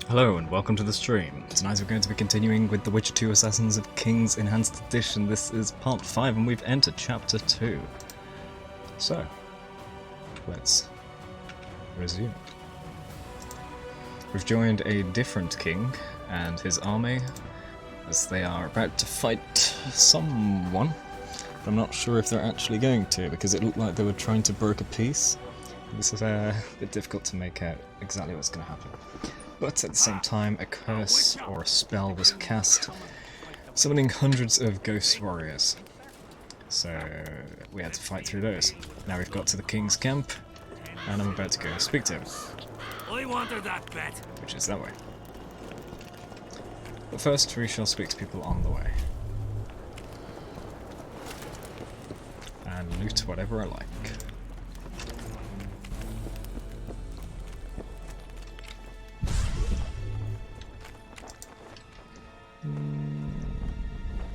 Hello and welcome to the stream. Tonight we're going to be continuing with The Witcher 2 Assassins of Kings Enhanced Edition. This is part 5 and we've entered chapter 2. So, let's resume. We've joined a different king and his army as they are about to fight someone. But I'm not sure if they're actually going to because it looked like they were trying to broker peace. This is a bit difficult to make out exactly what's going to happen. But at the same time, a curse or a spell was cast, summoning hundreds of ghost warriors. So we had to fight through those. Now we've got to the king's camp, and I'm about to go speak to him. I wanted that bet. Which is that way. But first, we shall speak to people on the way. And loot whatever I like.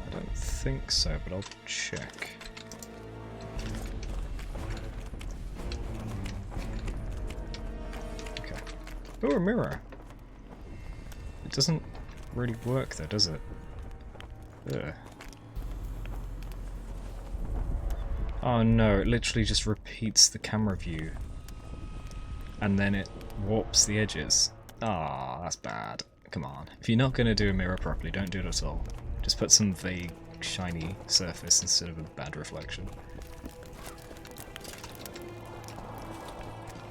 I don't think so, but I'll check. Okay. Oh, a mirror. It doesn't really work though, does it? Ugh. Oh no, it literally just repeats the camera view. And then it warps the edges. Ah, that's bad. Come on. If you're not going to do a mirror properly, don't do it at all. Just put some vague, shiny surface instead of a bad reflection.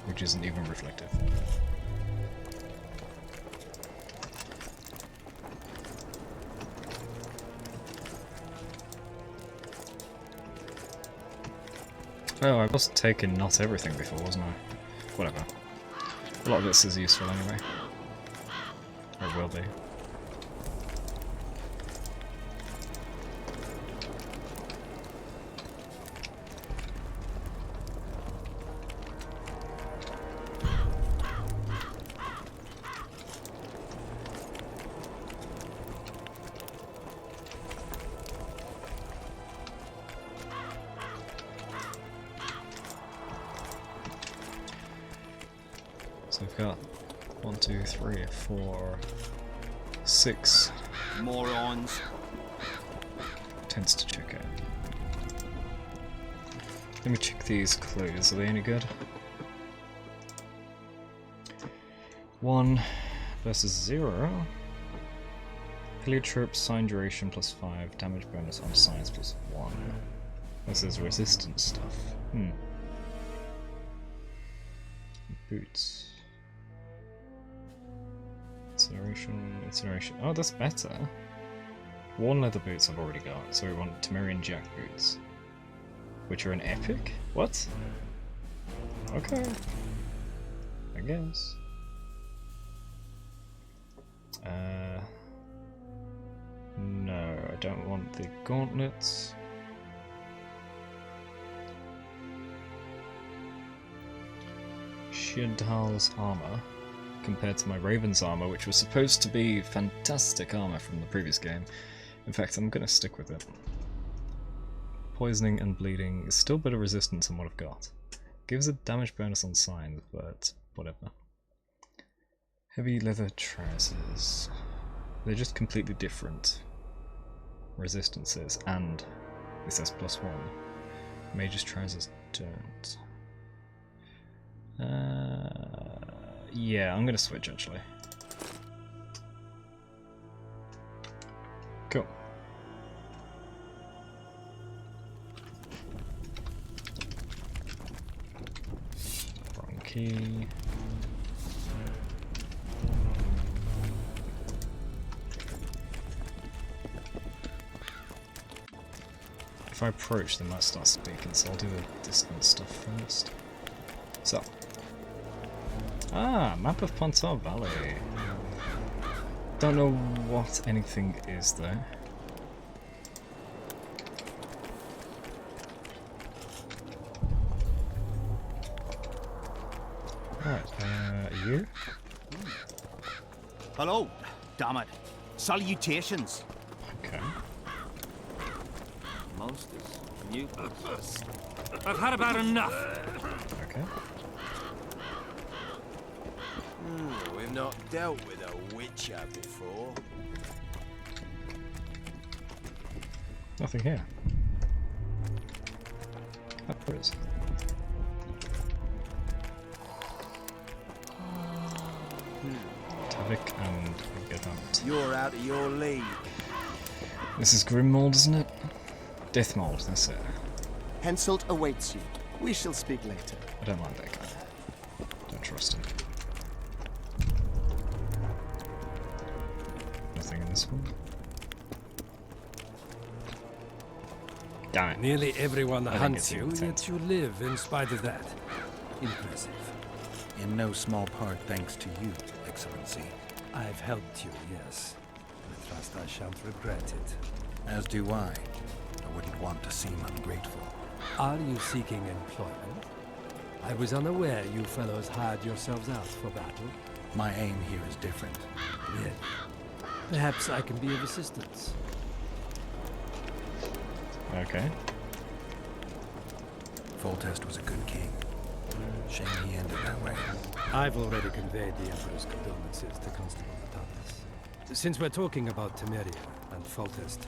Which isn't even reflective. Oh, I was taking not everything before, wasn't I? Whatever. A lot of this is useful anyway. Or will be. So we've got 1, 2, 3, 4, 6 Morons. tents to check out. Let me check these clues. Are they any good? 1 versus 0. Heliotrope, sign duration +5, damage bonus on science +1. This is resistance stuff. Boots. Incineration. Oh, that's better. Worn leather boots I've already got, so we want Temerian jack boots. Which are an epic? What? Okay. I guess. No, I don't want the gauntlets. Shidhal's armor, compared to my Raven's armor, which was supposed to be fantastic armor from the previous game. In fact, I'm gonna stick with it. Poisoning and bleeding is still better resistance than what I've got. Gives a damage bonus on signs, but whatever. Heavy leather trousers. They're just completely different resistances, and this has +1. Mage's trousers don't. Yeah, I'm gonna switch actually. Cool. Wrong key. If I approach, they might start speaking, so I'll do the distance stuff first. So. Ah, map of Pontar Valley. Don't know what anything is though. Right, you? Hello. Damn it. Salutations. Okay. Most is useless. I've had about enough. Okay. not dealt with a witcher before. Nothing here. Oh, there is. Tavik and Gadant. You're out of your league. This is Grimmold, isn't it? Deathmold, that's it. Henselt awaits you. We shall speak later. I don't like that guy. Don't trust him. Nothing in this one. Damn it. Nearly everyone think hunts it's you, intense. yet you live in spite of that. Impressive. In no small part thanks to you, Excellency. I've helped you, yes. I trust I shan't regret it. As do I. I wouldn't want to seem ungrateful. Are you seeking employment? I was unaware you fellows hired yourselves out for battle. My aim here is different. Really? Perhaps I can be of assistance. Okay. Foltest was a good king. Shame he ended that way. I've already conveyed the Emperor's condolences to Constable Natalis. Since we're talking about Temeria and Foltest,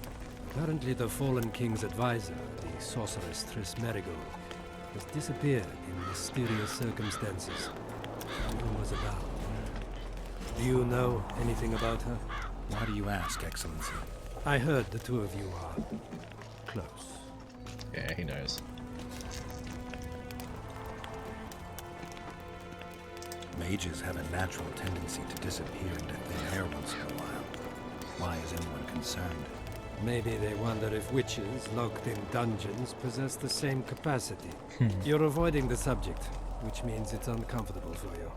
apparently the fallen king's advisor, the sorceress Triss Merigold, has disappeared in mysterious circumstances. Who was about? Do you know anything about her? Why do you ask, Excellency? I heard the two of you are close. Yeah, he knows. Mages have a natural tendency to disappear into thin air once in a while. Why is anyone concerned? Maybe they wonder if witches locked in dungeons possess the same capacity. You're avoiding the subject, which means it's uncomfortable for you.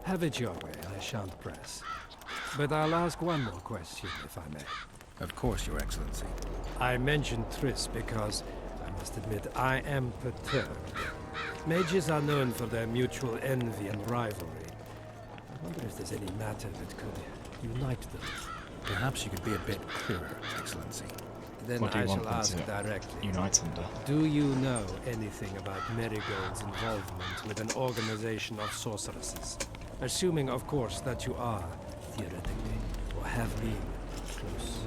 Have it your way, I shan't press. But I'll ask one more question, if I may. Of course, Your Excellency. I mentioned Triss because, I must admit, I am perturbed. Mages are known for their mutual envy and rivalry. I wonder if there's any matter that could unite them. Perhaps you could be a bit clearer, Excellency. Then What do you I want shall them ask to directly. unite under? Do you know anything about Merigold's involvement with an organization of sorceresses? Assuming, of course, that you are, theoretically, or have been, close.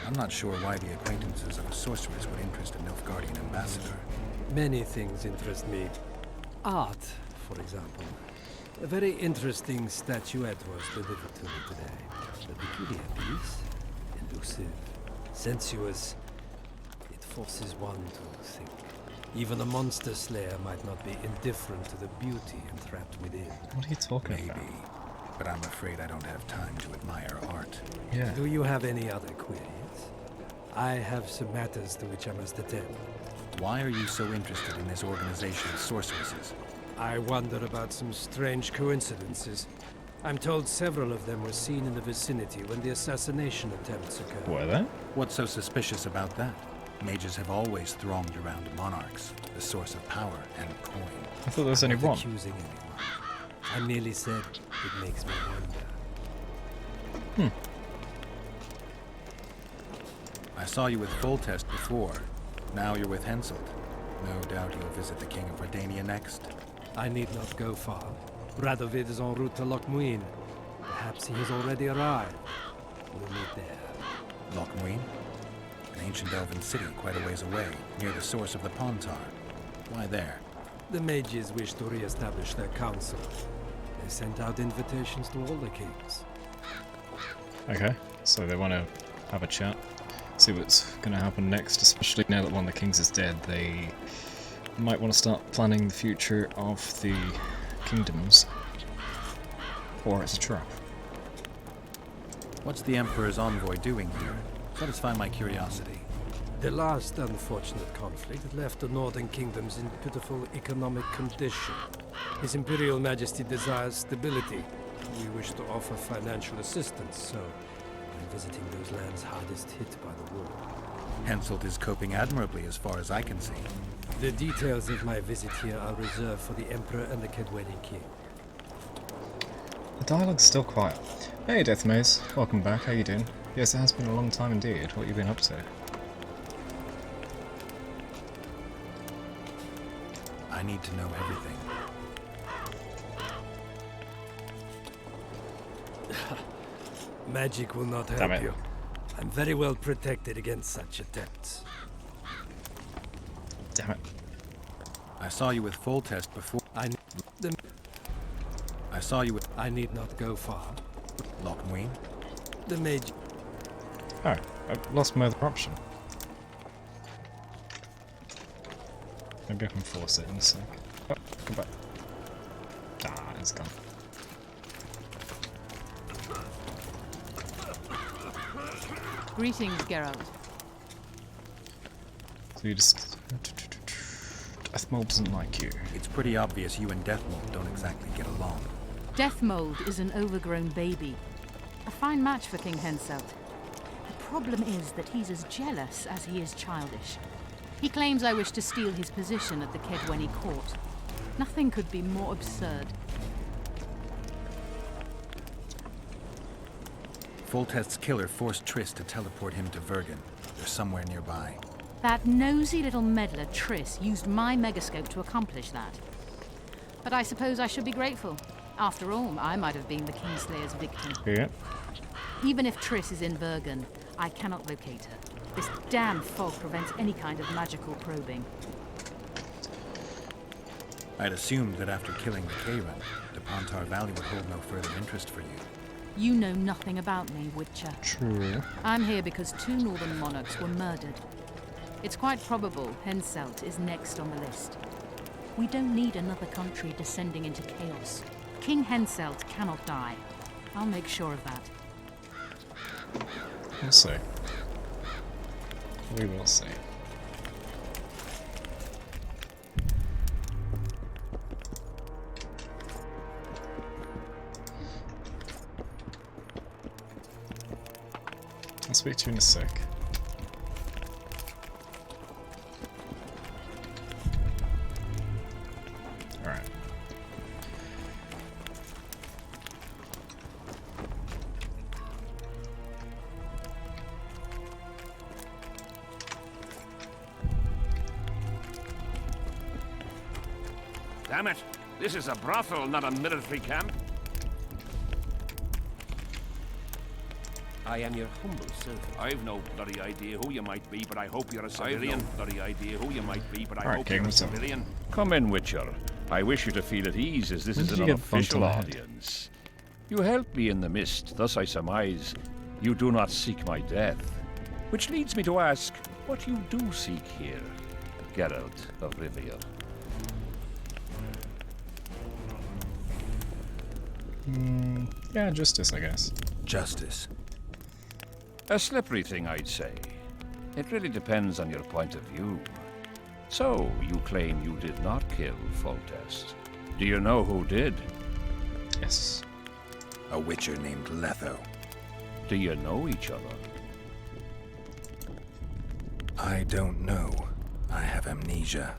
I'm not sure why the acquaintances of a sorceress would interest a Nilfgaardian ambassador. Many things interest me. Art, for example. A very interesting statuette was delivered to me today. A peculiar piece. Elusive. Sensuous. It forces one to think. Even a monster slayer might not be indifferent to the beauty entrapped within. What are you talking Maybe. about? But I'm afraid I don't have time to admire art. Yeah. Do you have any other queries? I have some matters to which I must attend. Why are you so interested in this organization of sorceresses? I wonder about some strange coincidences. I'm told several of them were seen in the vicinity when the assassination attempts occurred. Were they? What's so suspicious about that? Mages have always thronged around monarchs, the source of power and coin. I thought there was only Not one. accusing anyone. I merely said it makes me wonder. I saw you with Foltest before. Now you're with Henselt. No doubt you'll visit the King of Redania next. I need not go far. Radovid is en route to Lochmuin. Perhaps he has already arrived. We'll meet there. Lochmuin? An ancient elven city quite a ways away, near the source of the Pontar. Why there? The mages wish to re-establish their council. They sent out invitations to all the kings. Okay, so they want to have a chat, see what's going to happen next, especially now that one of the kings is dead. They might want to start planning the future of the kingdoms. Or it's a trap. What's the Emperor's envoy doing here? Satisfy my curiosity. The last unfortunate conflict left the northern kingdoms in pitiful economic condition. His Imperial Majesty desires stability. We wish to offer financial assistance, so I'm visiting those lands hardest hit by the war. Henselt is coping admirably as far as I can see. The details of my visit here are reserved for the Emperor and the Kedweni King. The dialogue's still quiet. Hey, Death Maze. Welcome back. How you doing? Yes, it has been a long time indeed. What have you been up to? I need to know everything. Magic will not Damn help it. you. I'm very well protected against such attempts. Damn it. I saw you with Foltest before. I saw you with need not go far. Lochmuin. The mage. Oh, I've lost my other option. Maybe I can force it in a sec. Oh, come back. Ah, it's gone. Greetings, Geralt. So you just... Deathmold doesn't like you. It's pretty obvious you and Deathmold don't exactly get along. Deathmold is an overgrown baby. A fine match for King Henselt. The problem is that he's as jealous as he is childish. He claims I wish to steal his position at the Kedwenny court. Nothing could be more absurd. Foltest's killer forced Triss to teleport him to Vergen. They're somewhere nearby. That nosy little meddler Triss used my megascope to accomplish that. But I suppose I should be grateful. After all, I might have been the Kingslayer's victim. Yeah. Even if Triss is in Vergen, I cannot locate her. This damn fog prevents any kind of magical probing. I'd assumed that after killing the Kayran, the Pontar Valley would hold no further interest for you. You know nothing about me, Witcher. True. I'm here because 2 northern monarchs were murdered. It's quite probable Henselt is next on the list. We don't need another country descending into chaos. King Henselt cannot die. I'll make sure of that. We'll see. We will see. I'll speak to you in a sec. Alright. Damn it! This is a brothel, not a military camp. I am your humble servant. I've no bloody idea who you might be, but I hope you're a civilian. I've no bloody idea who you might be, but I Alright, hope King, you're a what's up? civilian. Come in, Witcher. I wish you to feel at ease, as this When is did an you get bumped unofficial on the head? audience. You helped me in the mist, thus I surmise you do not seek my death. Which leads me to ask what you do seek here, Geralt of Rivia. Yeah, justice, I guess. Justice. A slippery thing, I'd say. It really depends on your point of view. So, you claim you did not kill Foltest. Do you know who did? Yes. A witcher named Letho. Do you know each other? I don't know. I have amnesia.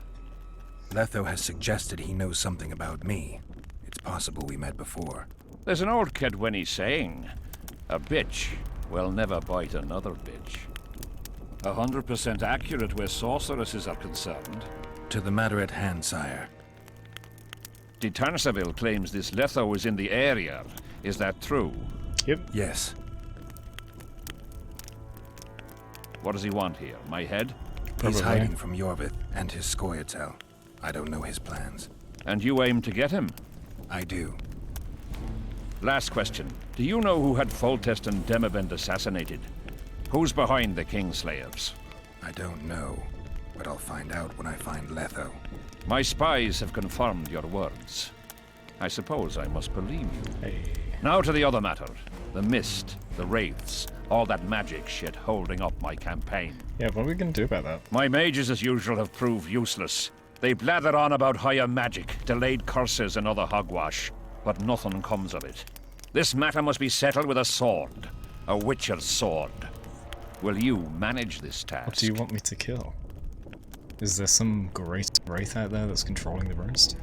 Letho has suggested he knows something about me. It's possible we met before. There's an old Kedwenny saying, a bitch will never bite another bitch. 100% accurate where sorceresses are concerned. To the matter at hand, sire. De Tarnseville claims this Letho is in the area. Is that true? Yep. Yes. What does he want here? My head? He's Probably. hiding from Yorvith and his Scoia'tael. I don't know his plans. And you aim to get him? I do. Last question. Do you know who had Foltest and Demavend assassinated? Who's behind the Kingslayers? I don't know, but I'll find out when I find Letho. My spies have confirmed your words. I suppose I must believe you. Hey. Now to the other matter. The mist, the wraiths, all that magic shit holding up my campaign. Yeah, what are we gonna do about that? My mages, as usual, have proved useless. They blather on about higher magic, delayed curses, and other hogwash, but nothing comes of it. This matter must be settled with a sword. A witcher's sword. Will you manage this task? What do you want me to kill? Is there some great wraith out there that's controlling the rest?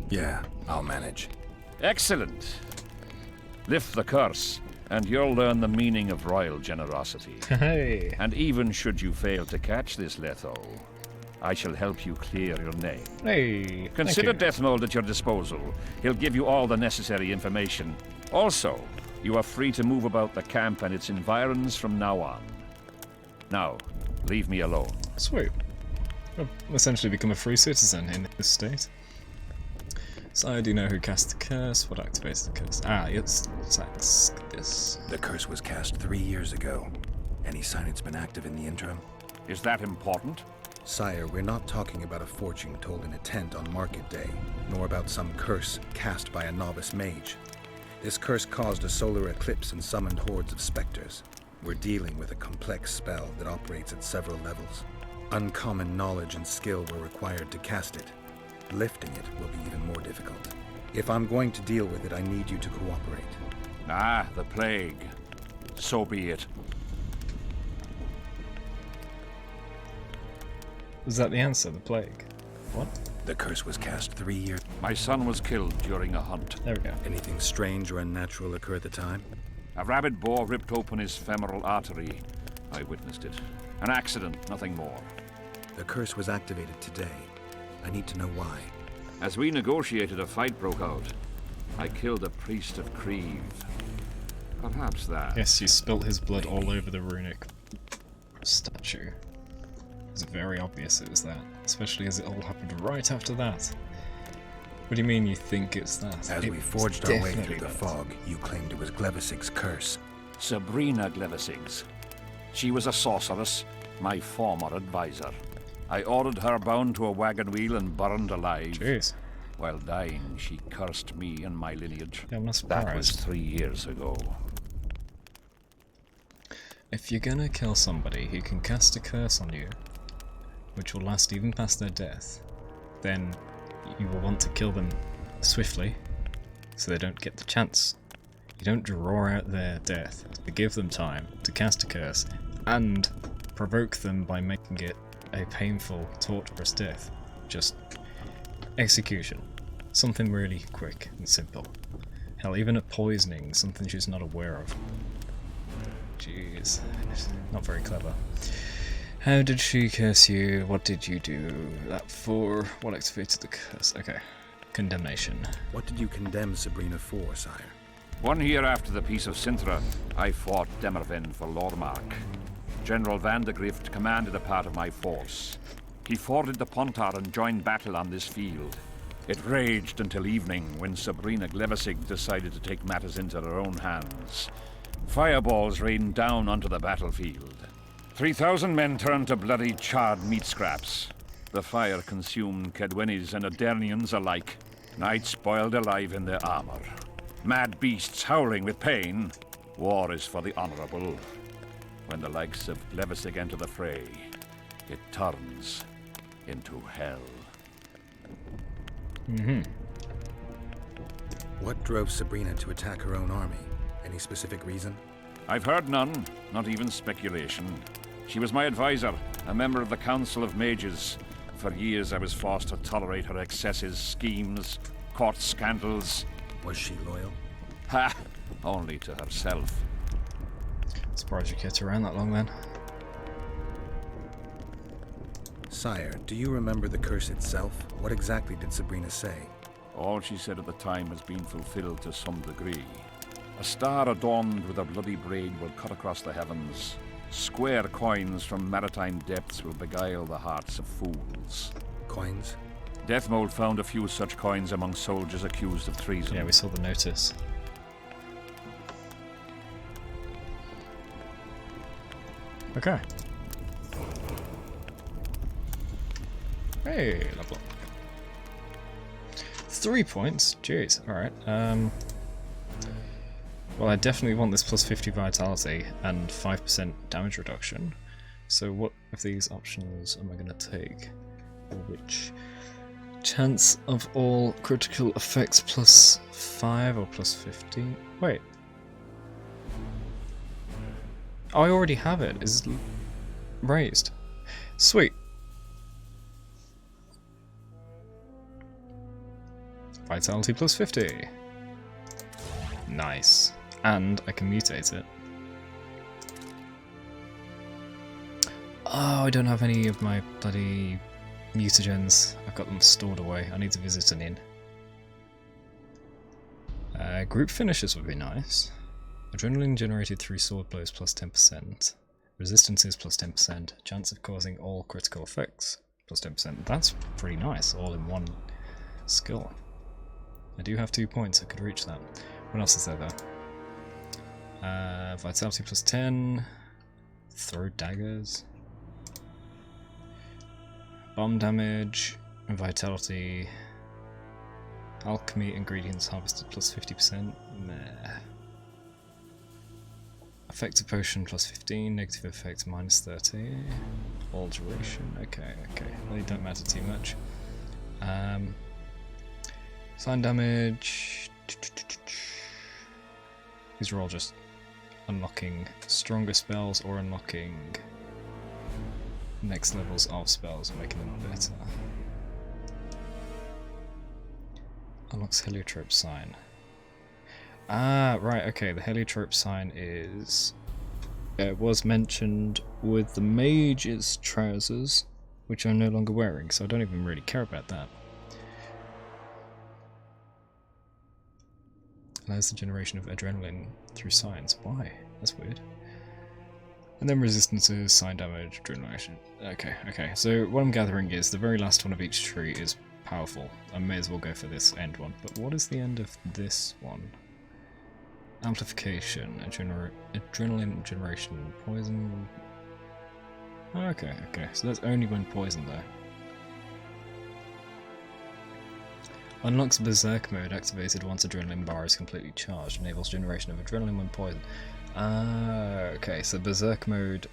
Yeah, I'll manage. Excellent. Lift the curse, and you'll learn the meaning of royal generosity. Hey! And even should you fail to catch this Letho, I shall help you clear your name. Hey! Consider thank you. Deathmold at your disposal. He'll give you all the necessary information. Also, you are free to move about the camp and its environs from now on. Now, leave me alone. Sweet. I've essentially become a free citizen in this state. So, do you know who cast the curse? What activates the curse? Ah, it's this. The curse was cast 3 years ago. Any sign it's been active in the interim? Is that important? Sire, we're not talking about a fortune told in a tent on market day, nor about some curse cast by a novice mage. This curse caused a solar eclipse and summoned hordes of specters. We're dealing with a complex spell that operates at several levels. Uncommon knowledge and skill were required to cast it. Lifting it will be even more difficult. If I'm going to deal with it, I need you to cooperate. Ah, the plague. So be it. Was that the answer? The plague? What? The curse was cast 3 years. My son was killed during a hunt. There we go. Anything strange or unnatural occur at the time? A rabid boar ripped open his femoral artery. I witnessed it. An accident, nothing more. The curse was activated today. I need to know why. As we negotiated, a fight broke out. I killed a priest of Creve. Perhaps that. Yes, you spilt his blood all over the runic statue. It was very obvious it was that, especially as it all happened right after that. What do you mean you think it's that? As we forged our way through the fog, you claimed it was Glevisig's curse. Sabrina Glevisig's. She was a sorceress, my former advisor. I ordered her bound to a wagon wheel and burned alive. Jeez. While dying, she cursed me and my lineage. Yeah, I'm not That was surprised. 3 years ago. If you're gonna kill somebody who can cast a curse on you, which will last even past their death, then you will want to kill them swiftly, so they don't get the chance. You don't draw out their death to give them time to cast a curse and provoke them by making it a painful, torturous death. Just execution. Something really quick and simple. Hell, even a poisoning, something she's not aware of. Jeez. Not very clever. How did she curse you? What did you do that for? What activated the curse? Okay. Condemnation. What did you condemn Sabrina for, sire? 1 year after the Peace of Sintra, I fought Demerven for Lormark. General Vandegrift commanded a part of my force. He forded the Pontar and joined battle on this field. It raged until evening, when Sabrina Glevisig decided to take matters into her own hands. Fireballs rained down onto the battlefield. 3,000 men turned to bloody charred meat scraps. The fire consumed Kedwenis and Adernians alike. Knights boiled alive in their armor. Mad beasts howling with pain. War is for the honorable. When the likes of Glevisig enter the fray, it turns into hell. What drove Sabrina to attack her own army? Any specific reason? I've heard none, not even speculation. She was my advisor, a member of the Council of Mages. For years I was forced to tolerate her excesses, schemes, court scandals. Was she loyal? Ha! Only to herself. Surprised you kept around that long then. Sire, do you remember the curse itself? What exactly did Sabrina say? All she said at the time has been fulfilled to some degree. A star adorned with a bloody braid will cut across the heavens. Square coins from maritime depths will beguile the hearts of fools. Coins? Deathmold found a few such coins among soldiers accused of treason. Yeah, we saw the notice. Okay. Hey, level up. 3 points? Jeez, alright. Well, I definitely want this plus 50 vitality and 5% damage reduction. So what of these options am I going to take? Or which? Chance of all critical effects plus 5 or plus 15? Wait. Oh, I already have it. Is it raised? Sweet. Vitality plus 50. Nice. And I can mutate it. Oh, I don't have any of my bloody mutagens. I've got them stored away. I need to visit an inn. Group finishes would be nice. Adrenaline generated through sword blows plus 10%. Resistances plus 10%. Chance of causing all critical effects plus 10%. That's pretty nice, all in one skill. I do have 2 points, I could reach that. What else is there though? Vitality plus 10. Throw daggers. Bomb damage. Vitality. Alchemy ingredients harvested plus 50%. Nah. Effective potion plus 15, negative effect minus 30. All duration. Okay. They don't matter too much. Sign damage. These are all just unlocking stronger spells or unlocking next levels of spells and making them better. Unlocks heliotrope sign. Ah, right, okay, the heliotrope sign is... it was mentioned with the mage's trousers, which I'm no longer wearing, so I don't even really care about that. Allows the generation of adrenaline through signs. Why? That's weird. And then resistances, sign damage, adrenaline. Okay, so what I'm gathering is the very last one of each tree is powerful. I may as well go for this end one. But what is the end of this one? Amplification, adrenaline generation, poison. Okay, so that's only when poisoned though. Unlocks Berserk mode activated once adrenaline bar is completely charged. Enables generation of adrenaline when poisoned. Okay, so Berserk mode,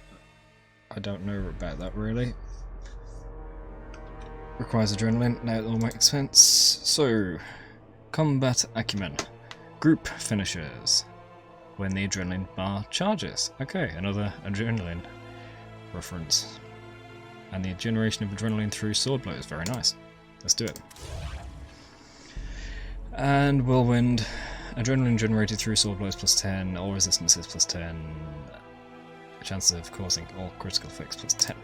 I don't know about that really. Requires adrenaline, now it all makes sense. So, combat acumen. Group finishes. When the adrenaline bar charges. Okay, another adrenaline reference. And the generation of adrenaline through sword blows, very nice. Let's do it. And whirlwind. Adrenaline generated through sword blows plus 10, all resistances plus 10. Chances of causing all critical effects plus 10.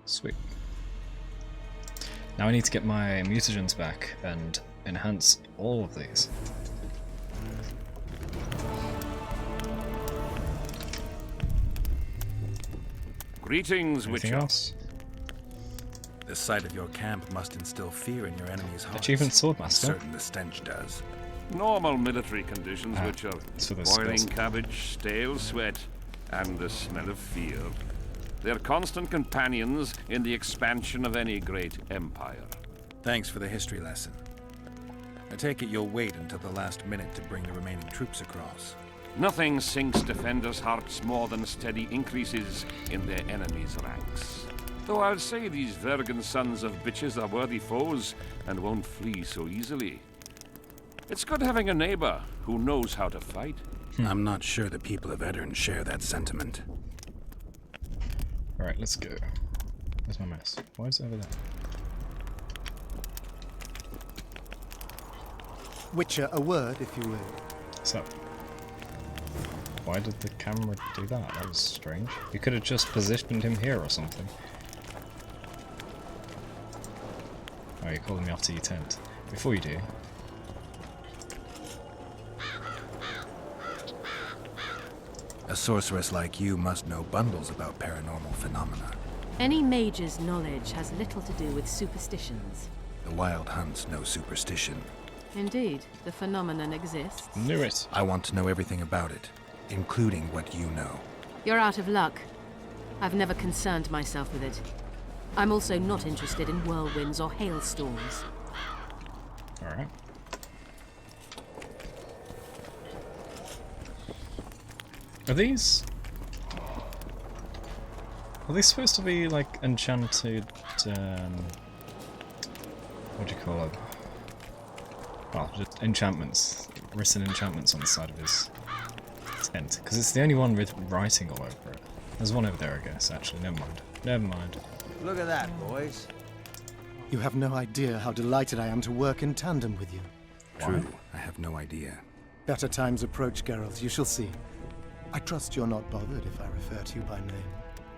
Sweet. Now I need to get my mutagens back and enhance all of these. Greetings, Anything Witcher. else? The sight of your camp must instill fear in your enemy's hearts. Achievement Swordmaster. Certain the stench does. Normal military conditions, Witcher. it's for the Boiling skills. cabbage, stale sweat, and the smell of fear. They're constant companions in the expansion of any great empire. Thanks for the history lesson. I take it you'll wait until the last minute to bring the remaining troops across. Nothing sinks defenders' hearts more than steady increases in their enemies' ranks. Though I'll say these Vergan sons of bitches are worthy foes and won't flee so easily. It's good having a neighbor who knows how to fight. I'm not sure the people of Edirn share that sentiment. Alright, let's go. Where's my mouse? Why is it over there? Witcher, a word, if you will. So, why did the camera do that? That was strange. You could have just positioned him here or something. Oh, you're calling me off to your tent. Before you do, A sorceress like you must know bundles about paranormal phenomena. Any mage's knowledge has little to do with superstitions. The Wild Hunt's no superstition. Indeed, the phenomenon exists. knew it. I want to know everything about it, including what you know. You're out of luck. I've never concerned myself with it. I'm also not interested in whirlwinds or hailstorms. Alright. Are these supposed to be like enchanted, what do you call it? Well, just enchantments, written enchantments on the side of his tent, because it's the only one with writing all over it. There's one over there, I guess, actually, never mind. Look at that, boys. You have no idea how delighted I am to work in tandem with you. True, I have no idea. Better times approach, Geralt. You shall see. I trust you're not bothered if I refer to you by name.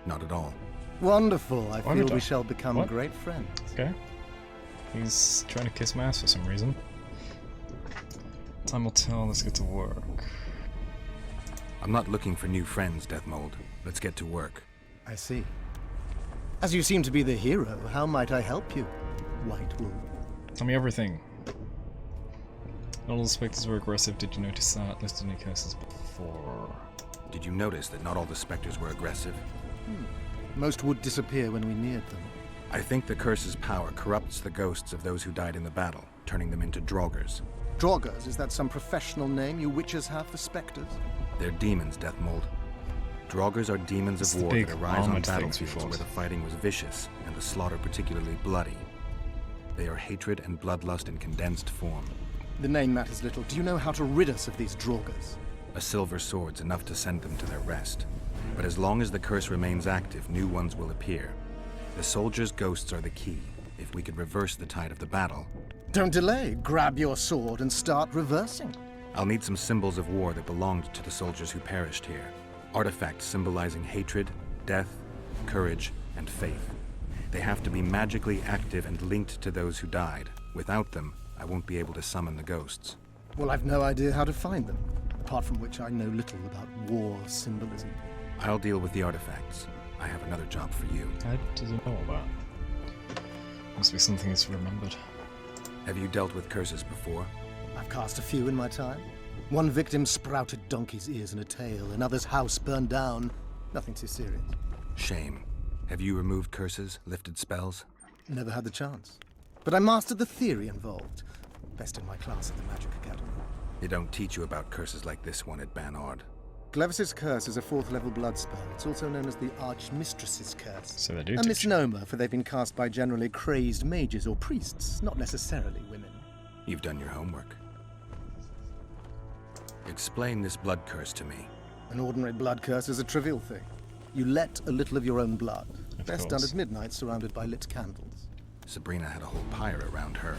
Not at all. Wonderful. I Why feel would I? we shall become What? great friends. Okay. He's trying to kiss my ass for some reason. Time will tell, let's get to work. I'm not looking for new friends, Deathmold. Let's get to work. I see. As you seem to be the hero, how might I help you, White Wolf? Tell me everything. Not all the spectres were aggressive, did you notice that? Listed any curses before. Did you notice that not all the specters were aggressive? Most would disappear when we neared them. I think the curse's power corrupts the ghosts of those who died in the battle, turning them into Draugrs. Draugrs, is that some professional name you witches have for specters? They're demons, Deathmold. Draugrs are demons It's of the war big that arise on armored things we battlefields fought. where the fighting was vicious and the slaughter particularly bloody. They are hatred and bloodlust in condensed form. The name matters little. Do you know how to rid us of these Draugrs? A silver sword's enough to send them to their rest. But as long as the curse remains active, new ones will appear. The soldiers' ghosts are the key. If we could reverse the tide of the battle, Don't delay. Grab your sword and start reversing. I'll need some symbols of war that belonged to the soldiers who perished here. Artifacts symbolizing hatred, death, courage, and faith. They have to be magically active and linked to those who died. Without them, I won't be able to summon the ghosts. Well, I've no idea how to find them. Apart from which I know little about war symbolism. I'll deal with the artifacts. I have another job for you. How does it know all that? Must be something he's remembered. Have you dealt with curses before? I've cast a few in my time. One victim sprouted donkey's ears and a tail, another's house burned down. Nothing too serious. Shame. Have you removed curses, lifted spells? Never had the chance. But I mastered the theory involved. Best in my class at the Magic Academy. They don't teach you about curses like this one at Banard. Glevis's curse is a 4th level blood spell. It's also known as the Archmistress's curse. So they do A teach. misnomer, for they've been cast by generally crazed mages or priests, not necessarily women. You've done your homework. Explain this blood curse to me. An ordinary blood curse is a trivial thing. You let a little of your own blood. Of Best course. done at midnight, surrounded by lit candles. Sabrina had a whole pyre around her.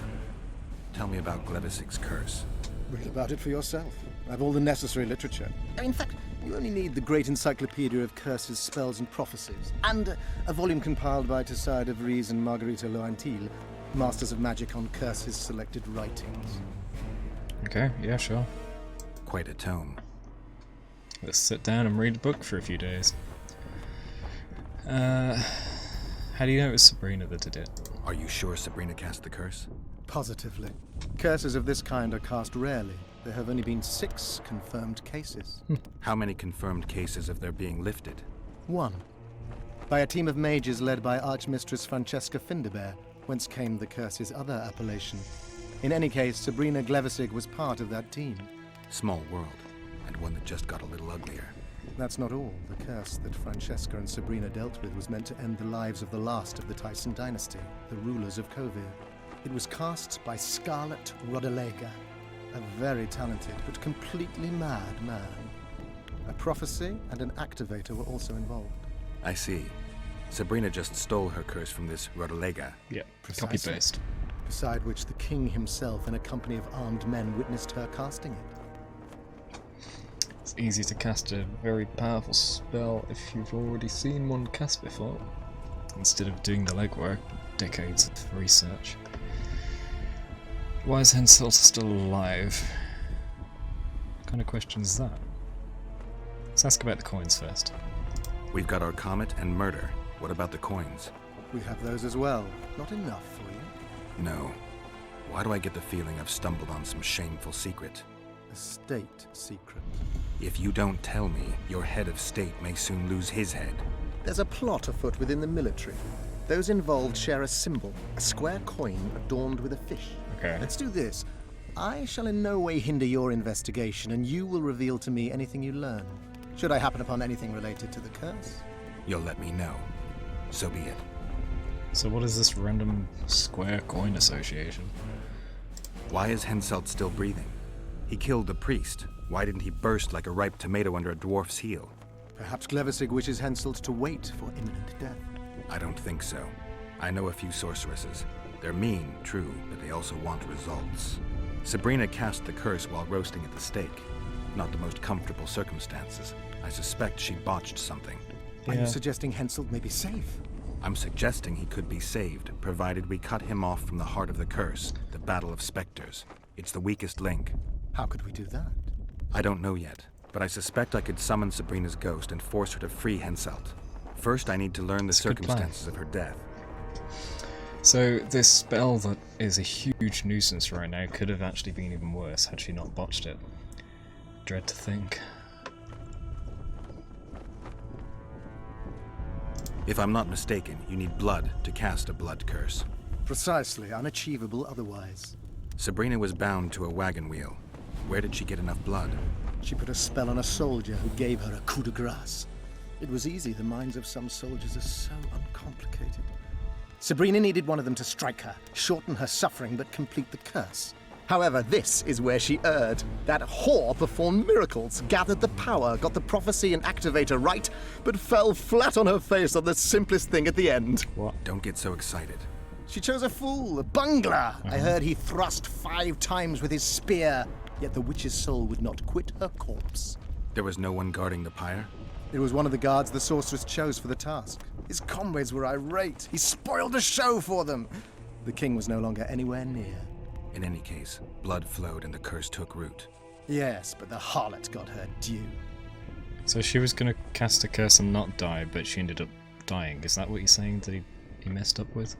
Tell me about Glevis's curse. Read about it for yourself. I have all the necessary literature. In fact, you only need the Great Encyclopedia of Curses, Spells, and Prophecies, and a volume compiled by Tesside de Vries and Margarita Loantil, Masters of Magic on Curses Selected Writings. Okay, yeah, sure. Quite a tome. Let's sit down and read a book for a few days. How do you know it was Sabrina that did it? Are you sure Sabrina cast the curse? Positively. Curses of this kind are cast rarely. There have only been 6 confirmed cases. How many confirmed cases of their being lifted? 1. By a team of mages led by Archmistress Francesca Finderbear, whence came the curse's other appellation. In any case, Sabrina Glevisig was part of that team. Small world, and one that just got a little uglier. That's not all. The curse that Francesca and Sabrina dealt with was meant to end the lives of the last of the Tyson dynasty, the rulers of Kovir. It was cast by Scarlet Rodalega, a very talented but completely mad man. A prophecy and an activator were also involved. I see. Sabrina just stole her curse from this Rodalega. Yeah, Precisely. copy paste. Beside which the king himself and a company of armed men witnessed her casting it. It's easy to cast a very powerful spell if you've already seen one cast before, instead of doing the legwork, decades of research. Why is Henselt still alive? What kind of question is that? Let's ask about the coins first. We've got our comet and murder. What about the coins? We have those as well. Not enough for you. No. Why do I get the feeling I've stumbled on some shameful secret? A state secret. If you don't tell me, your head of state may soon lose his head. There's a plot afoot within the military. Those involved share a symbol, a square coin adorned with a fish. Okay. Let's do this. I shall in no way hinder your investigation, and you will reveal to me anything you learn. Should I happen upon anything related to the curse? You'll let me know. So be it. So what is this random square coin association? Why is Henselt still breathing? He killed the priest. Why didn't he burst like a ripe tomato under a dwarf's heel? Perhaps Glevisig wishes Henselt to wait for imminent death. I don't think so. I know a few sorceresses. They're mean, true, but they also want results. Sabrina cast the curse while roasting at the stake. Not the most comfortable circumstances. I suspect she botched something. Are you suggesting Henselt may be safe? I'm suggesting he could be saved, provided we cut him off from the heart of the curse, the Battle of Spectres. It's the weakest link. How could we do that? I don't know yet, but I suspect I could summon Sabrina's ghost and force her to free Henselt. First, I need to learn the circumstances of her death. So this spell that is a huge nuisance right now could have actually been even worse had she not botched it. Dread to think. If I'm not mistaken, you need blood to cast a blood curse. Precisely, unachievable otherwise. Sabrina was bound to a wagon wheel. Where did she get enough blood? She put a spell on a soldier who gave her a coup de grace. It was easy, the minds of some soldiers are so uncomplicated. Sabrina needed one of them to strike her, shorten her suffering, but complete the curse. However, this is where she erred. That whore performed miracles, gathered the power, got the prophecy and activator right, but fell flat on her face on the simplest thing at the end. What? Don't get so excited. She chose a fool, a bungler. I heard he thrust 5 times with his spear, yet the witch's soul would not quit her corpse. There was no one guarding the pyre? It was one of the guards the sorceress chose for the task. His comrades were irate. He spoiled the show for them. The king was no longer anywhere near. In any case, blood flowed and the curse took root. Yes, but the harlot got her due. So she was going to cast a curse and not die, but she ended up dying. Is that what you're saying that he messed up with?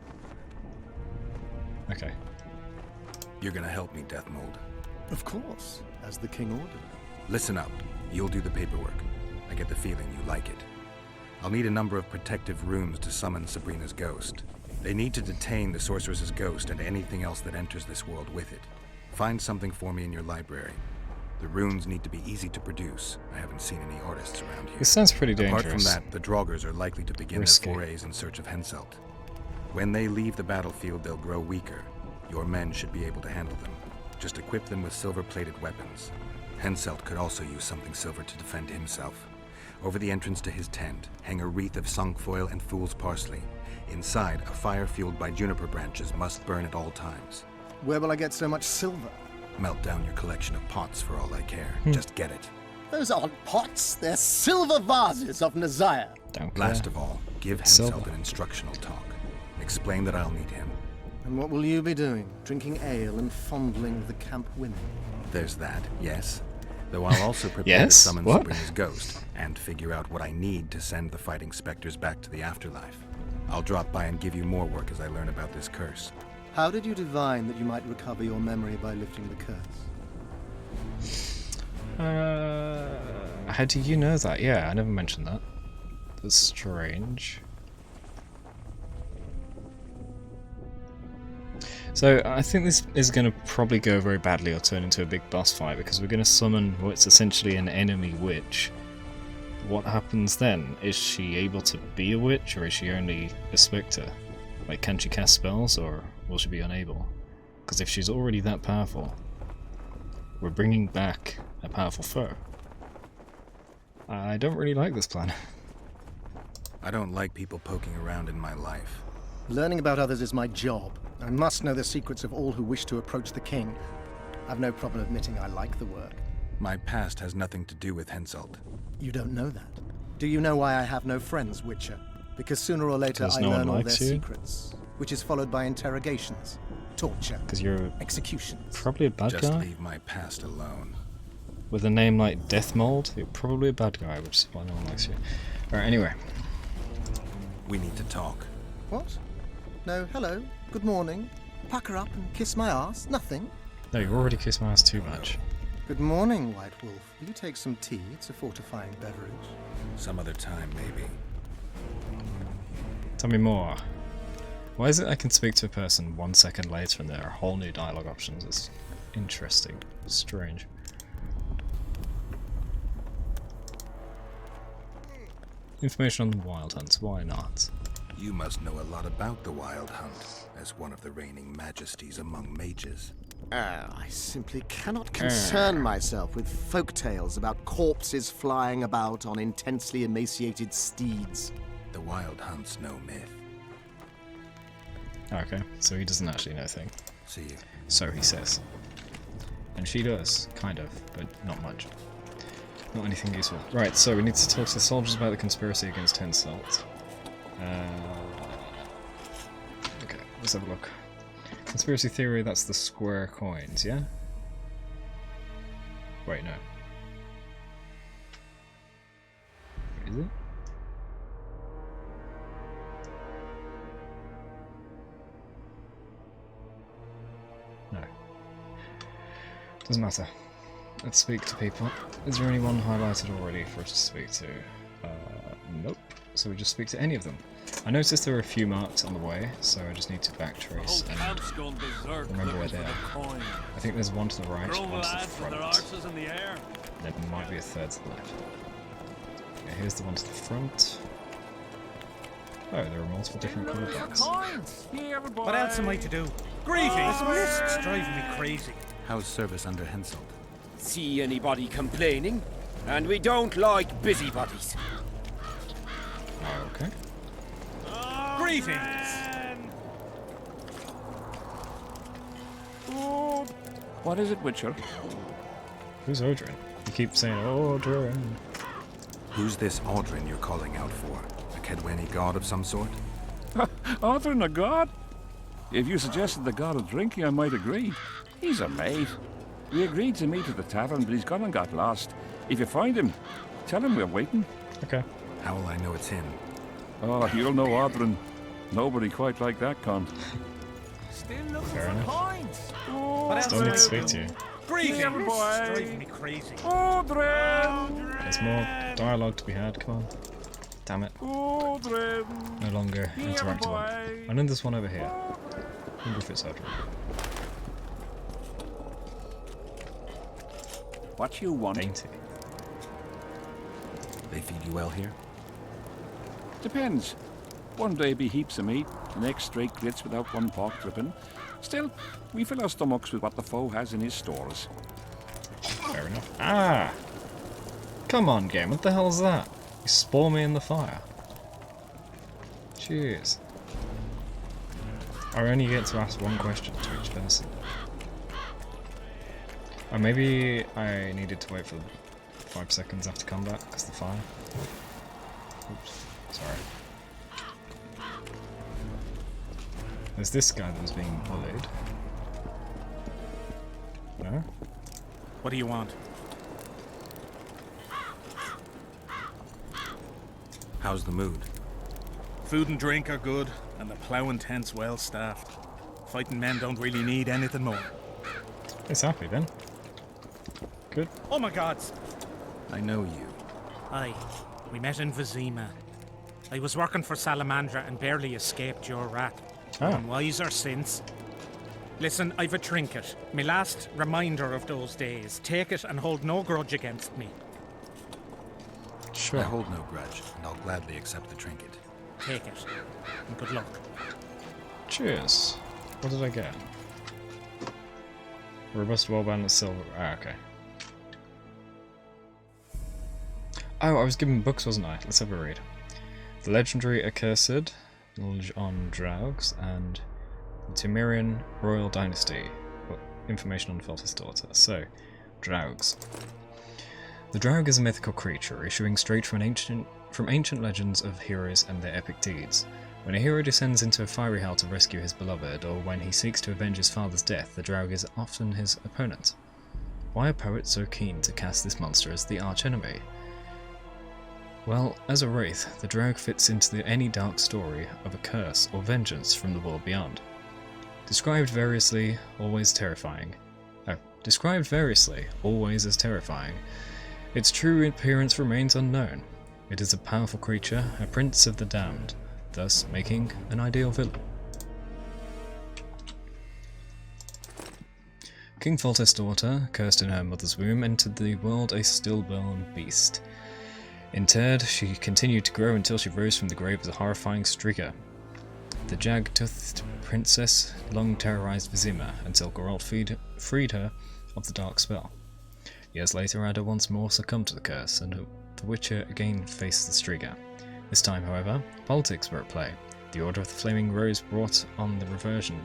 Okay. You're gonna help me, Death Mold. Of course, as the king ordered. Listen up. You'll do the paperwork. I get the feeling you like it. I'll need a number of protective runes to summon Sabrina's ghost. They need to detain the sorceress's ghost and anything else that enters this world with it. Find something for me in your library. The runes need to be easy to produce. I haven't seen any artists around here. This sounds pretty dangerous. Apart from that, the Draugrs are likely to begin Risky. their forays in search of Henselt. When they leave the battlefield, they'll grow weaker. Your men should be able to handle them. Just equip them with silver-plated weapons. Henselt could also use something silver to defend himself. Over the entrance to his tent, hang a wreath of cinquefoil and fool's parsley. Inside, a fire fueled by juniper branches must burn at all times. Where will I get so much silver? Melt down your collection of pots for all I care. Just get it. Those aren't pots, they're silver vases of Nazaya. Don't care. Last of all, give Silver. Henselt an instructional talk. Explain that I'll need him. And what will you be doing? Drinking ale and fondling the camp women? There's that, yes. Though I'll also prepare to Yes? summon What? Sabrina's ghost and figure out what I need to send the fighting specters back to the afterlife. I'll drop by and give you more work as I learn about this curse. How did you divine that you might recover your memory by lifting the curse? How do you know that? Yeah, I never mentioned that. That's strange. So I think this is going to probably go very badly or turn into a big boss fight because we're going to summon what's essentially an enemy witch. What happens then? Is she able to be a witch or is she only a spectre? Like, can she cast spells or will she be unable? Because if she's already that powerful, we're bringing back a powerful foe. I don't really like this plan. I don't like people poking around in my life. Learning about others is my job. I must know the secrets of all who wish to approach the king. I've no problem admitting I like the work. My past has nothing to do with Henselt. You don't know that. Do you know why I have no friends, Witcher? Because sooner or later Because I no one learn all their likes you? secrets, which is followed by interrogations, torture, Because you're executions. probably a bad Just guy. leave my past alone. With a name like Death Mold, you're probably a bad guy, which is why no one likes you. Alright, anyway. We need to talk. What? No, hello, good morning. Pucker up and kiss my ass? Nothing? No, you already kissed my ass too much. Good morning, White Wolf. Will you take some tea? It's a fortifying beverage. Some other time, maybe. Tell me more. Why is it I can speak to a person 1 second later and there are whole new dialogue options? It's interesting. Strange. Information on the Wild Hunts, why not? You must know a lot about the Wild Hunt, as one of the reigning majesties among mages. I simply cannot concern myself with folk tales about corpses flying about on intensely emaciated steeds. The Wild Hunt's no myth. Okay, so he doesn't actually know a thing. See you. So he says. And she does, kind of, but not much. Not anything useful. Right, so we need to talk to the soldiers about the conspiracy against Henselt. Okay, let's have a look. Conspiracy theory, that's the square coins, yeah? Wait, no. Is it? No. Doesn't matter. Let's speak to people. Is there anyone highlighted already for us to speak to? Nope. So we just speak to any of them. I noticed there were a few marked on the way, so I just need to backtrace and remember where they are. I think there's one to the right, one to the front. There might be a third to the left. Okay, here's the one to the front. Oh, there are multiple different coloured dots. What else am I to do? Greetings! It's driving me crazy. How's service under Henselt? See anybody complaining? And we don't like busybodies. Okay. Greetings! What is it, Witcher? Who's Odrin? You keep saying Odrin. Who's this Aldrin you're calling out for? A Kedweni god of some sort? Odrin, a god? If you suggested the god of drinking, I might agree. He's a mate. We agreed to meet at the tavern, but he's gone and got lost. If you find him, tell him we're waiting. Okay. How will I know it's him? Oh, you'll know Odrin. Nobody quite like that cunt. Still looking Fair for enough. coins. What else Still am need I to speak to do? you. Greetings! Yeah, boy. It's driving me crazy. Odrin! There's more dialogue to be had, come on. Damn it. Odrin! No longer interactable. And then there's one over here. I wonder if it's Odrin. What you want? Dainty. They feed you well here? Depends. One day be heaps of meat, the next straight grits without one pork dripping. Still, we fill our stomachs with what the foe has in his stores. Fair enough. Ah! Come on, game, what the hell is that? You spore me in the fire. Jeez. I only get to ask one question to each person. Or maybe I needed to wait for 5 seconds after combat, because the fire. Oops, sorry. There's this guy that was being bullied. No? What do you want? How's the mood? Food and drink are good, and the plough and tent's well staffed. Fighting men don't really need anything more. It's happy then. Good. Oh my gods! I know you. Aye, we met in Vizima. I was working for Salamandra and barely escaped your rat. Ah. I'm wiser since. Listen, I've a trinket. My last reminder of those days. Take it and hold no grudge against me. Sure. I hold no grudge, and I'll gladly accept the trinket. Take it. And good luck. Cheers. What did I get? Robust, well-balanced silver. Ah, okay. Oh, I was given books, wasn't I? Let's have a read. The legendary Accursed, Knowledge on Draugs, and the Temerian Royal Dynasty. Information on Feltis' daughter. So, Draugs. The Draug is a mythical creature, issuing straight from ancient legends of heroes and their epic deeds. When a hero descends into a fiery hell to rescue his beloved, or when he seeks to avenge his father's death, the Draug is often his opponent. Why are poets so keen to cast this monster as the archenemy? Well, as a wraith, the Draug fits into any dark story of a curse or vengeance from the world beyond. Described variously, always as terrifying, its true appearance remains unknown. It is a powerful creature, a prince of the damned, thus making an ideal villain. King Foltest's daughter, cursed in her mother's womb, entered the world a stillborn beast. Interred, she continued to grow until she rose from the grave as a horrifying Striga. The jag-toothed princess long terrorized Vizima until Geralt freed her of the dark spell. Years later, Ada once more succumbed to the curse, and the Witcher again faced the Striga. This time, however, politics were at play. The Order of the Flaming Rose brought on the reversion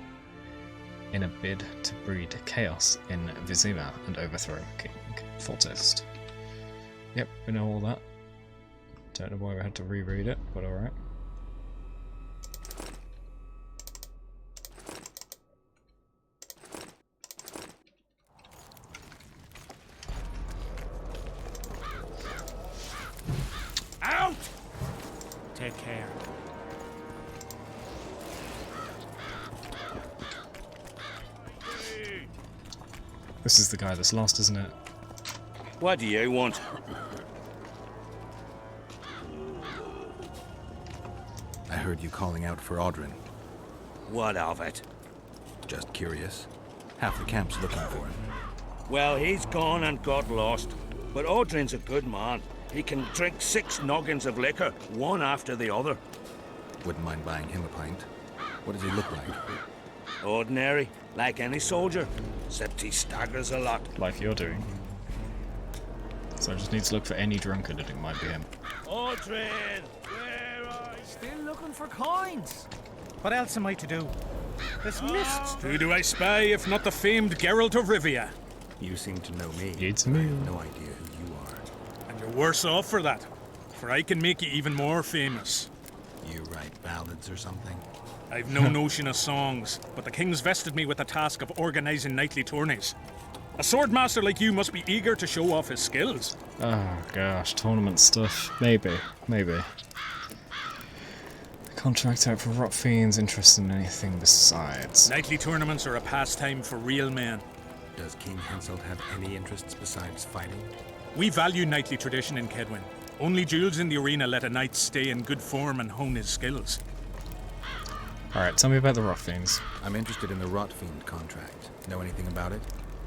in a bid to breed chaos in Vizima and overthrow King Foltest. Yep, we know all that. Don't know why we had to reread it, but alright. Out! Take care. This is the guy that's lost, isn't it? What do you want? I heard you calling out for Audrin. What of it? Just curious. Half the camp's looking for him. Well, he's gone and got lost. But Audrin's a good man. He can drink 6 noggins of liquor, one after the other. Wouldn't mind buying him a pint. What does he look like? Ordinary, like any soldier, except he staggers a lot. Like you're doing. So I just need to look for any drunkard and it might be him. Audrin! Where are you? Still looking for coins. What else am I to do? This mist. Who do I spy if not the famed Geralt of Rivia? You seem to know me. It's I me. have no idea who you are. And you're worse off for that. For I can make you even more famous. You write ballads or something? I've no notion of songs, but the king's vested me with the task of organizing knightly tourneys. A swordmaster like you must be eager to show off his skills. Oh gosh, tournament stuff. Maybe. Contract out for rot fiends interested in anything besides. Knightly tournaments are a pastime for real men. Does King Henselt have any interests besides fighting? We value knightly tradition in Kedwin. Only duels in the arena let a knight stay in good form and hone his skills. Alright, tell me about the rot fiends. I'm interested in the Rot Fiend contract. Know anything about it?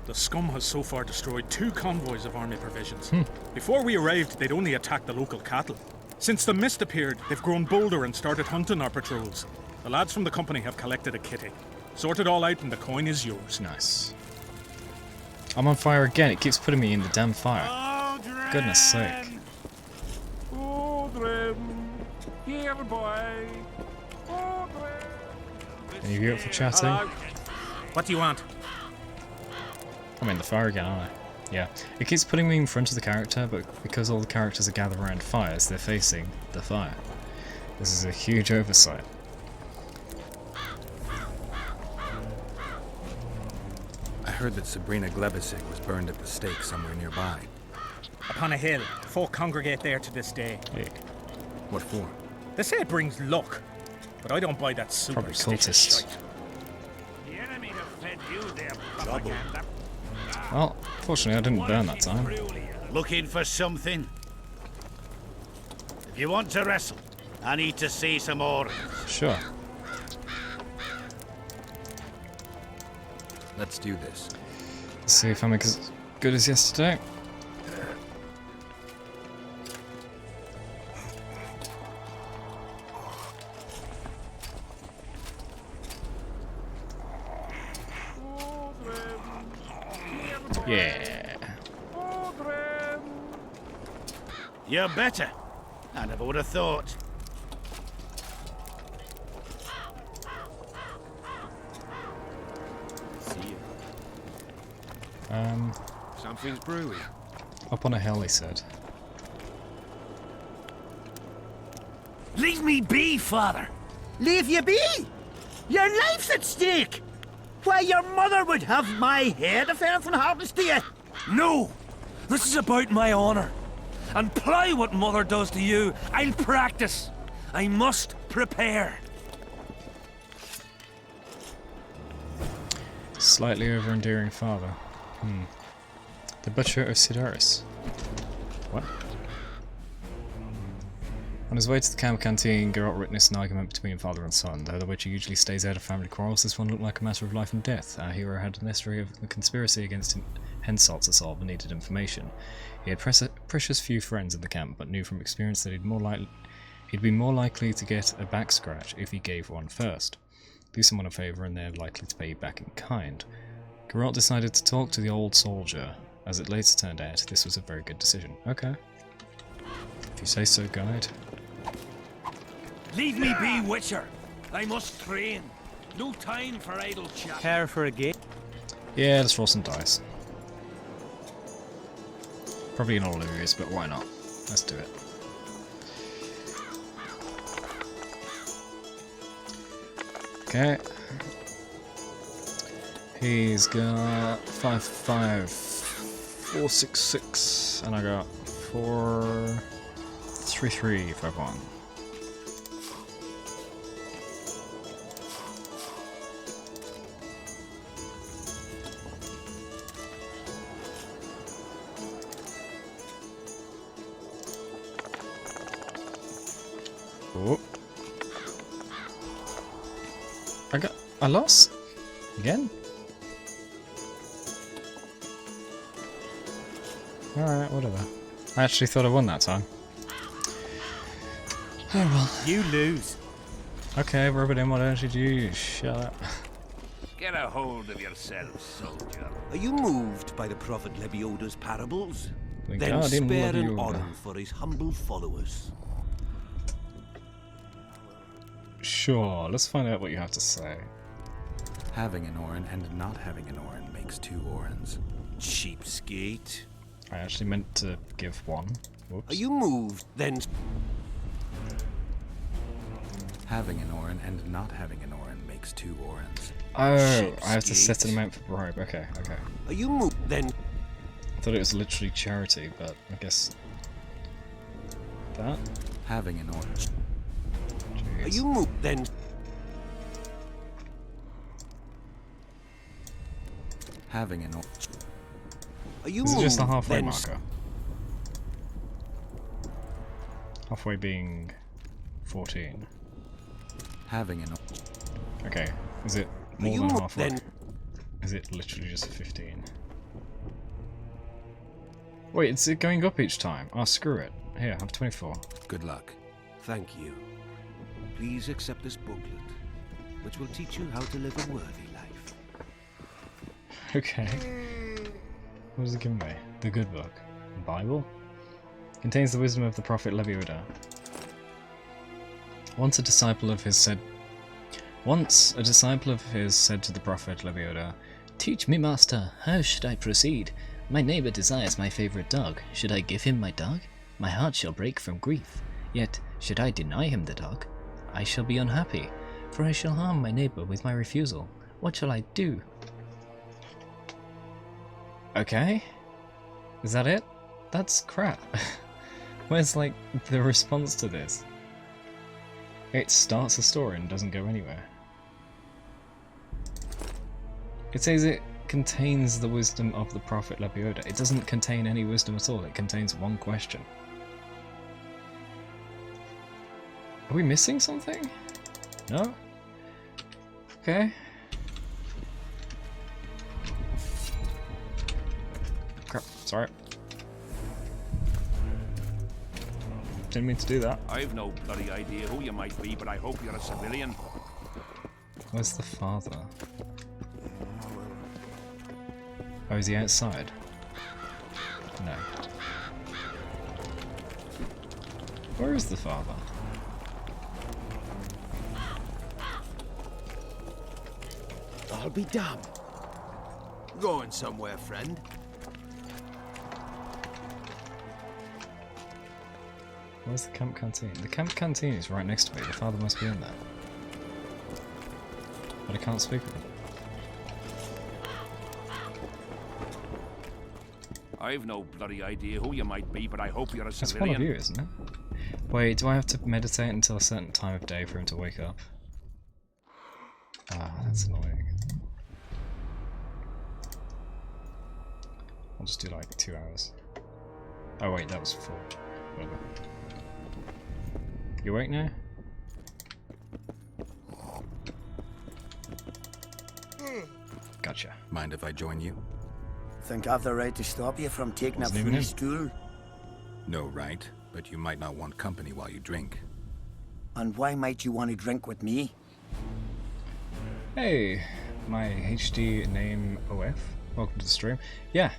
The scum has so far destroyed 2 convoys of army provisions. Before we arrived, they'd only attacked the local cattle. Since the mist appeared, they've grown bolder and started hunting our patrols. The lads from the company have collected a kitty. Sort it all out and the coin is yours. Nice. I'm on fire again. It keeps putting me in the damn fire. Audrin! Goodness sake. Audrin! Here, boy! Audrin! Are you up for chatting? Hello? What do you want? I'm in the fire again, aren't I? Yeah. It keeps putting me in front of the character, but because all the characters are gathered around fires, they're facing the fire. This is a huge oversight. I heard that Sabrina Glebisig was burned at the stake somewhere nearby. Upon a hill. Folk congregate there to this day. Hey, What for? They say it brings luck, but I don't buy that probably superstitious cultists. shite. The enemy have fed you their propaganda. Well, fortunately I didn't burn that time. Looking for something? If you want to wrestle, I need to see some orders. Sure. Let's do this. Let's see if I'm as good as yesterday. Yeah. You're better. I never would have thought. See you. Something's brewing. Up on a hill, he said. Leave me be, father. Leave you be? Your life's at stake. Why, your mother would have my head if anything happens to you. No! This is about my honor. And plough what Mother does to you, I'll practice. I must prepare. Slightly over-endearing father. The Butcher of Sidaris. What? On his way to the camp canteen, Geralt witnessed an argument between father and son. Though the Witcher usually stays out of family quarrels, this one looked like a matter of life and death. Our hero had a mystery of the conspiracy against Henselt to solve and needed information. He had precious few friends in the camp, but knew from experience that he'd be more likely to get a back scratch if he gave one first. Do someone a favour and they're likely to pay you back in kind. Geralt decided to talk to the old soldier. As it later turned out, this was a very good decision. Okay. If you say so, guide. Leave me be, Witcher. I must train. No time for idle chat. Care for a game? Yeah, let's roll some dice. Probably not lose, but why not? Let's do it. Okay. He's got 5, 5, 4, 6, 6, and I got 4, 3, 3, 5, 1. Oh. I lost? Again? Alright, whatever. I actually thought I won that time. Oh well. You lose. Okay, rub it in, why don't you shut up? Get a hold of yourself, soldier. Are you moved by the Prophet Lebioda's parables? The Then Guardian spare an Lebioda. oren for his humble followers. Sure, let's find out what you have to say. Having an Orin and not having an Orin makes 2 Orins. Cheapskate. I actually meant to give 1. Whoops. Are you moved? Then Having an Orin and not having an Orin makes 2 Orins. Oh, I have to set an amount for bribe. Okay, okay. are you moved? Then I thought it was literally charity, but I guess that. Having an Orin. Jeez. are you moved? Then Having an Orin. are you This is moved? just the halfway Then marker. Halfway being 14. Having an Orin. Okay, is it more you than mo- halfway? then- Is it literally just 15? Wait, it's it going up each time? Oh, screw it. Here, have 24. Good luck. Thank you. Please accept this booklet, which will teach you how to live a worthy life. Okay. What does it give me? The good book. The Bible? Contains the wisdom of the prophet Lebioda. Once a disciple of his said to the prophet Lebioda, "Teach me, master, how should I proceed? My neighbour desires my favourite dog. Should I give him my dog? My heart shall break from grief. Yet, should I deny him the dog? I shall be unhappy, for I shall harm my neighbour with my refusal. What shall I do?" Okay? Is that it? That's crap. Where's, like, the response to this? It starts a story and doesn't go anywhere. It says it contains the wisdom of the prophet Lebioda. It doesn't contain any wisdom at all. It contains one question. Are we missing something? No? Okay. Crap, sorry. Didn't mean to do that. I've no bloody idea who you might be, but I hope you're a civilian. Where's the father? Oh, is he outside? No. Where is the father? I'll be damned. Going somewhere, friend. Where's the camp canteen? The camp canteen is right next to me. The father must be in there. But I can't speak with him. I've no bloody idea who you might be, but I hope you're a That's civilian. one of you, isn't it? Wait, do I have to meditate until a certain time of day for him to wake up? Ah, that's annoying. I'll just do like 2 hours. Oh wait, that was 4. Whatever. You awake now? Gotcha. Mind if I join you? Think I've the right to stop you from taking a Wasn't even free in. stool? No right, but you might not want company while you drink. And why might you want to drink with me? Hey, my HD name OF. Welcome to the stream. Yeah.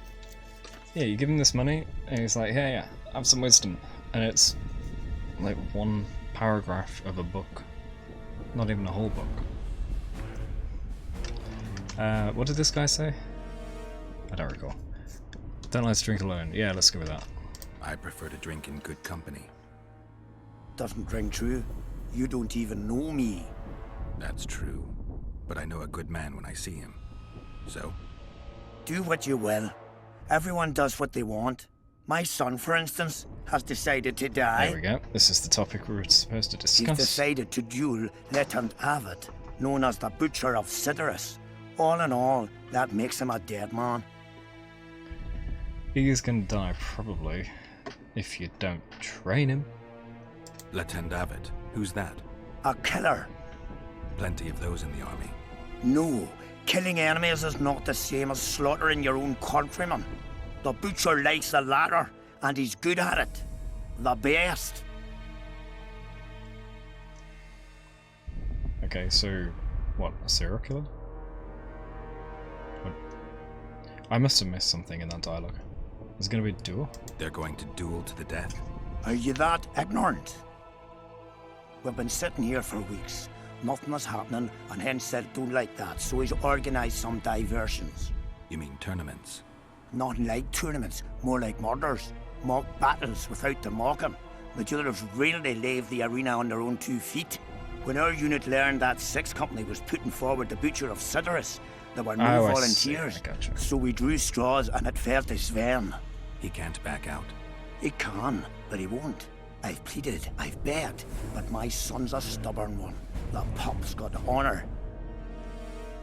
Yeah, you give him this money, and he's like, yeah, have some wisdom. And it's like one paragraph of a book. Not even a whole book. What did this guy say? I don't recall. Don't like to drink alone. Yeah, let's go with that. I prefer to drink in good company. Doesn't ring true. You don't even know me. That's true. But I know a good man when I see him. So? Do what you will. Everyone does what they want. My son, for instance, has decided to die. There we go. This is the topic we were supposed to discuss. He's decided to duel Lieutenant Avid, known as the Butcher of Sidorus. All in all, that makes him a dead man. He's gonna die, probably, if you don't train him. Lieutenant Avid, who's that? A killer. Plenty of those in the army. No, killing enemies is not the same as slaughtering your own countrymen. The Butcher likes the latter, and he's good at it. The best. Okay, so, what, a serial killer? What? I must have missed something in that dialogue. Is it going to be a duel? They're going to duel to the death. Are you that ignorant? We've been sitting here for weeks. Nothing is happening, and Henselt don't like that, so he's organised some diversions. You mean tournaments? Nothing like tournaments, more like murders. Mock battles without the mocking. The duellers really leave the arena on their own 2 feet. When our unit learned that 6th Company was putting forward the Butcher of Sidorus, there were no volunteers. So we drew straws and it fell to Sven. He can't back out. He can, but he won't. I've pleaded, I've begged, but my son's a stubborn one. The pup's got honour.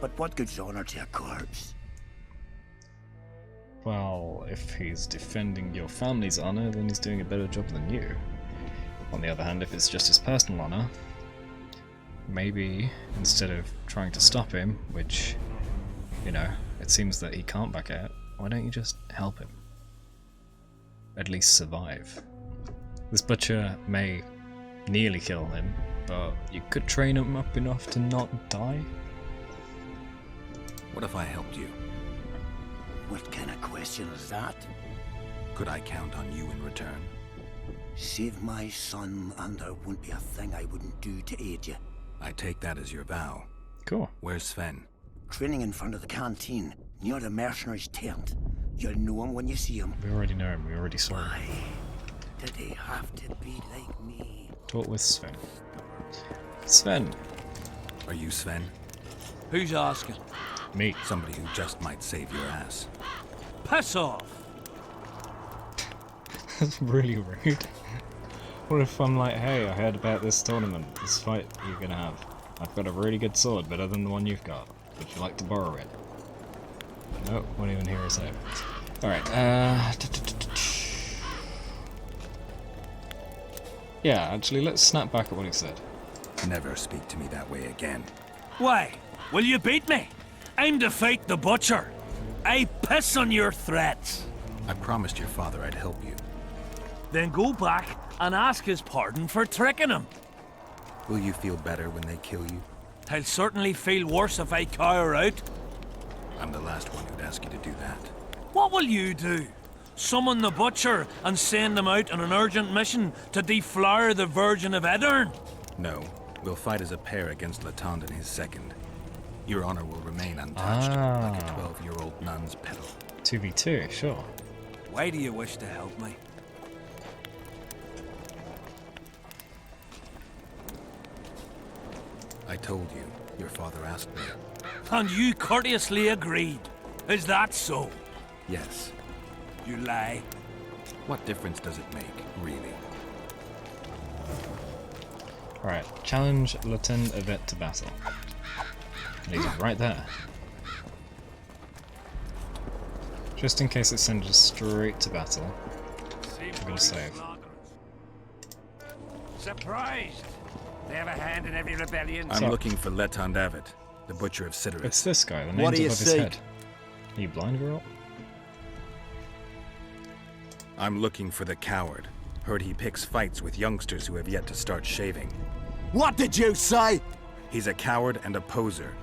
But what good's honour to a corpse? Well, if he's defending your family's honour, then he's doing a better job than you. On the other hand, if it's just his personal honour, maybe instead of trying to stop him, which, you know, it seems that he can't back out, why don't you just help him? At least survive. This butcher may nearly kill him, but you could train him up enough to not die. What if I helped you? What kind of question is that? Could I count on you in return? Save my son, and there wouldn't be a thing I wouldn't do to aid you. I take that as your vow. Cool. Where's Sven? Training in front of the canteen, near the mercenaries' tent. You'll know him when you see him. We already know him, we already saw him. Why did he have to be like me? Talk with Sven. Sven. Are you Sven? Who's asking? Me. Somebody who just might save your ass. Piss off! That's really rude. What if I'm like, hey, I heard about this tournament, this fight you're gonna have. I've got a really good sword, better than the one you've got. Would you like to borrow it? No, won't even hear us out. Alright, yeah, actually, let's snap back at what he said. Never speak to me that way again. Why? Will you beat me? I'm to fight the Butcher. I piss on your threats. I promised your father I'd help you. Then go back and ask his pardon for tricking him. Will you feel better when they kill you? I'll certainly feel worse if I cower out. I'm the last one who'd ask you to do that. What will you do? Summon the Butcher and send him out on an urgent mission to deflower the Virgin of Edern? No. We'll fight as a pair against Latond and his second. Your honor will remain untouched, like a 12-year-old nun's petal. 2v2, sure. Why do you wish to help me? I told you. Your father asked me. And you courteously agreed. Is that so? Yes. You lie. What difference does it make, really? Alright, challenge Lieutenant Yvette to battle. And he's right there. Just in case it sends us straight to battle, we're gonna save. Surprised! They have a hand in every rebellion. I'm looking for Letond Avid, the Butcher of Sidorus. It's this guy, the name's above his head. Are you blind, girl? I'm looking for the coward. Heard he picks fights with youngsters who have yet to start shaving. What did you say? He's a coward and a poser.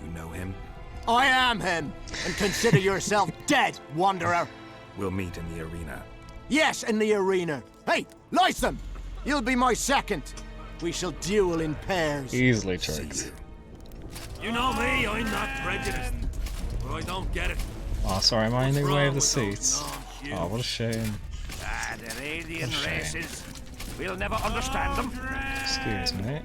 You know him? I am him, and consider yourself dead, wanderer. We'll meet in the arena. Yes, in the arena. Hey, Lyson! You'll be my second. We shall duel in pairs. Easily tricked. You know me, I'm not prejudiced. But I don't get it. Oh, sorry, am I in the What's way wrong of the with those seats? non-Jews? Oh, what a shame. Ah, they're alien What a shame. races. We'll never understand them. Excuse me.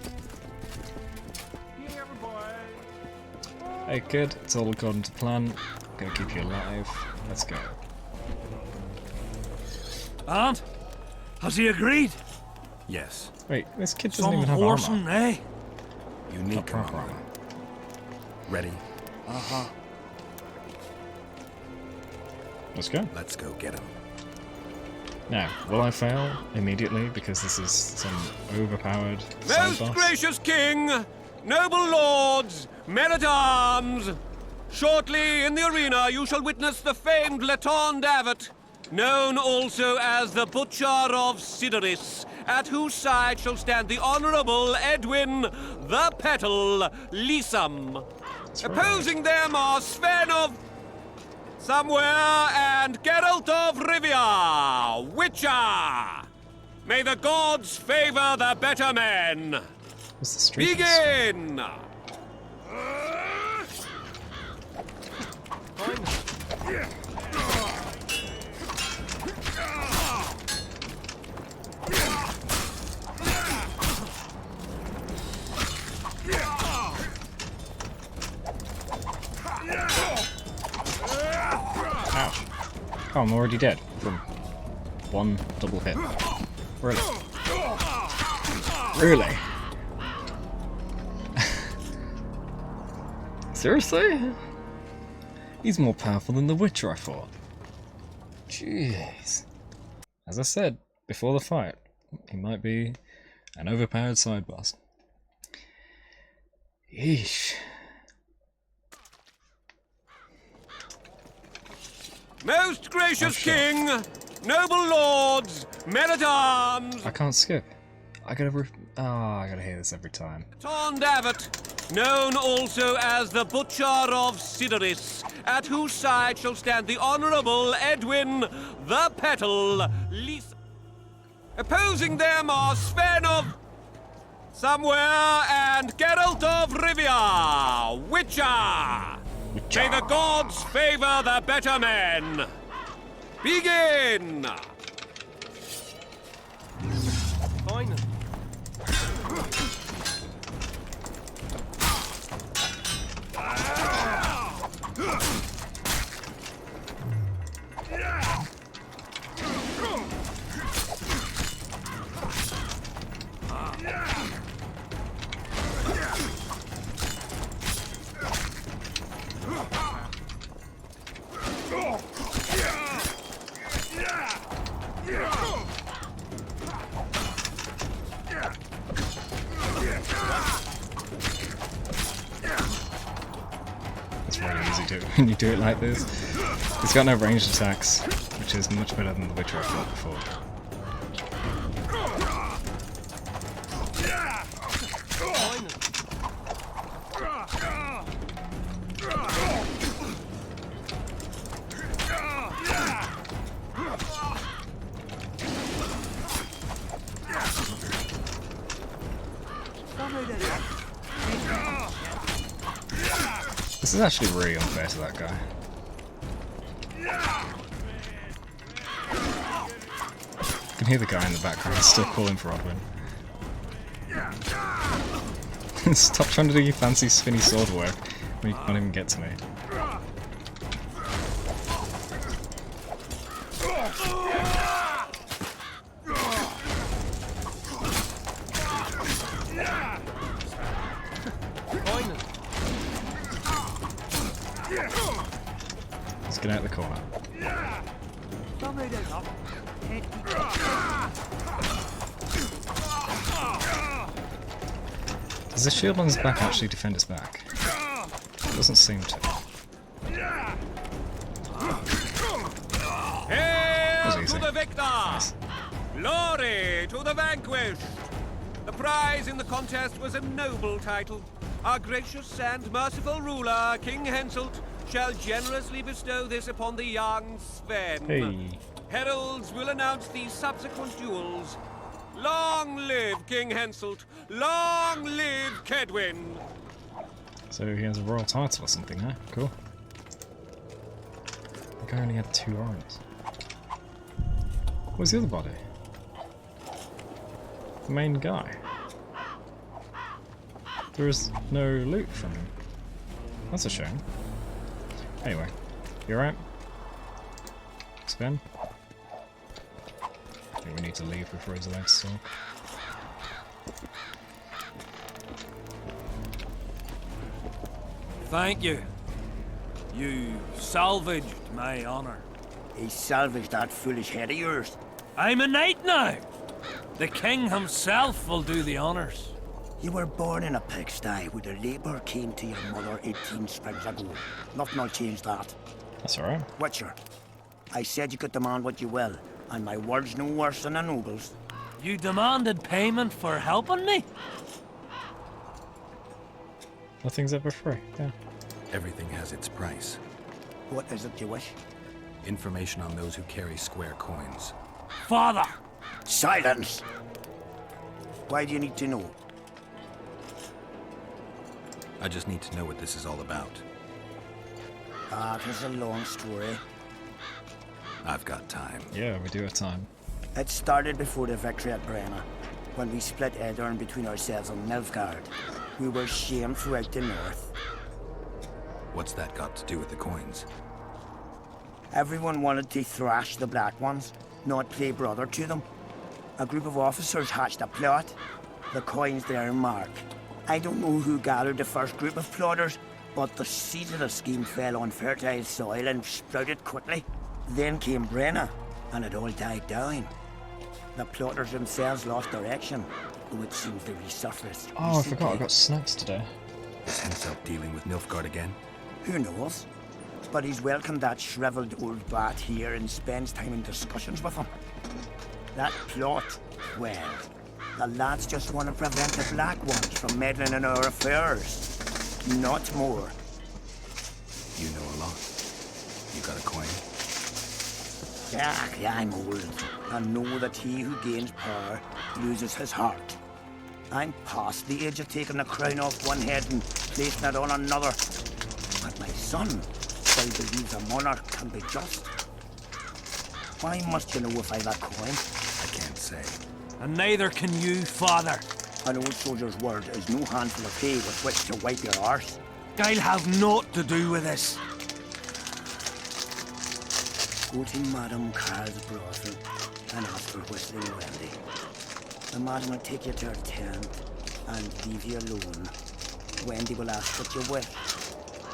Hey kid, it's all according to plan. Gonna keep you alive. Let's go. Aunt, has he agreed? Yes. Wait, this kid doesn't Some even have horsing, armor. eh? Unique proper armor. armor. Ready? Let's go. Let's go get him. Now, will I fail immediately because this is some overpowered side Most boss? gracious king, noble lords, men-at-arms, shortly in the arena you shall witness the famed Letond Avat, known also as the Butcher of Sidoris, at whose side shall stand the Honourable Edwin the Petal Lysam. Opposing them are Sven of Somewhere and Geralt of Rivia, Witcher. May the gods favour the better men. What's the streak? Begin! Ouch. Oh, I'm already dead from one double hit. Really? Really? Seriously? He's more powerful than the Witcher, I thought. Jeez. As I said before the fight, he might be an overpowered side boss. Yeesh. Most gracious sure. king, noble lords, men-at-arms, I can't skip. I gotta hear this every time. Tond Avat, known also as the Butcher of Sidoris, at whose side shall stand the Honourable Edwin the Petal Lys. Opposing them are Sven of Somewhere and Geralt of Rivia, Witcher. May the gods favour the better men. Begin! Fine. It's really easy to when you do it like this. It's got no ranged attacks, which is much better than the Witcher I fought before. This is actually really unfair to that guy. You can hear the guy in the background still calling for Odwin. Stop trying to do your fancy spinny sword work when you can't even get to me. Let's get out of the corner. Does the shield on his back actually defend his back? Doesn't seem to. Hail easy. to the victor! Nice. Glory to the vanquished! The prize in the contest was a noble title. Our gracious and merciful ruler, King Henselt, shall generously bestow this upon the young Sven. Hey. Heralds will announce the subsequent duels. Long live King Henselt! Long live Kedwin! So he has a royal title or something, huh? Cool. The guy only had 2 arms. Where's the other body? The main guy. There is no loot from him. That's a shame. Anyway, you alright? Sven? I think we need to leave before he's allowed to talk. Thank you. You salvaged my honor. He salvaged that foolish head of yours. I'm a knight now. The king himself will do the honors. You were born in a pigsty where the labour came to your mother 18 springs ago. Nothing will change that. That's alright. Witcher, I said you could demand what you will, and my word's no worse than a noble's. You demanded payment for helping me? Nothing's ever free, yeah. Everything has its price. What is it you wish? Information on those who carry square coins. Father! Silence! Why do you need to know? I just need to know what this is all about. Ah, it's a long story. I've got time. Yeah, we do have time. It started before the victory at Brenna, when we split Edirn between ourselves and Nilfgaard. We were shamed throughout the north. What's that got to do with the coins? Everyone wanted to thrash the Black Ones, not play brother to them. A group of officers hatched a plot. The coins their mark. I don't know who gathered the first group of plotters, but the seeds of the scheme fell on fertile soil and sprouted quickly. Then came Brenna, and it all died down. The plotters themselves lost direction, though it seems they resurfaced. Oh, I forgot I got snacks today. Is Henselt dealing with Nilfgaard again? Who knows? But he's welcomed that shriveled old bat here and spends time in discussions with him. That plot, well, the lads just want to prevent the Black Ones from meddling in our affairs. Not more. You know a lot. You got a coin? Yeah, I'm old, and know that he who gains power loses his heart. I'm past the age of taking the crown off one head and placing it on another. But my son still believes a monarch can be just. Why must you know if I've a coin? I can't say. And neither can you, father. An old soldier's word is no handful of hay with which to wipe your arse. I'll have naught to do with this. Go to Madame Carl's brothel and ask for Whistling Wendy. The madam will take you to her tent and leave you alone. Wendy will ask what you wish.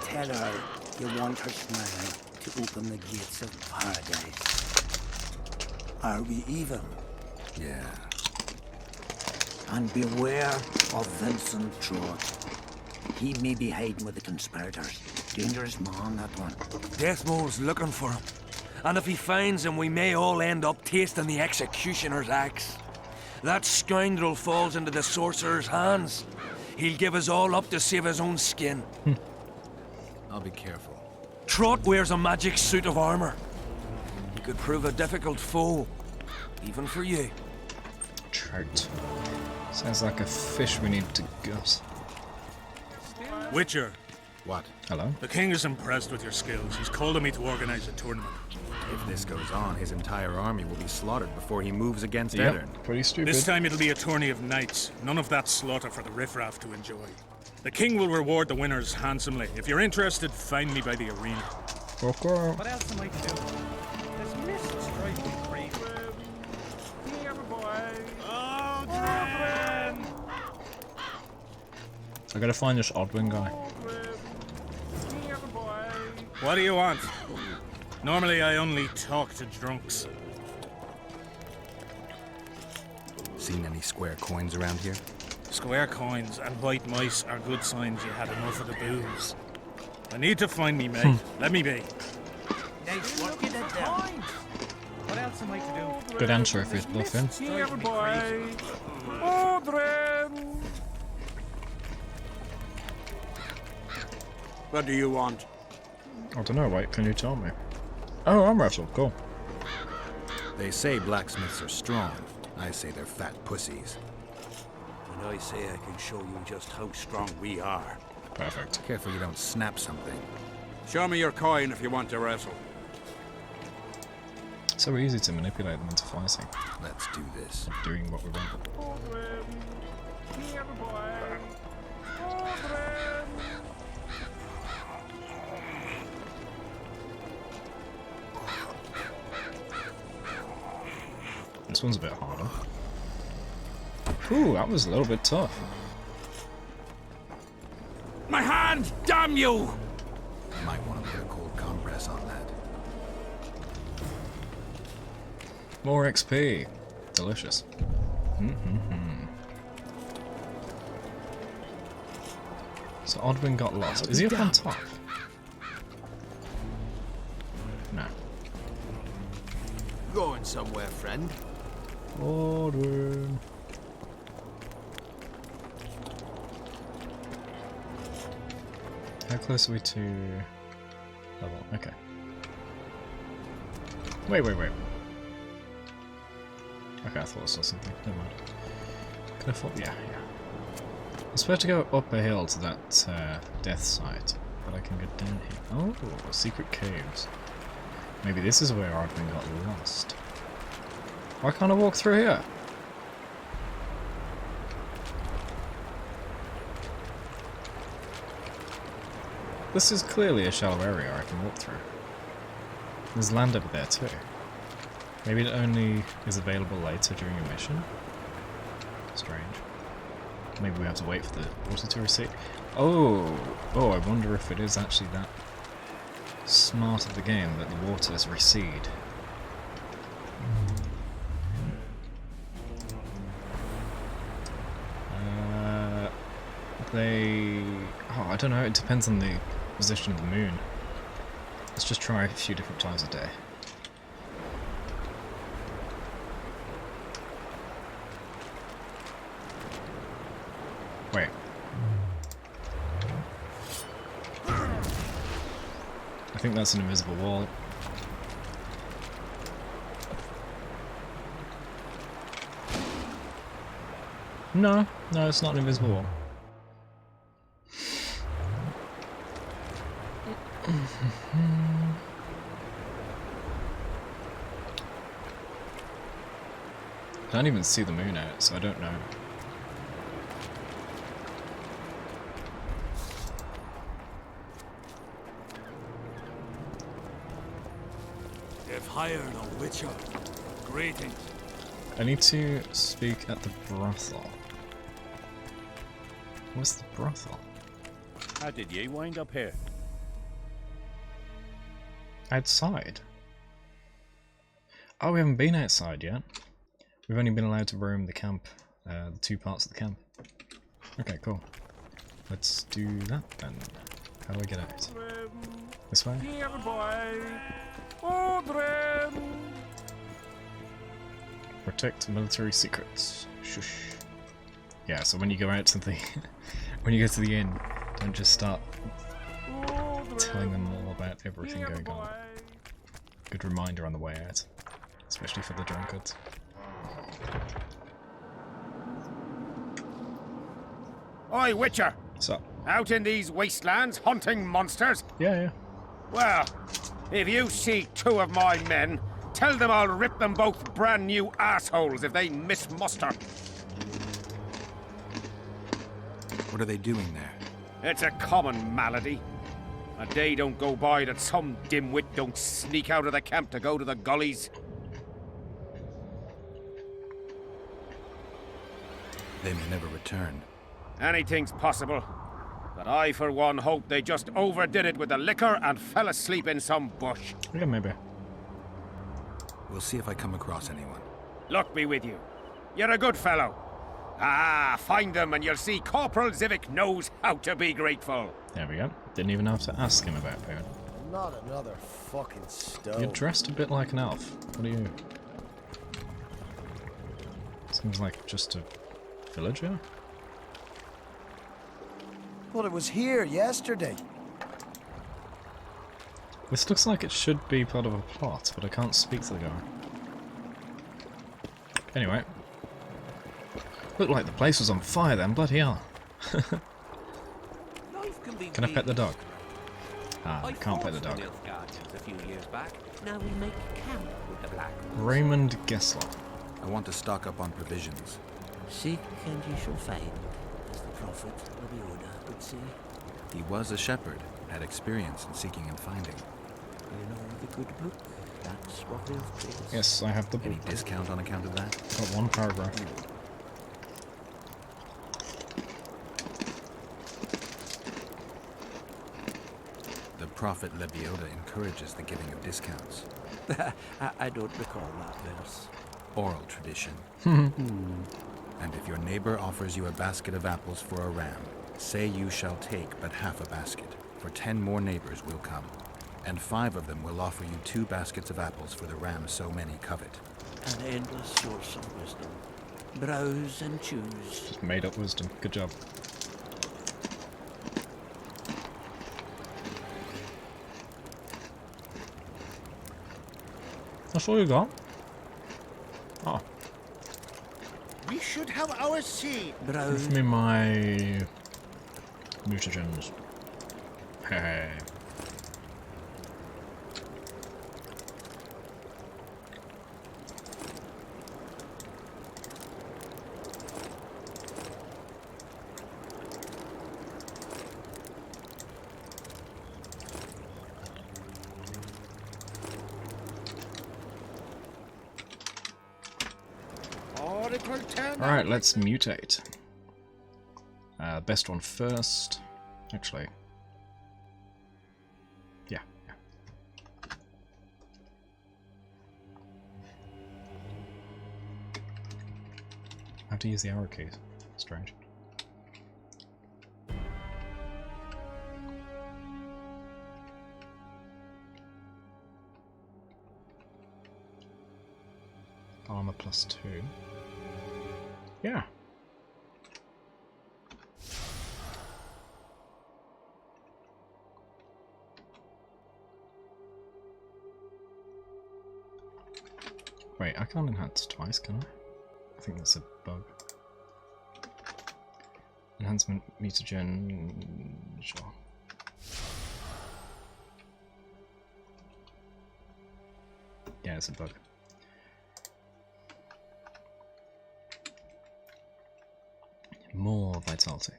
Tell her you want her smile to open the gates of paradise. Are we even? Yeah. And beware of Vincent Trott. He may be hiding with the conspirators. Dangerous man, that one. Deathmore's looking for him. And if he finds him, we may all end up tasting the executioner's axe. That scoundrel falls into the sorcerer's hands. He'll give us all up to save his own skin. I'll be careful. Trott wears a magic suit of armor. He could prove a difficult foe, even for you. Trout. Sounds like a fish we need to gut. Witcher. What? Hello? The king is impressed with your skills. He's called on me to organize a tournament. If this goes on, his entire army will be slaughtered before he moves against Yep, Edirn. pretty stupid. This time it'll be a tourney of knights. None of that slaughter for the riffraff to enjoy. The king will reward the winners handsomely. If you're interested, find me by the arena. Okay. What else am I to do? This mist is driving me crazy. Here, boy. Aldrin! I gotta find this Oddwing guy. Here, boy. What do you want? Normally I only talk to drunks. Seen any square coins around here? Square coins and white mice are good signs you had enough of the booze. I need to find me mate. Let me be. Nice work you did there. What else am I to do? Good answer if you'd love him. Here, boy. Aldrin. What do you want? I don't know, wait, can you tell me? Oh, arm wrestle, cool. They say blacksmiths are strong, I say they're fat pussies. And I say I can show you just how strong we are. Perfect. Careful you don't snap something. Show me your coin if you want to wrestle. So easy to manipulate them into fighting. Let's do this. Doing what we want. This one's a bit harder. Ooh, that was a little bit tough. My hand, damn you! Might want to put a cold compress on that. More XP. Delicious. So Odwin got lost. Is he up on top? No. Going somewhere, friend. Odwin. How close are we to level? Okay. Wait. Okay, I thought I saw something. Never mind. Could I thought? Yeah. I'm supposed to go up a hill to that death site, but I can go down here. Oh, secret caves. Maybe this is where Odwin got lost. Why can't I walk through here? This is clearly a shallow area I can walk through. There's land over there too. Maybe it only is available later during a mission? Strange. Maybe we have to wait for the water to recede. Oh, I wonder if it is actually that smart of the game that the waters recede. I don't know, it depends on the position of the moon. Let's just try a few different times a day. Wait. I think that's an invisible wall. No, it's not an invisible wall. I can't even see the moon out, so I don't know. They've hired a witcher. Greetings. I need to speak at the brothel. Where's the brothel? How did ye wind up here? Outside? Oh, we haven't been outside yet. We've only been allowed to roam the camp, the two parts of the camp. Okay, cool. Let's do that then. How do I get out? This way? Protect military secrets. Shush. Yeah, so when you go out to the when you go to the inn, don't just start telling them all about everything going on. Good reminder on the way out, especially for the drunkards. Oi, Witcher! What's up? Out in these wastelands hunting monsters? Yeah. Well, if you see two of my men, tell them I'll rip them both brand new assholes if they miss muster. What are they doing there? It's a common malady. A day don't go by that some dimwit don't sneak out of the camp to go to the gullies. They may never return. Anything's possible. But I, for one, hope they just overdid it with the liquor and fell asleep in some bush. Yeah, maybe. We'll see if I come across anyone. Luck be with you. You're a good fellow. Ah, find them and you'll see Corporal Zivik knows how to be grateful. There we go. Didn't even have to ask him about food. Not another fucking stone. You're dressed a bit like an elf. What are you? Seems like just a villager? Well, it was here yesterday. This looks like it should be part of a plot, but I can't speak to the guy. Anyway, Looked like the place was on fire then, bloody hell. Can I pet the dog? Ah, I can't pet the dog. A few years back. Now we make camp with the Black Ones. Raymond Gessler. I want to stock up on provisions. Seek and ye shall find, as the prophet Leviota would say. He was a shepherd, had experience in seeking and finding. You know the good book? That's what we'll praise. Yes, I have the book. Any discount on account of that? Got one paragraph. The prophet Leviota encourages the giving of discounts. I don't recall that verse. Oral tradition. And if your neighbor offers you a basket of apples for a ram, say you shall take but half a basket, for 10 more neighbors will come, and 5 of them will offer you 2 baskets of apples for the ram so many covet. An endless source of wisdom. Browse and choose. Just made up wisdom. Good job. That's all you got? Oh. We should have our say. Give me my mutagens. Hey. Alright, let's mutate. Best one first. Actually. Yeah. I have to use the arrow keys. Strange. Armor +2. Yeah. Wait, I can't enhance twice, can I? I think that's a bug. Enhancement, mutagen, sure. Yeah, it's a bug. More vitality.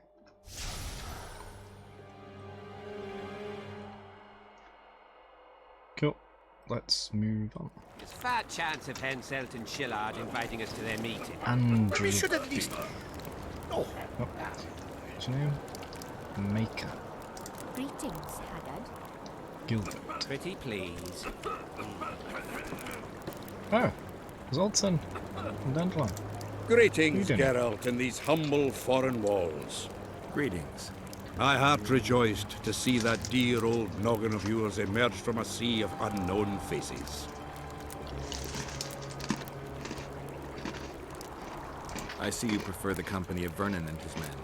Cool. Let's move on. There's fat chance of Henselt and Shillard inviting us to their meeting. Andrew. We should at least. Oh. What's your name? Maker. Greetings, Haggard. Gilbert. Pretty please. Oh, Zoltan and Dandelion. Greetings, Geralt, in these humble foreign walls. Greetings. My heart rejoiced to see that dear old noggin of yours emerge from a sea of unknown faces. I see you prefer the company of Vernon and his men.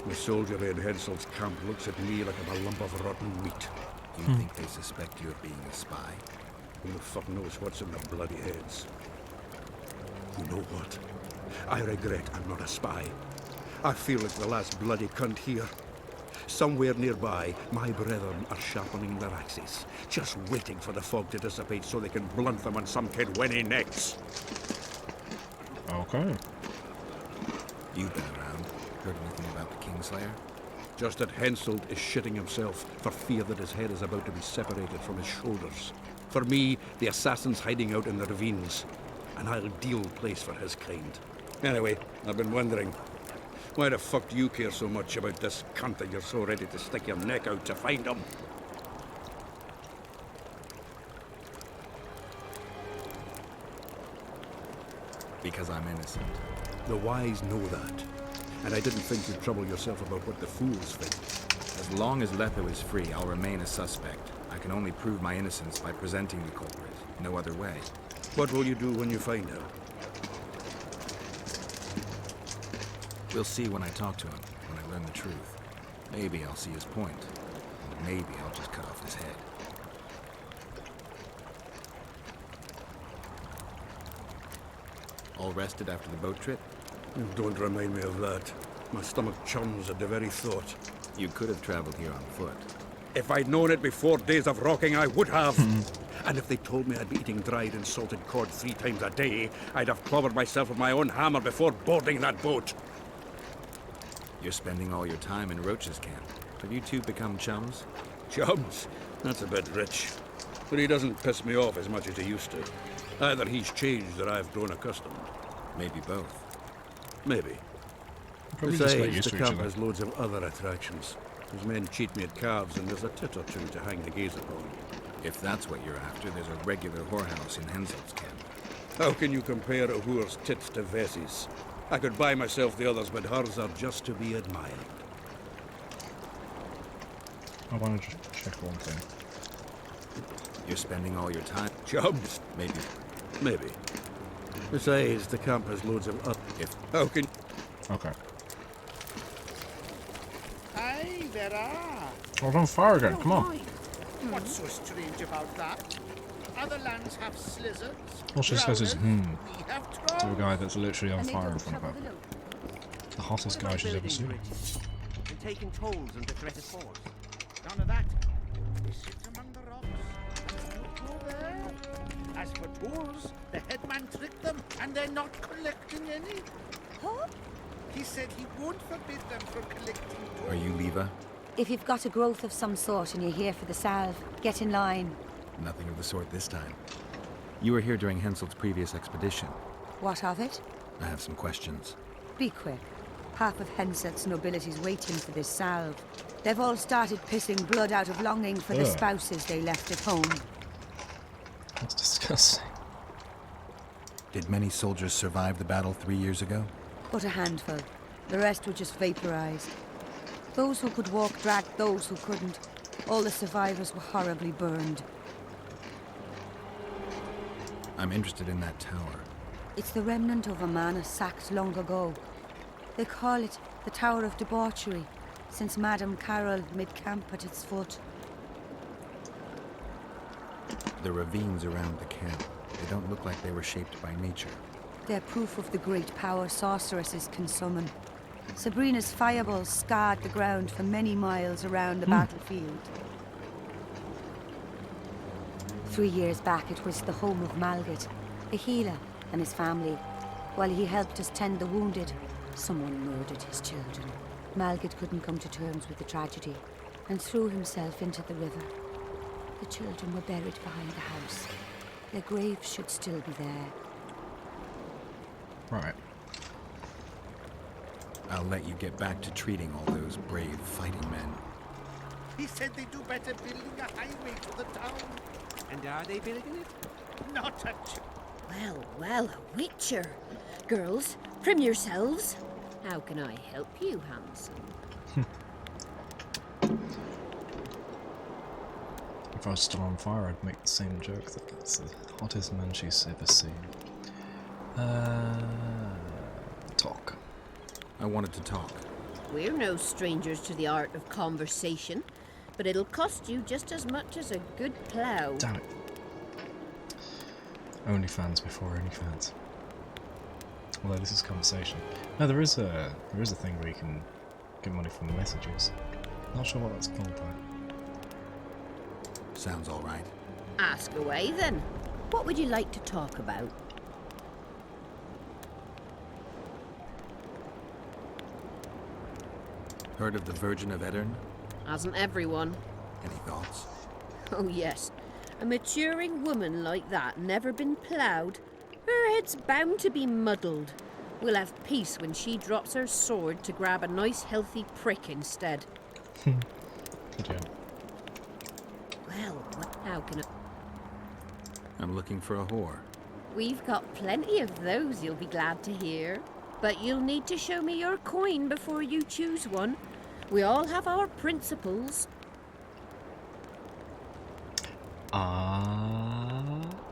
The soldier in Henselt's camp looks at me like I'm a lump of rotten meat. You think they suspect you of being a spy? Who the fuck knows what's in their bloody heads? You know what? I regret I'm not a spy. I feel like the last bloody cunt here. Somewhere nearby, my brethren are sharpening their axes, just waiting for the fog to dissipate so they can blunt them on some kid when he necks. Okay. You've been around. Heard anything about the Kingslayer? Just that Henselt is shitting himself for fear that his head is about to be separated from his shoulders. For me, the assassin's hiding out in the ravines, an ideal place for his kind. Anyway, I've been wondering, why the fuck do you care so much about this cunt that you're so ready to stick your neck out to find him? Because I'm innocent. The wise know that. And I didn't think you'd trouble yourself about what the fools think. As long as Lepo is free, I'll remain a suspect. I can only prove my innocence by presenting the culprit. No other way. What will you do when you find him? We'll see when I talk to him, when I learn the truth. Maybe I'll see his point. Maybe I'll just cut off his head. All rested after the boat trip? Don't remind me of that. My stomach churns at the very thought. You could have traveled here on foot. If I'd known it before days of rocking, I would have. And if they told me I'd be eating dried and salted cod 3 times a day, I'd have clobbered myself with my own hammer before boarding that boat. You're spending all your time in Roach's camp. Have you two become chums? Chums? That's a bit rich. But he doesn't piss me off as much as he used to. Either he's changed or I've grown accustomed. Maybe both. Maybe. Probably just get Besides, used the to each camp other. has loads of other attractions. His men cheat me at cards, and there's a tit or two to hang the gaze upon. If that's what you're after, there's a regular whorehouse in Henselt's camp. How can you compare a whore's tits to Vessie's? I could buy myself the others, but hers are just to be admired. I want to just check one thing. You're spending all your time... Chums? Maybe. Maybe. Besides, the camp has loads of How can... Okay. Aye, there are. I was on fire again, come on. What's so strange about that? Other lands have slizzards. All she says is, we have to a trolls. guy that's literally on fire in front of her. The hottest guy she's ever seen. And taking tolls and the threat of force. None of that. They sit among the rocks. Don't go there. As for tolls, the headman tricked them, and they're not collecting any. Huh? He said he won't forbid them from collecting tolls. Are you Leva? If you've got a growth of some sort and you're here for the salve, get in line. Nothing of the sort this time. You were here during Henselt's previous expedition. What of it? I have some questions. Be quick. Half of Henselt's nobility's waiting for this salve. They've all started pissing blood out of longing for the Ugh. spouses they left at home. That's disgusting. Did many soldiers survive the battle 3 years ago? But a handful. The rest were just vaporized. Those who could walk dragged those who couldn't. All the survivors were horribly burned. I'm interested in that tower. It's the remnant of a manor sacked long ago. They call it the Tower of Debauchery, since Madame Carol made camp at its foot. The ravines around the camp, they don't look like they were shaped by nature. They're proof of the great power sorceresses can summon. Sabrina's fireballs scarred the ground for many miles around the battlefield. 3 years back, it was the home of Malgat, a healer, and his family. While he helped us tend the wounded, someone murdered his children. Malgat couldn't come to terms with the tragedy and threw himself into the river. The children were buried behind the house. Their graves should still be there. Right. I'll let you get back to treating all those brave fighting men. He said they do better building a highway to the town. And are they building it? Not a Well, well, a witcher. Girls, trim yourselves. How can I help you, handsome? If I was still on fire, I'd make the same joke that it's the hottest man she's ever seen. Talk. I wanted to talk. We're no strangers to the art of conversation, but it'll cost you just as much as a good plough. Damn it. OnlyFans before OnlyFans. Although this is conversation. No, there is a thing where you can get money from messages. Not sure what that's called though. Sounds all right. Ask away then. What would you like to talk about? Heard of the Virgin of Eddern? Hasn't everyone? Any thoughts? Oh yes. A maturing woman like that never been ploughed. Her head's bound to be muddled. We'll have peace when she drops her sword to grab a nice healthy prick instead. Good job. Well, how can I... I'm looking for a whore. We've got plenty of those, you'll be glad to hear. But you'll need to show me your coin before you choose one. We all have our principles.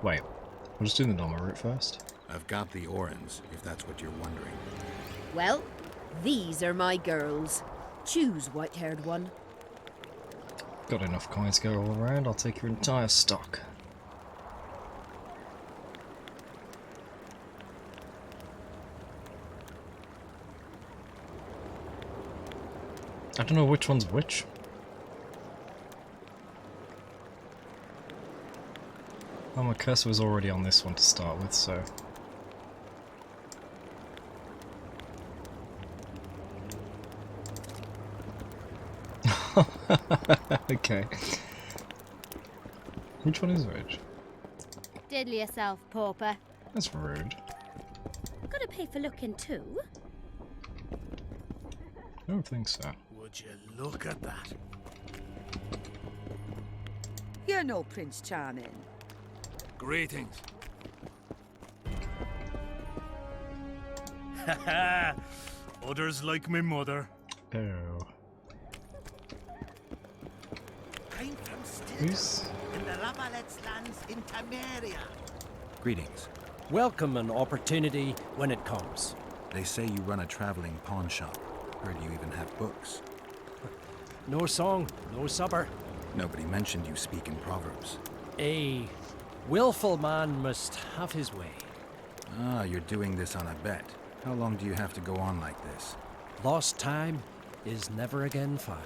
Wait. We'll just do the normal route first. I've got the Orans, if that's what you're wondering. Well, these are my girls. Choose, white-haired one. Got enough coins to go all around, I'll take your entire stock. I don't know which one's which. Well, my cursor was already on this one to start with, so... Okay. Which one is which? Diddle yourself, pauper. That's rude. Gotta pay for looking too. I don't think so. Would you look at that? You're no Prince Charming. Greetings. Haha! Others like my mother. Oh. I'm from Stilton, Who's... in the Rabalet's lands in Temeria. Greetings. Welcome an opportunity when it comes. They say you run a traveling pawn shop. Heard you even have books. No song, no supper. Nobody mentioned you speak in proverbs. A willful man must have his way. Ah, you're doing this on a bet. How long do you have to go on like this? Lost time is never again found.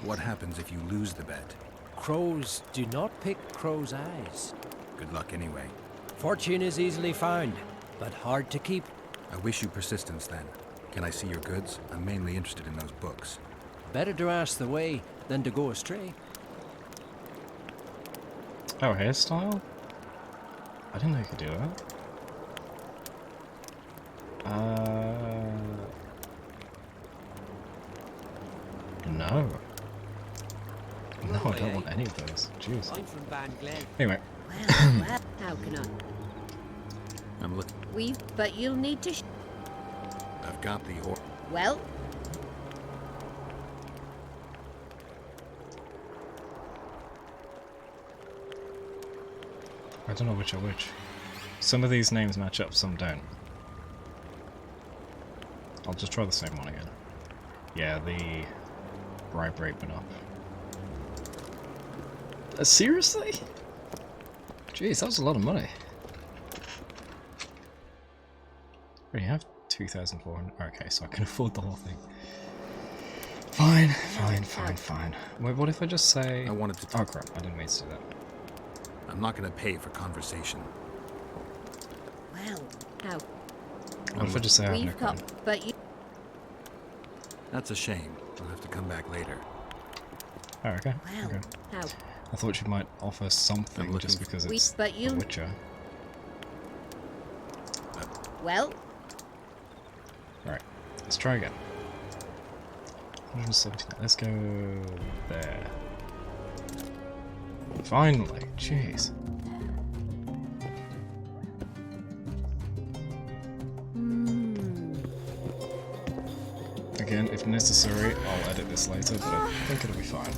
What happens if you lose the bet? Crows do not pick crows' eyes. Good luck anyway. Fortune is easily found, but hard to keep. I wish you persistence then. Can I see your goods? I'm mainly interested in those books. Better to ask the way than to go astray. Oh, hairstyle? I didn't know you could do that. No. No, I don't want any of those. Jeez. I'm from Van Glen. Anyway. Well, how can I? I'm looking. But you'll need to. I've got the or. Well. I don't know which are which. Some of these names match up, some don't. I'll just try the same one again. Yeah, the bribe rate went up. Seriously? Jeez, that was a lot of money. We have 2,400. Okay, so I can afford the whole thing. Fine, fine, fine, fine. Wait, what if I just say... I wanted to... Oh crap, I didn't mean to do that. I'm not going to pay for conversation. Well, how? What if I just say I have no We've got, coin? but you. That's a shame. I'll have to come back later. Oh, okay. Well, okay. how? I thought you might offer something just because it's but you. The Witcher. Well. Alright, let's try again. 170. Let's go there. Finally, jeez. Again, if necessary, I'll edit this later, but I think it'll be fine.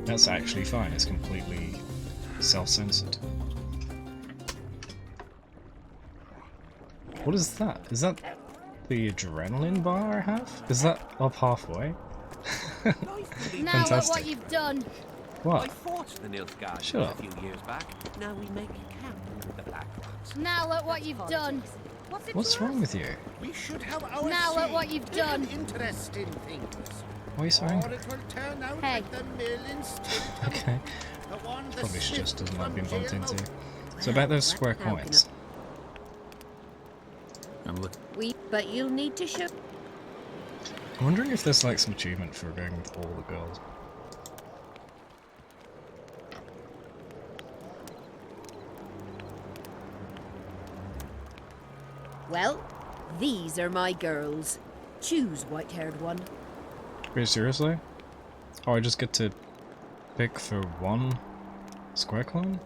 That's actually fine, it's completely self-censored. What is that? Is that the adrenaline bar I have? Is that up halfway? Now look Fantastic. what you've done. What? I fought the Nilfgaard Shut a up. few years back. Now we make camp with the Black Ones. Now look what you've done. What's wrong with you? We should have our Now say look what you've in done. interesting things. Why are you so angry? Or it will turn out Hey. like the mill in Stilton. Okay. The one the Probably smith just doesn't like from being bumped Jailhouse. into. So about those square How can coins. I'm looking. But you'll need to show. I'm wondering if there's like some achievement for going with all the girls. Well, these are my girls. Choose, white-haired one. Wait, seriously? Oh, I just get to pick for one square coin?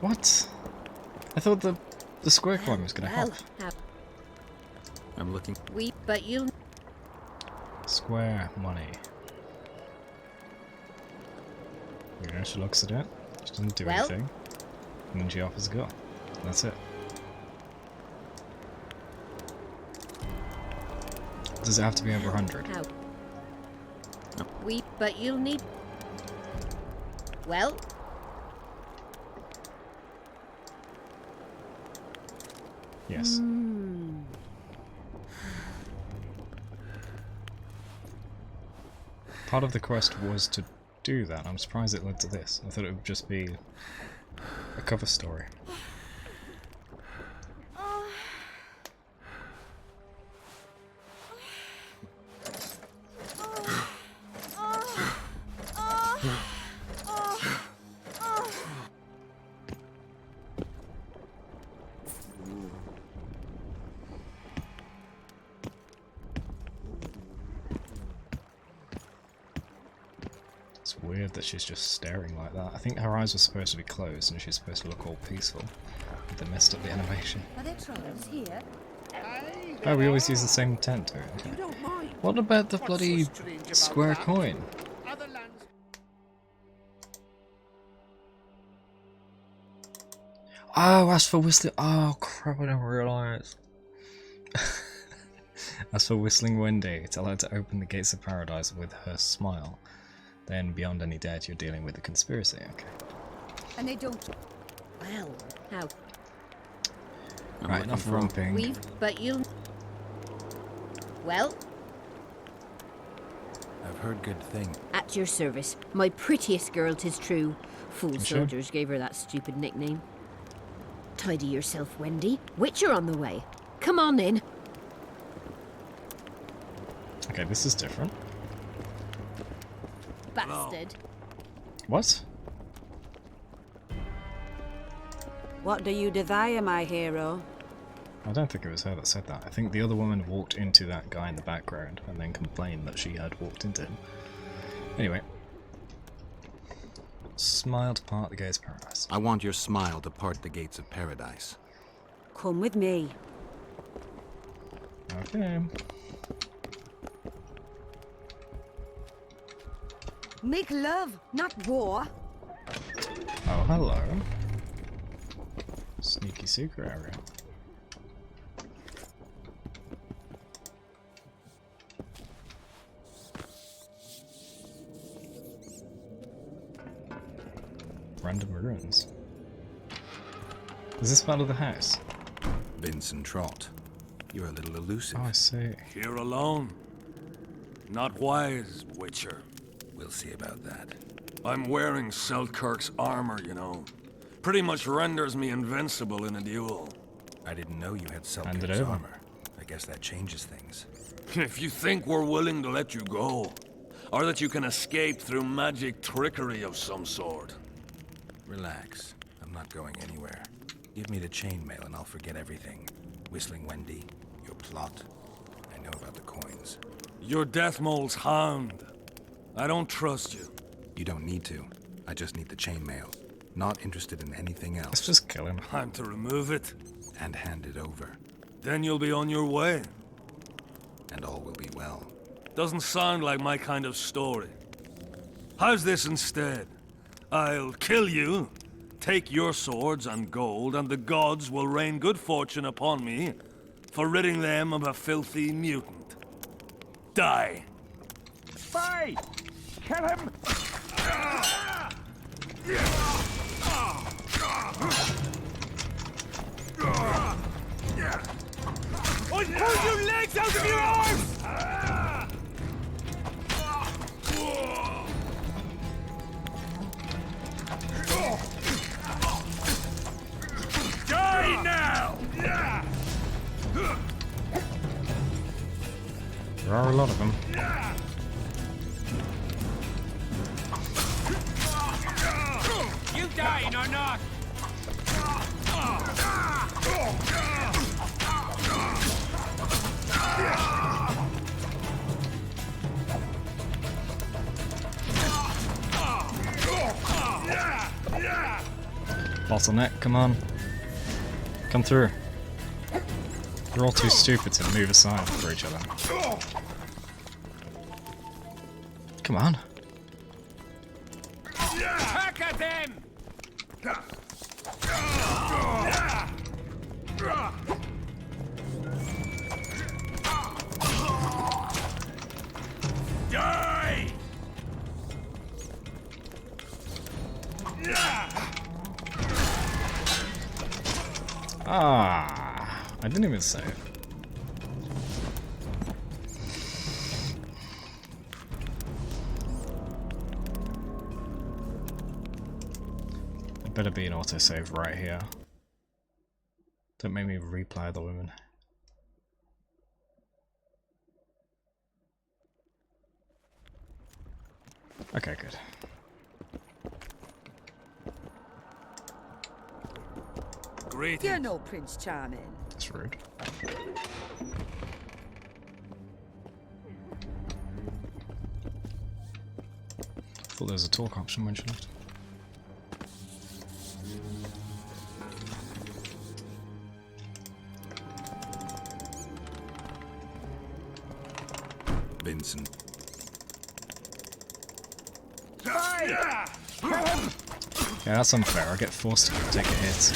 What? I thought the square coin was gonna help. I'm looking. But you'll. Square money. You know, she looks at it, she doesn't do Well. anything, and then she offers a go. That's it. Does it have to be over 100? How? But you'll need... Well... Yes. Part of the quest was to do that. I'm surprised it led to this. I thought it would just be a cover story. It's weird that she's just staring like that. I think her eyes were supposed to be closed and she's supposed to look all peaceful. They messed up the animation. Are there trolls here? Oh, we always use the same tent. Okay. What about the bloody square coin? Oh, as for whistling. Oh crap! I didn't realise. As for whistling Wendy, tell her to open the gates of paradise with her smile. Then, beyond any doubt, you're dealing with a conspiracy. Okay. And they don't. Well, how? Right, enough romping. But you'll... Well... I've heard good things. At your service. My prettiest girl, 'tis true. Fool Sure. soldiers gave her that stupid nickname. Tidy yourself, Wendy. Witcher on the way. Come on in. Okay, this is different. Bastard. What? What do you desire, my hero? I don't think it was her that said that. I think the other woman walked into that guy in the background and then complained that she had walked into him. Anyway. Smile to part the gates of paradise. I want your smile to part the gates of paradise. Come with me. Okay. Make love, not war. Oh, hello. Sneaky secret area. Random ruins. Is this part of the house? Vincent Trott, you're a little elusive. Oh, I see. Here alone. Not wise, Witcher. We'll see about that. I'm wearing Selkirk's armor, you know. Pretty much renders me invincible in a duel. I didn't know you had Hand it Selkirk's over. armor. I guess that changes things. If you think we're willing to let you go, or that you can escape through magic trickery of some sort. Relax. I'm not going anywhere. Give me the chainmail and I'll forget everything. Whistling Wendy, your plot. I know about the coins. You're Deathmole's hound. I don't trust you. You don't need to. I just need the chainmail. Not interested in anything else. Let's just kill him. Time to remove it. And hand it over. Then you'll be on your way. And all will be well. Doesn't sound like my kind of story. How's this instead? I'll kill you, take your swords and gold, and the gods will rain good fortune upon me for ridding them of a filthy mutant. Die. Spy! Kill him! I pulled your legs out of your arms! Die now! There are a lot of them. You dying or not? Bottleneck, come on. Come through. You're all too stupid to move aside for each other. Come on. Attack at them! Ah, I didn't even say it. There better be an autosave right here. Don't make me replay the women. Okay, good. Great. You're no Prince Charming. That's rude. Thought there was a talk option when she left. Vincent. Yeah, that's unfair. I get forced to take a hit.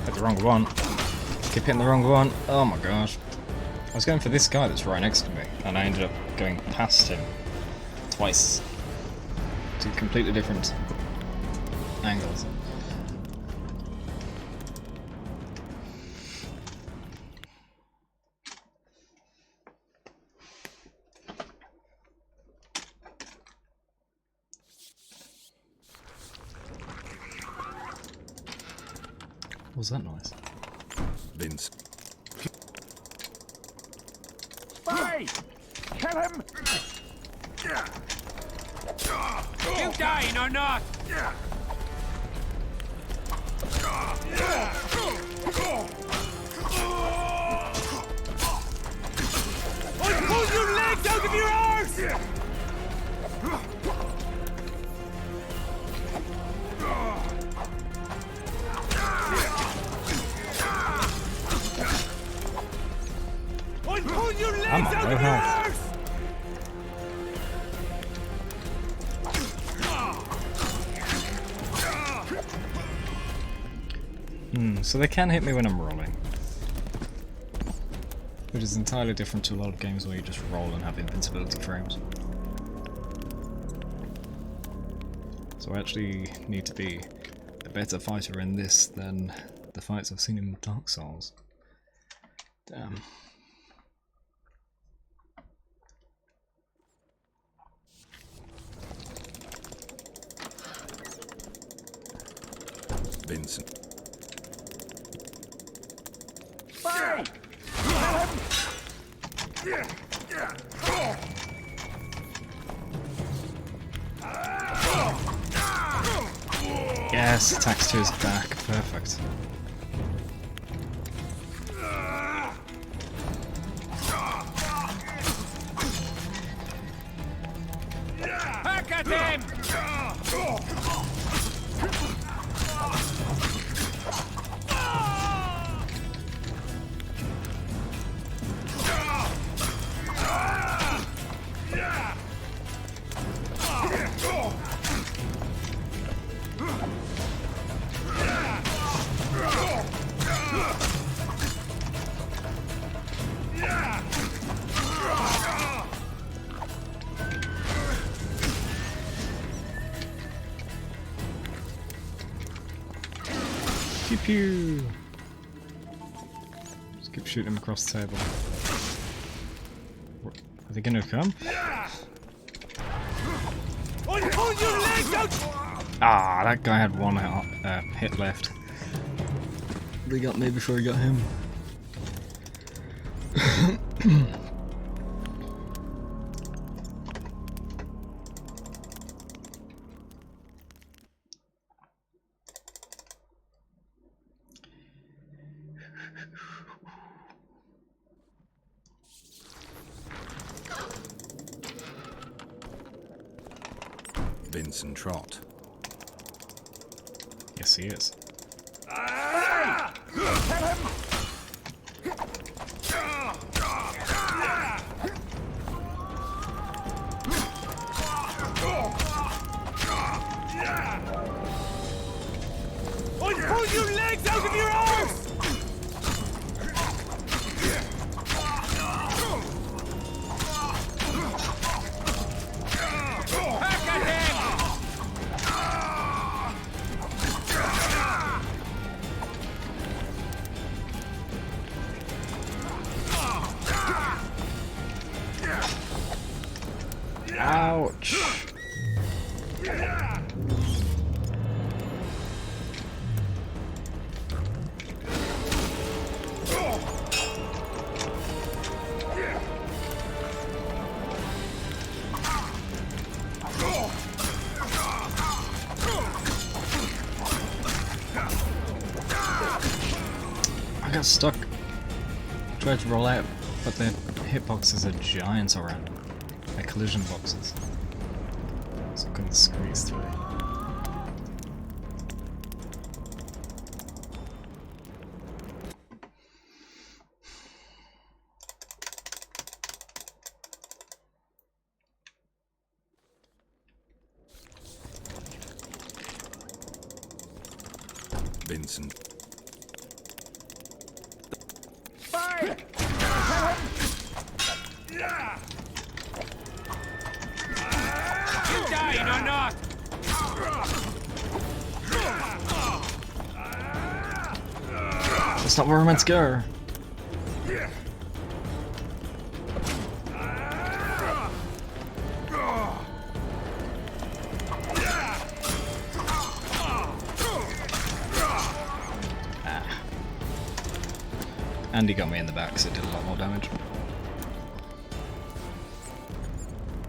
Hit the wrong one. Keep hitting the wrong one. Oh my gosh. I was going for this guy that's right next to me, and I ended up going past him twice. Two completely different angles. What was that noise? Vince. Spy! Kill him! You dying or not? I'll pull your legs out of your arse! I'll pull your legs out of your arse! So they can hit me when I'm rolling. Which is entirely different to a lot of games where you just roll and have invincibility frames. So I actually need to be a better fighter in this than the fights I've seen in Dark Souls. Damn. Vincent. Spy! Yes, attacks to his back. Perfect. Back at him! Pew pew! Just keep shooting him across the table. Are they gonna come? Ah, that guy had one hit left. They got me before he got him. Vincent Trott. Yes, he is. I'll pull your legs out of your arse! Ouch! I got stuck. Tried to roll out, but the hitboxes are giants around them. They're collision boxes. So I couldn't squeeze through. Vincent. Fire! You dying or not? That's not where we're meant to go. And he got me in the back, so it did a lot more damage.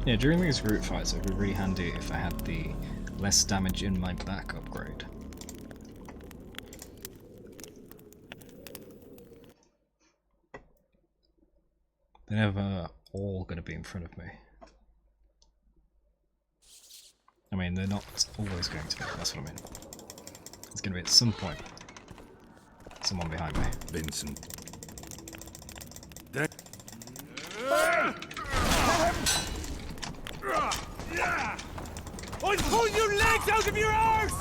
Yeah, during these root fights it would be really handy if I had the less damage in my back upgrade. They're never all going to be in front of me. I mean, they're not always going to be, that's what I mean. It's going to be at some point. Someone behind me. Vincent. I'll pull your legs out of your arse!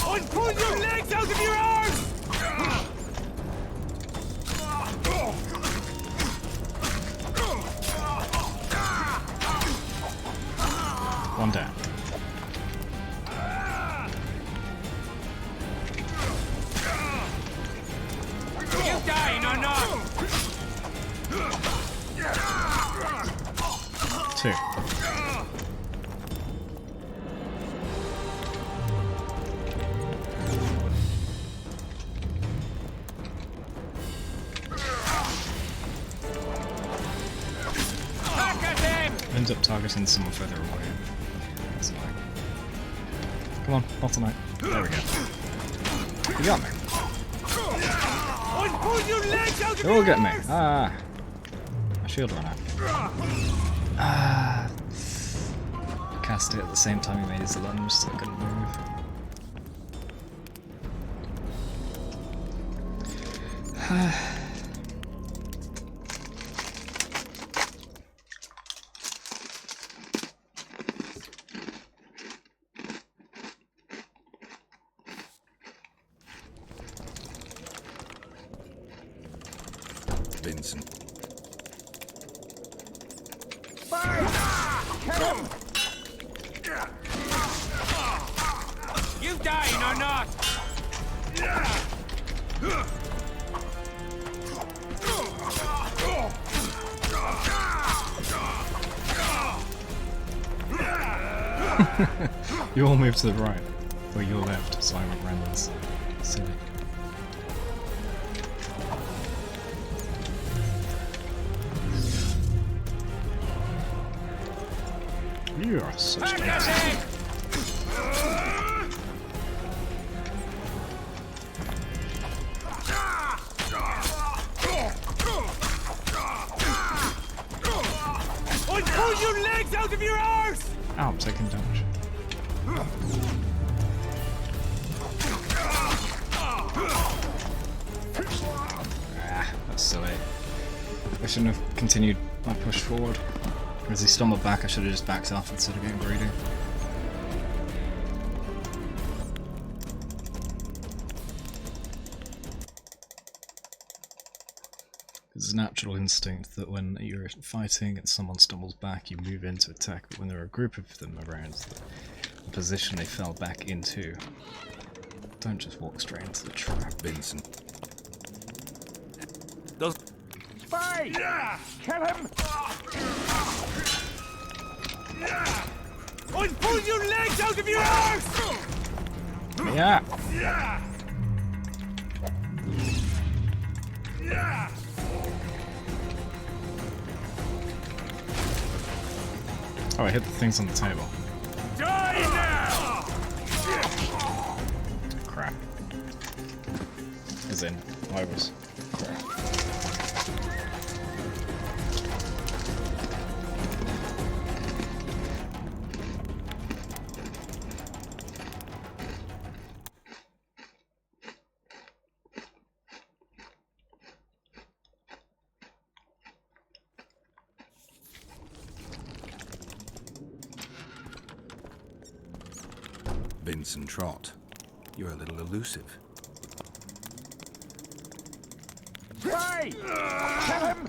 I'll pull your legs out of your arse! One down. You dying or not? Two. Ends up targeting someone further away. That's annoying. Come on, not tonight. There we go. You got me. They're all getting me. Ah. My shield ran out. Ah. Cast it at the same time he made his lunge, so I couldn't move. Vincent. You dying or not? You all moved to the right, or your left, so I went round this. Silly. You are such a bastard. I'll pull your legs out of your arse! Ow, I'm taking damage. Ah, that's silly. I shouldn't have continued my push forward. As he stumbled back, I should have just backed off instead of getting greedy. It's a natural instinct that when you're fighting and someone stumbles back, you move in to attack, but when there are a group of them around, the position they fell back into, don't just walk straight into the trap. Vincent. Does... Spy! Kill him! I'll pull your legs out of your arse! Yeah. Oh, I hit the things on the table. Die now! Crap. As in, I was crap. Vincent Trott, you're a little elusive. Spy! Kill him!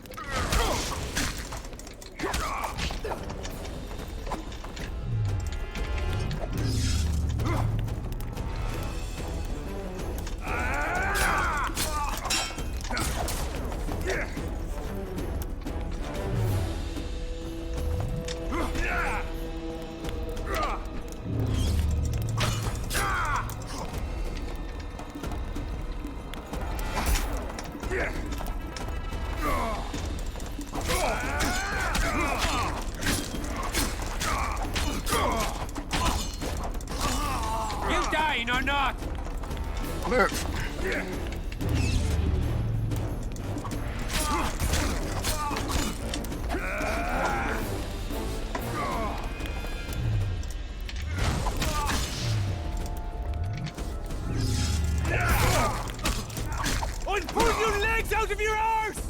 You dying or not? Move. I'll pull your legs out of your arse!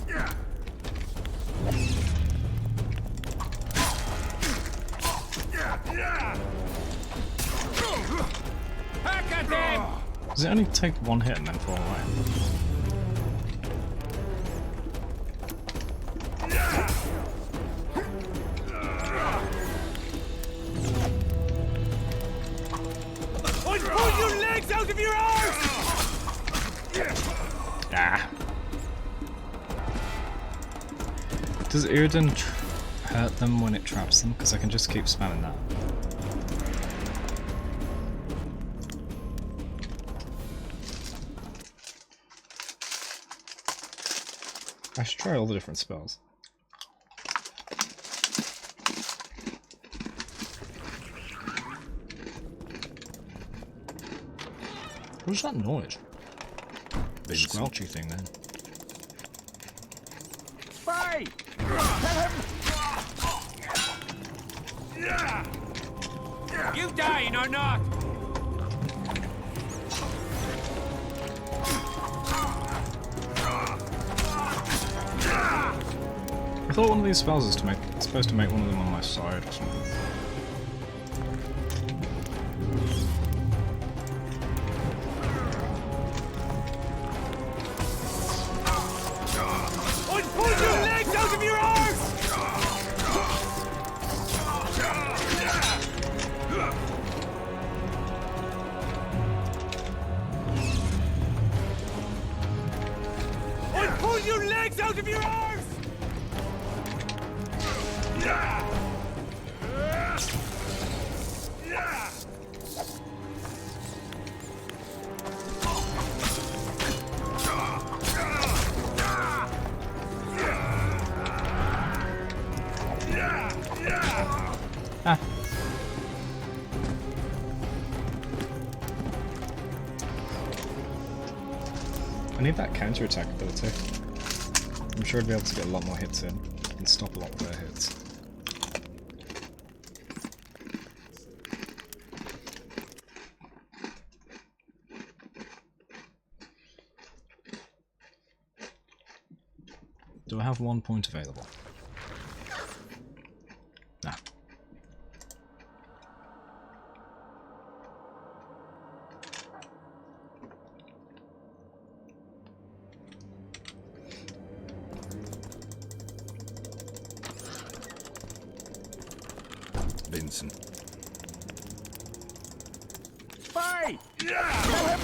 Back at them! Does it only take one hit and then fall away? I'll pull your legs out of your arse! Ah. Does Iriden hurt them when it traps them? Because I can just keep spamming that. I should try all the different spells. What was that noise? The squelchy thing then. Spy! Kill him! You dying or not? I thought one of these spells is supposed to make one of them on my side or something. I'll pull your legs out of your arse! I'll pull your legs out of your arse! Ah. I need that counter-attack ability. I'm sure I'd be able to get a lot more hits in and stop a lot of their hits. Do I have 1 point available? Nah. Vincent. Spy! Kill him!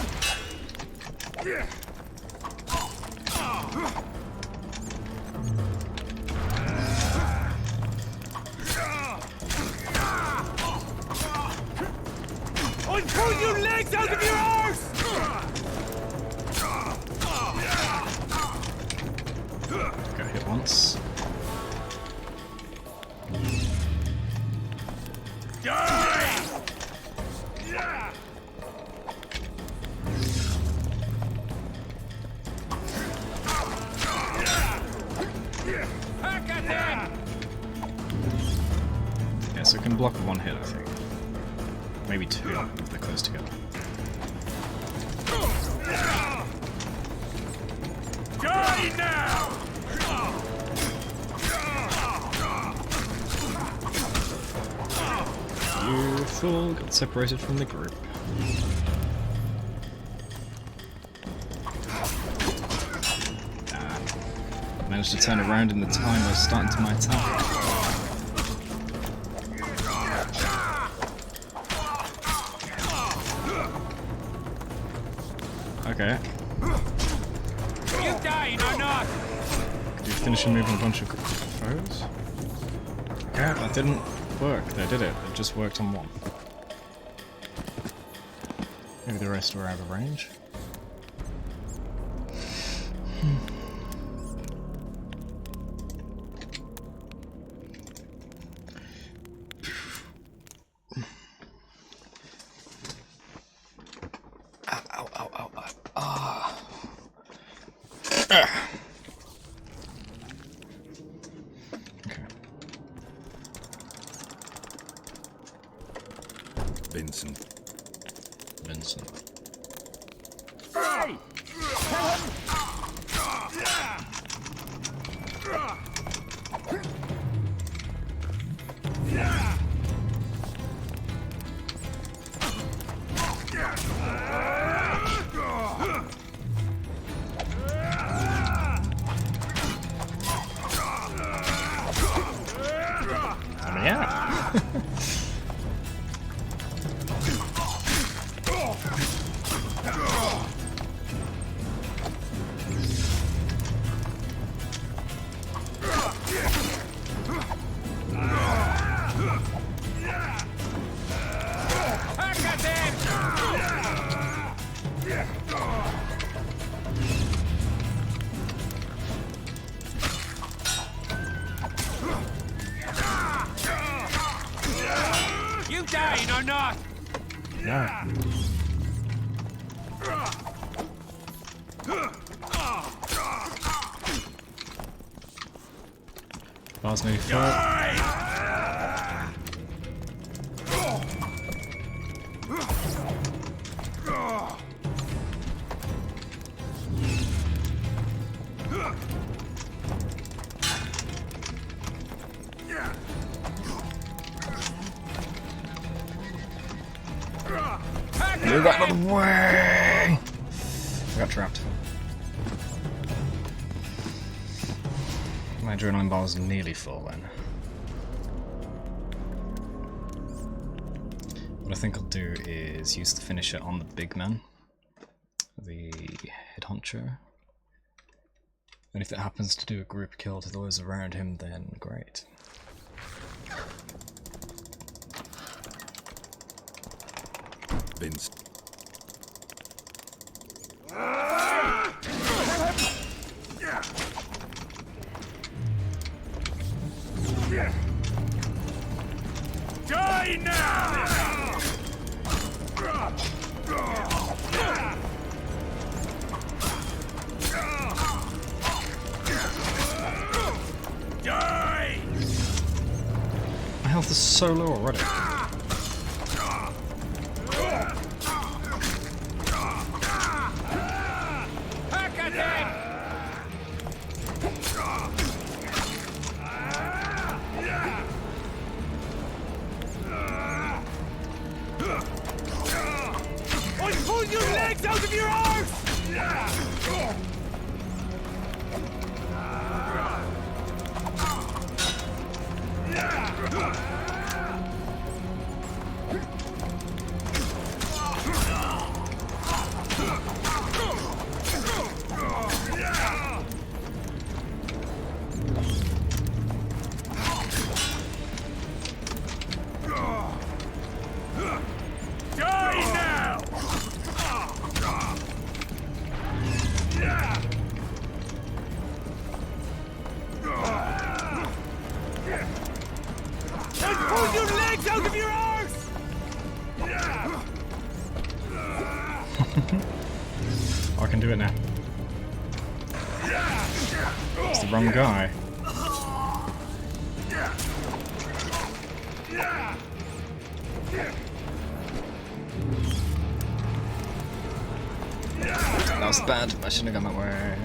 so it can block one hit, I think. Maybe two, if they're close together. Die now! Beautiful, got separated from the group. Managed to turn around in the time I was starting to my attack. Okay. You dying or not? Could you finish him moving a bunch of foes? Okay, that didn't work there, did it? It just worked on one. Maybe the rest were out of range. Vincent. Hey! You dying or not? No. Bar's nearly full. Move out of the way! I got trapped. My adrenaline bar was nearly full then. What I think I'll do is use the finisher on the big man, the head honcho. And if it happens to do a group kill to those around him, then great. Vince. Die now! Die! My health is so low already. Pull your legs out of your arms! Pull your legs out of your arms! I can do it now. It's the wrong guy. That was bad. I shouldn't have gone that way.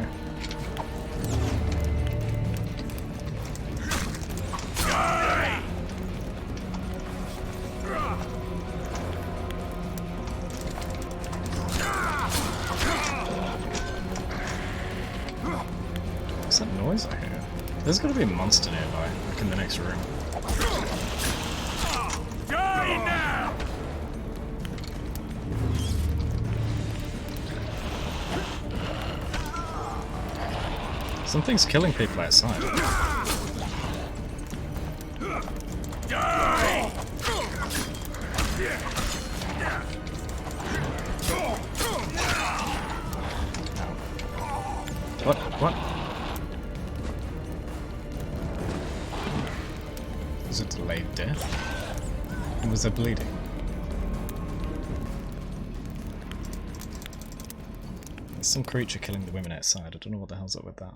What's that noise I hear? There's gotta be a monster nearby, like in the next room. Die now! Something's killing people outside. Die! What? Was it delayed death? Or was there bleeding? There's some creature killing the women outside. I don't know what the hell's up with that.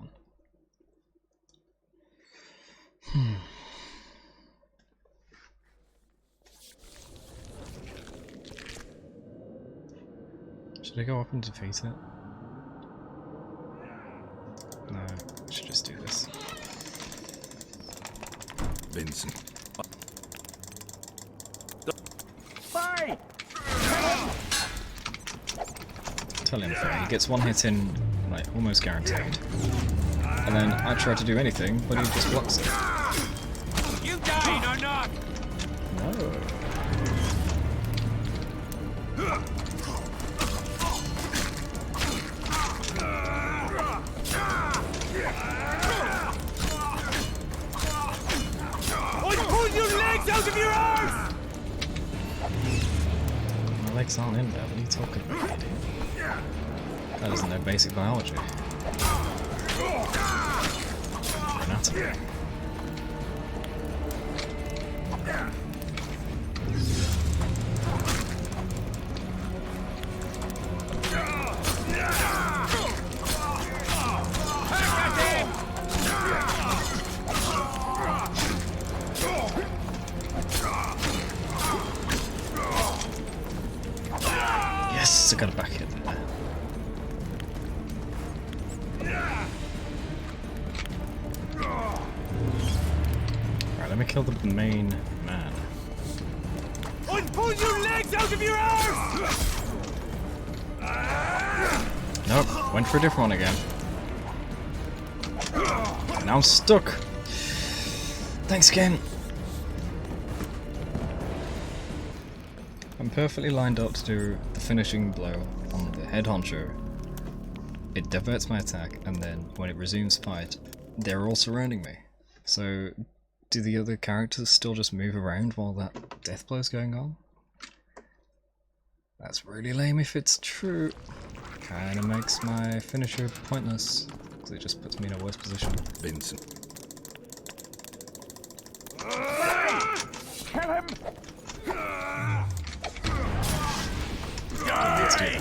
Should I go up and defeat it? No, I should just do this. Vincent. Fight! Tell him fair. He gets one hit in, like, almost guaranteed. And then I try to do anything, but he just blocks it. You dying or not? No. Pull your legs out of your arms! My legs aren't in there. What are you talking about, idiot? That doesn't know basic biology. Anatomy. Yes, I got it back in there. Right, let me kill the main man. Pull your legs out of your arms! Nope, went for a different one again. Now I'm stuck. Thanks again. I'm perfectly lined up to do the finishing blow on the head honcho. It diverts my attack, and then when it resumes fight, they're all surrounding me. So, do the other characters still just move around while that death blow's going on? That's really lame if it's true. Kinda makes my finisher pointless, because it just puts me in a worse position. Vincent. Kill him! Let's do that.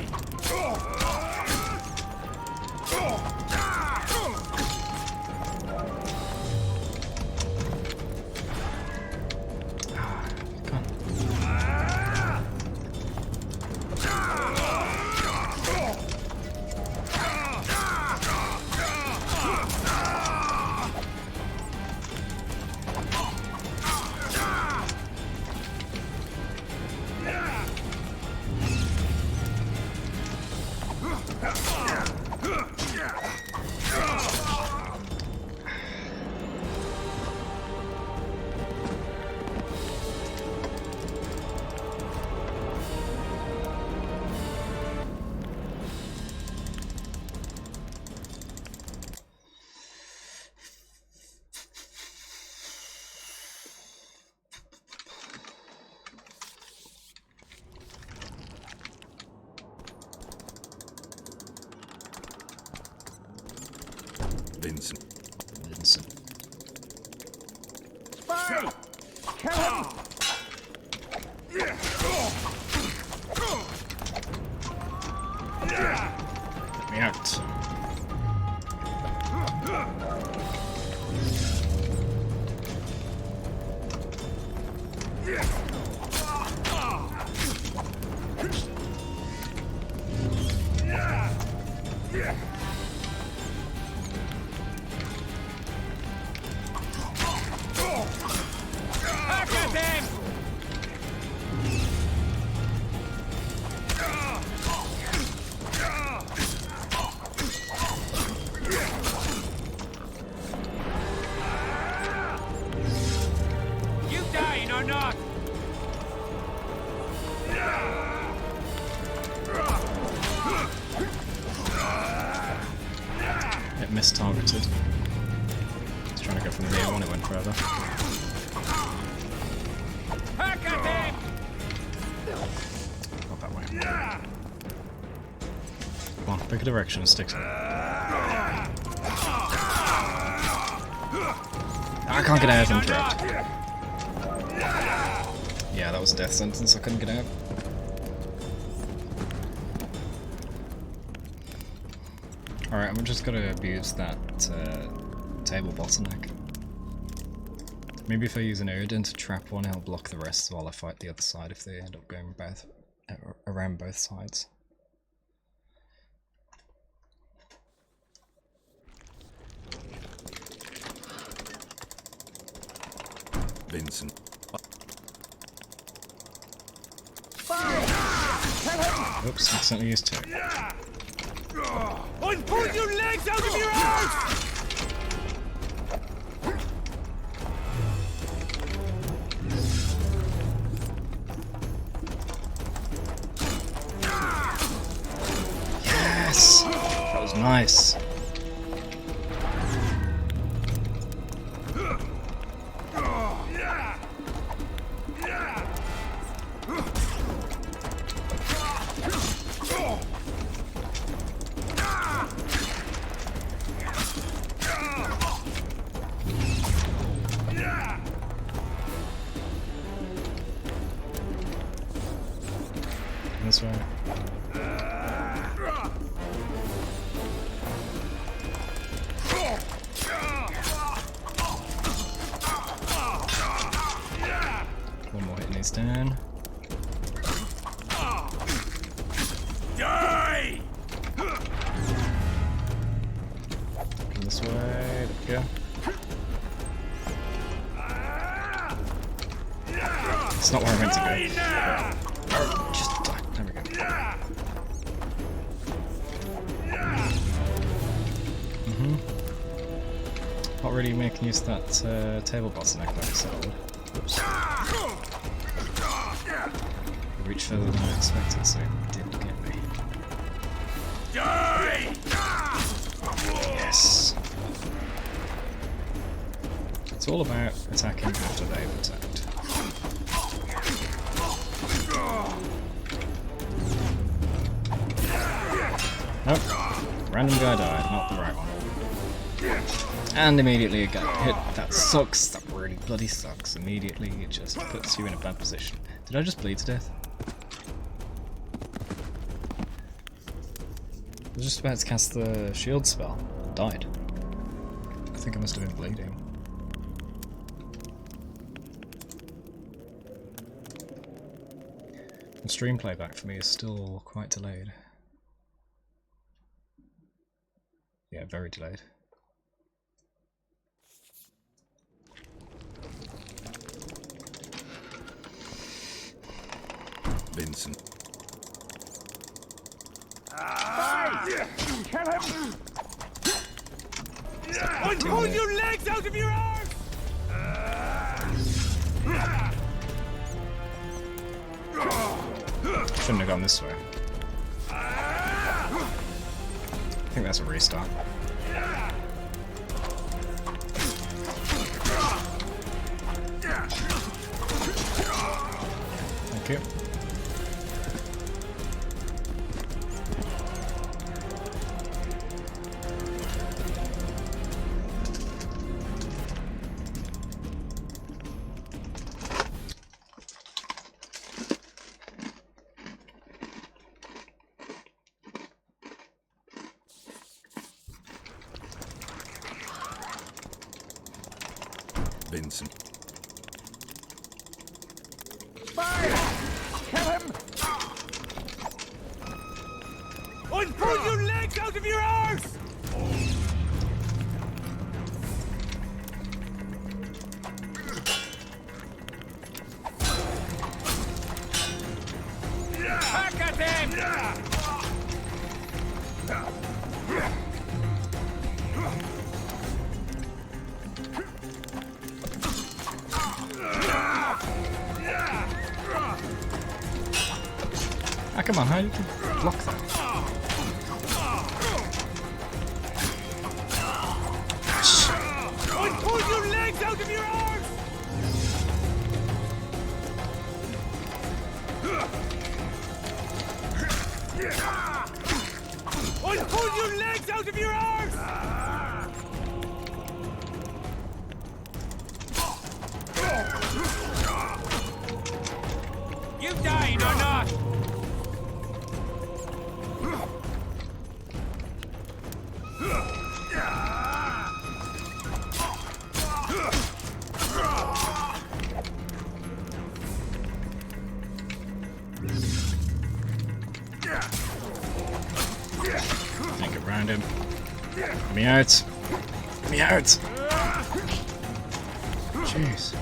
Vincent. Spy! Kill him! Let me out. Back at them! You dying or not? It mistargeted. It's trying to go from the near one, it went further. Back at them! Not that way. Come on, pick a direction and stick to it. I can't get out, I'm trapped. Yeah, that was a death sentence, I couldn't get out. Alright, I'm just gonna abuse that table bottleneck. Maybe if I use an Odin to trap one, he'll block the rest while I fight the other side if they end up going both around both sides. Vincent. Oops, accidentally used two. I'm pulling your legs out of your arms! Yes! That was nice. This way. One more hit and he's down. Die! Come this way, there we go. It's not where I meant to go. Just die. There we go. Not really making use of that table bottleneck like I said. Oops. It reached further than I expected, so it didn't get me. Die! Yes! It's all about attacking after they've attacked. Nope. Random guy died, not the right one. And immediately it got hit. That sucks. That really bloody sucks. Immediately it just puts you in a bad position. Did I just bleed to death? I was just about to cast the shield spell. Died. I think I must have been bleeding. The stream playback for me is still quite delayed. Yeah, very delayed. Vincent. Kill him! I'm pulling your legs out of your arms! Shouldn't have gone this way. I think that's a restart. Thank you. Vincent. Fire! Kill him! I'm pulling your legs out of your arms! Ah, come on, how did you block that? I pulled your legs out of your arms! I pulled your legs out of your arms! You dying or not? Think around him. Get me out. Get me out. Jeez.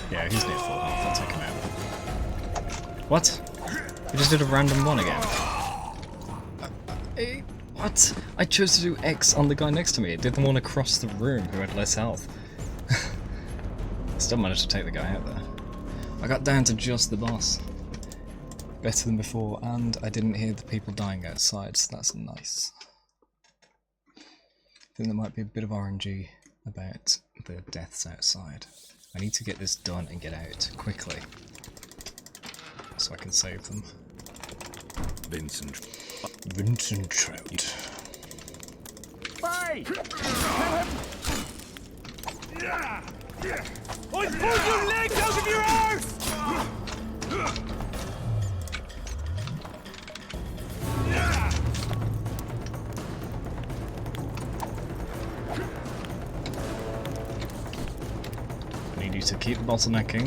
Yeah, he's near full health. I'll take him out. What? We just did a random one again. What? I chose to do X on the guy next to me. It did the one across the room who had less health. Still managed to take the guy out there. I got down to just the boss. Better than before, and I didn't hear the people dying outside, so that's nice. I think there might be a bit of RNG about the deaths outside. I need to get this done and get out quickly, so I can save them. Vincent Trout. Hey! I pulled your legs out of your arms! I need you to keep bottlenecking.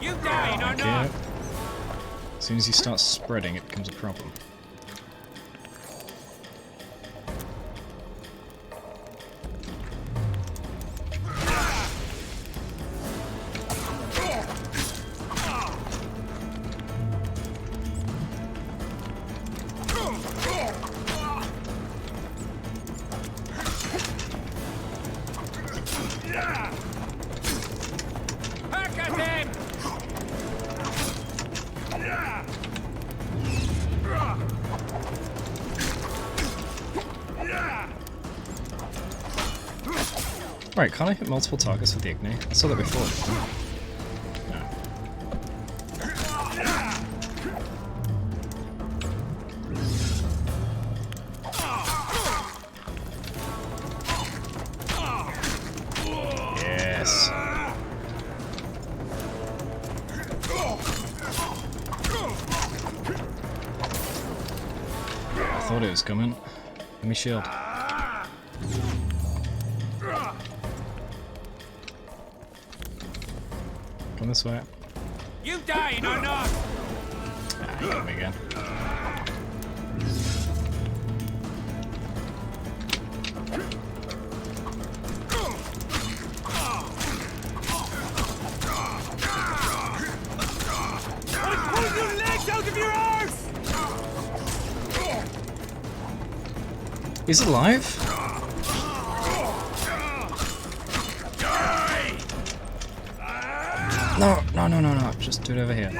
You dying or not? As soon as you start spreading, it becomes a problem. Back at him! Right, can't I hit multiple targets with the Igni? I saw that before. Yes. I thought it was coming. Give me shield. Come this way. You dying or not? Ah, you got me again. Pull your legs out of your arms! He's alive? No. Just do it over here.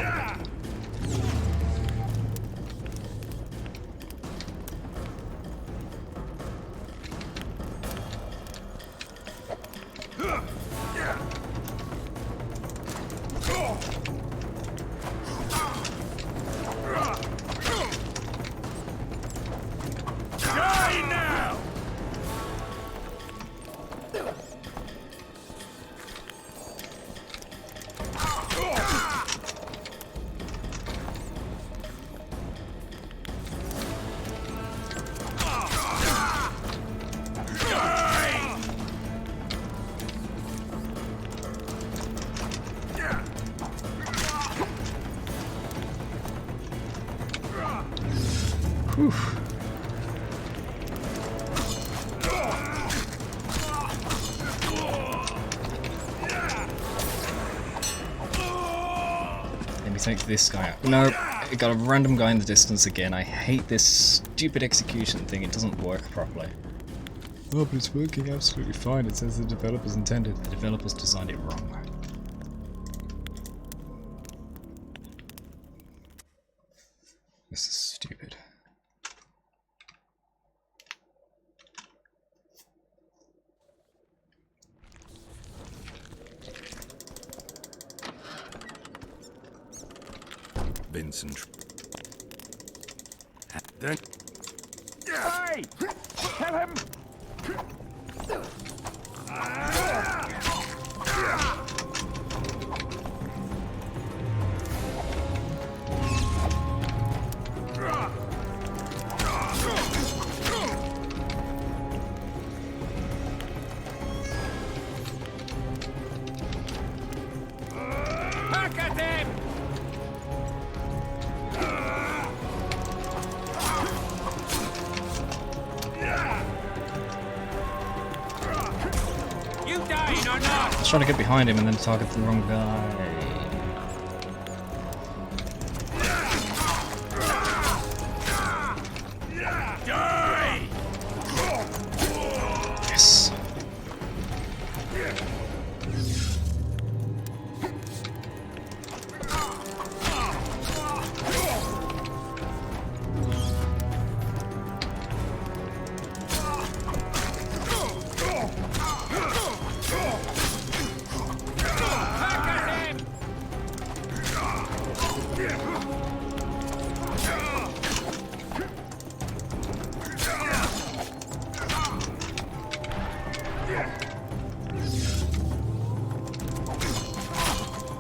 Die now! Whew. me take this guy out. No, it got a random guy in the distance again. I hate this stupid execution thing. It doesn't work properly. Oh, but it's working absolutely fine. It says the developers intended. The developers designed it wrong. This is stupid. Vincent. Then... Hey! Kill him! Back at him! You dying or not? I was trying to get behind him and then target the wrong guy. Die! Yes.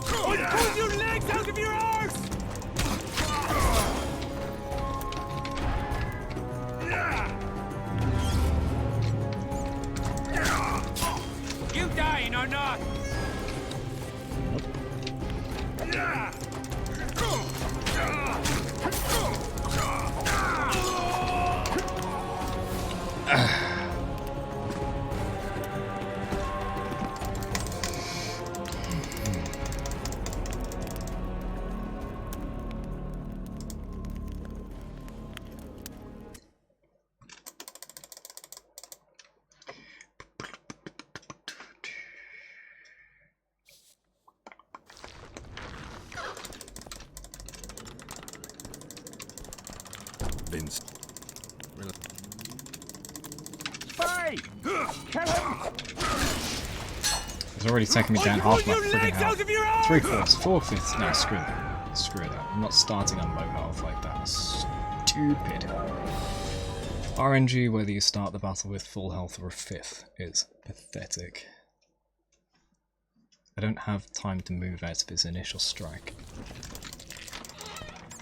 Pull your legs out of your arse! You dying or not? Vince. Hey! Kill him! It's already taken me down half my freaking health. 3/4, 4/5. No, screw that. Screw that. I'm not starting on low health like that. Stupid. RNG, whether you start the battle with full health or a fifth, is pathetic. I don't have time to move out of his initial strike.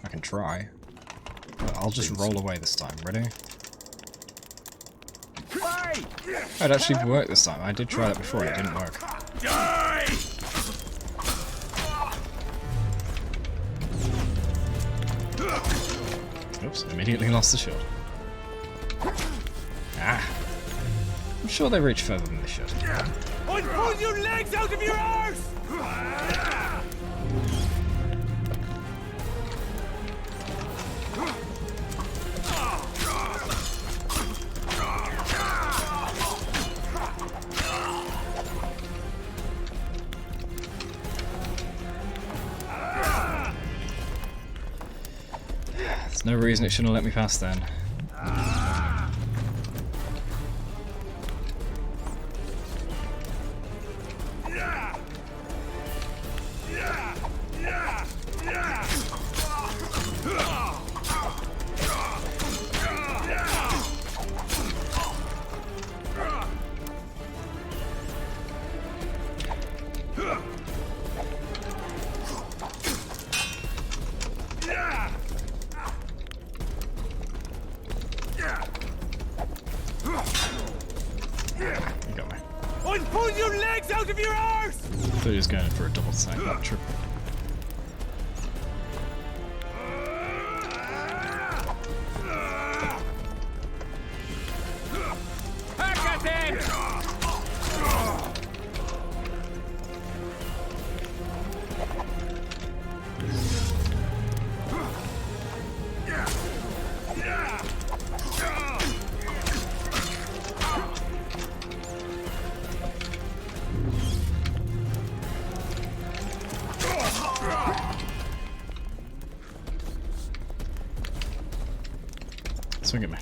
I can try, but I'll just roll away this time. Ready? It actually worked this time. I did try that before and it didn't work. Die! Oops, immediately lost the shot. Ah. I'm sure they reach further than they should. Pull your legs out of your arse! There's no reason it shouldn't have let me pass then. You got me. Pull your legs out of your arse! I thought he was going for a double attack, not triple. Back at him! Swing at me.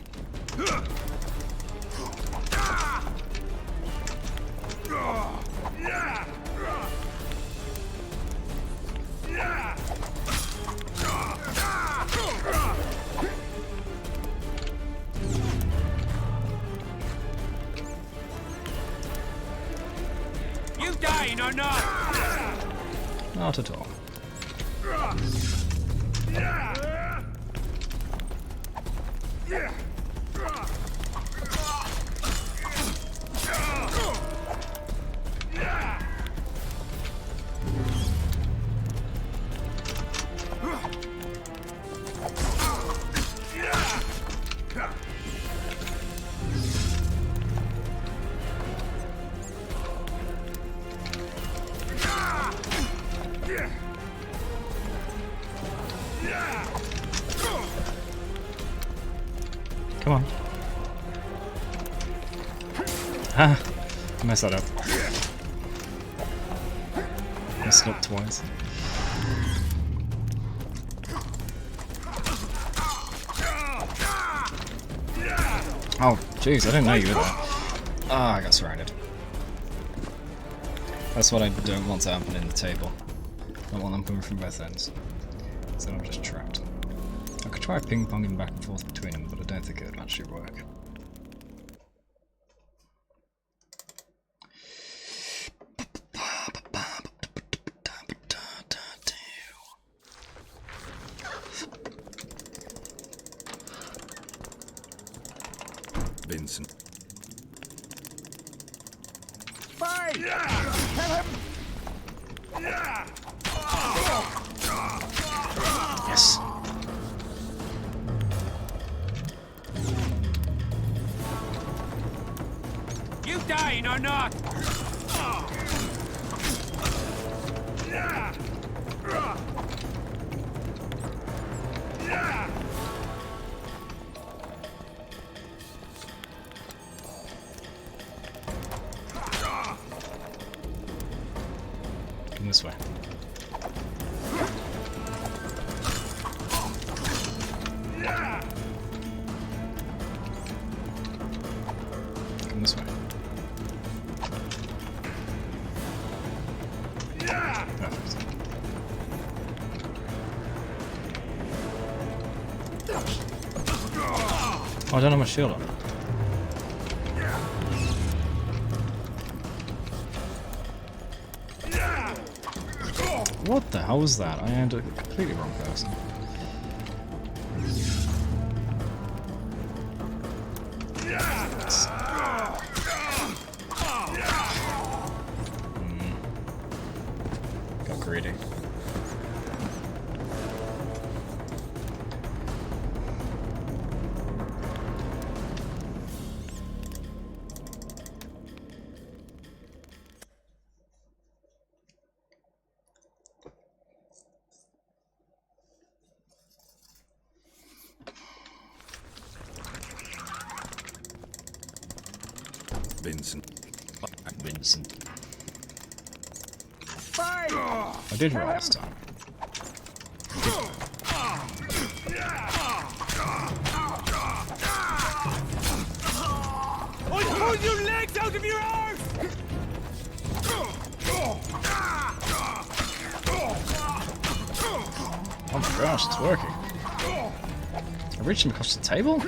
You dying or not? Not at all. Come on. Ah, I messed that up. Messed it up twice. Oh, jeez, I didn't know you were there. Ah, I got surrounded. That's what I don't want to happen in the table. I don't want them coming from both ends. So I'm just trapped. I could try ping-ponging back and forth between them, but I don't think it would actually work. Vincent. Fight! Kill him! Yes. You dying or not? Come this way. Come this way. Perfect. Oh, I don't have my shield on. What the hell was that? I aimed at a completely wrong person. Got greedy. Vincent. Vincent. Fight! I did right this time. I'll pull your legs out of your arms! Oh my gosh, it's working. I reached him across the table?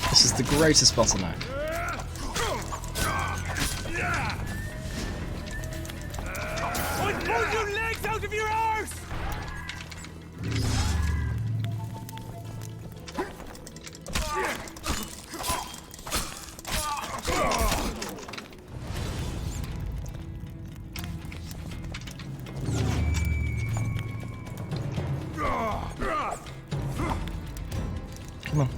This is the greatest bottleneck. I'll pull your legs out of your arms! Come on.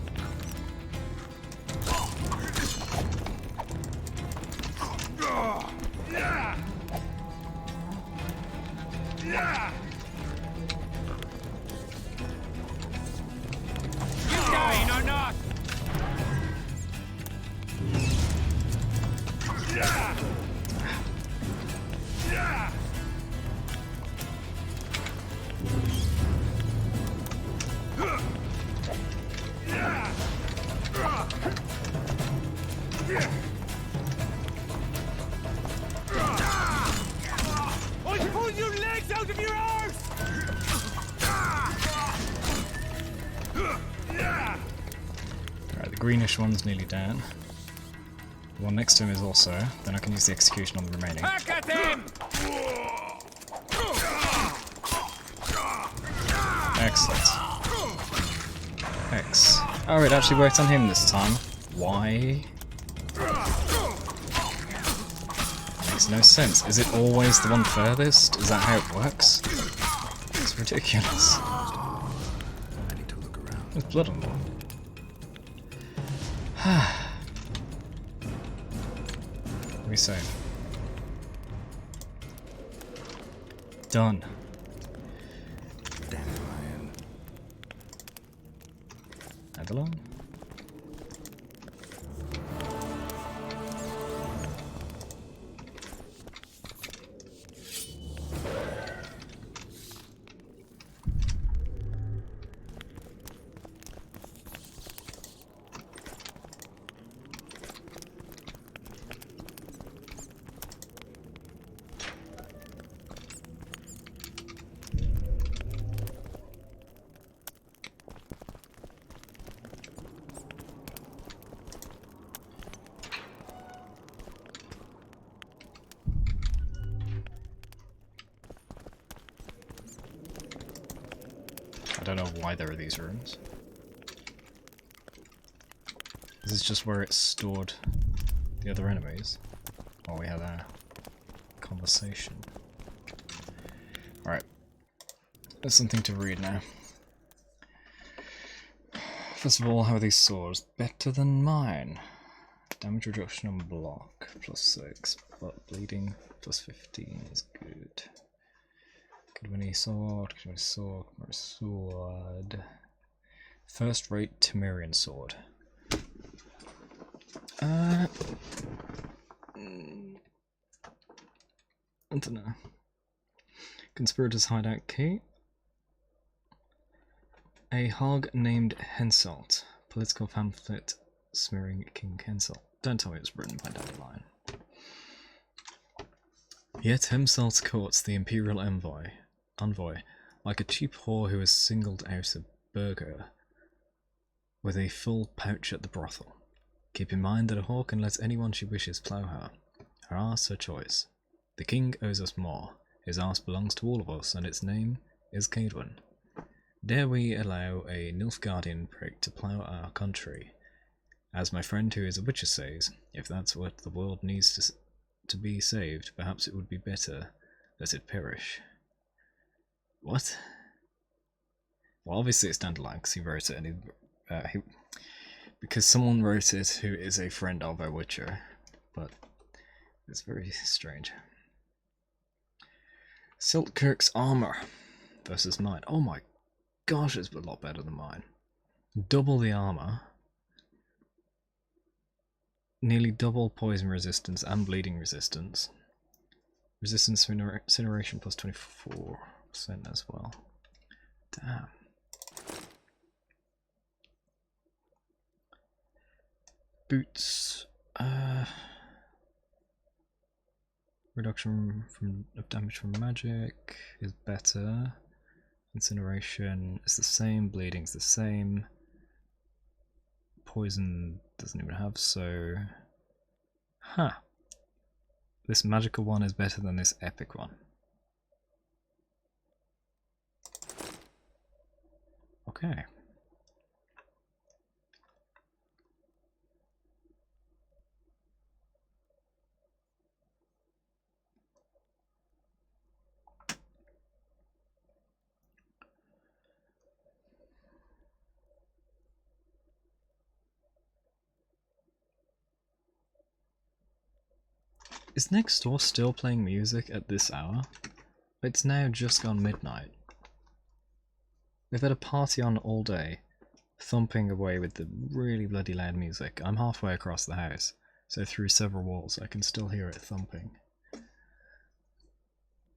I'll pull your legs out of your arse! Right, the greenish one's nearly down. The one next to him is also. Then I can use the execution on the remaining. Back at him! Excellent. X. Oh, it actually worked on him this time. Why? Makes no sense. Is it always the one furthest? Is that how it works? It's ridiculous. There's blood on the wall. Let me save. Done. Dandelion. Adelon? I don't know why there are these rooms. This is just where it stored the other enemies while we had our conversation. Alright, there's something to read now. First of all, how are these swords? Better than mine. Damage reduction on block, +6, but bleeding +15 is good. Good winning sword, good winning sword, good winning sword. First rate Temerian sword. I don't know. Conspirators hideout key. A hog named Henselt. Political pamphlet smearing King Henselt. Don't tell me it was written by Dandelion. Yet Henselt courts the imperial envoy, like a cheap whore who has singled out a burgher with a full pouch at the brothel. Keep in mind that a whore can let anyone she wishes plough her. Her arse, her choice. The king owes us more. His arse belongs to all of us, and its name is Cadwin. Dare we allow a Nilfgaardian prick to plough our country? As my friend who is a witcher says, if that's what the world needs to be saved, perhaps it would be better let it perish. What? Well, obviously it's Dandelion because he wrote it, and because someone wrote it who is a friend of a witcher, but it's very strange. Siltkirk's armor versus mine. Oh my gosh, it's a lot better than mine. Double the armor. Nearly double poison resistance and bleeding resistance. Resistance to incineration plus 24% as well. Damn. Boots. Reduction of damage from magic is better. Incineration is the same. Bleeding is the same. Poison doesn't even have, so... Huh. This magical one is better than this epic one. Okay. Is next door still playing music at this hour? It's now just gone midnight. They've had a party on all day, thumping away with the really bloody loud music. I'm halfway across the house, so through several walls I can still hear it thumping.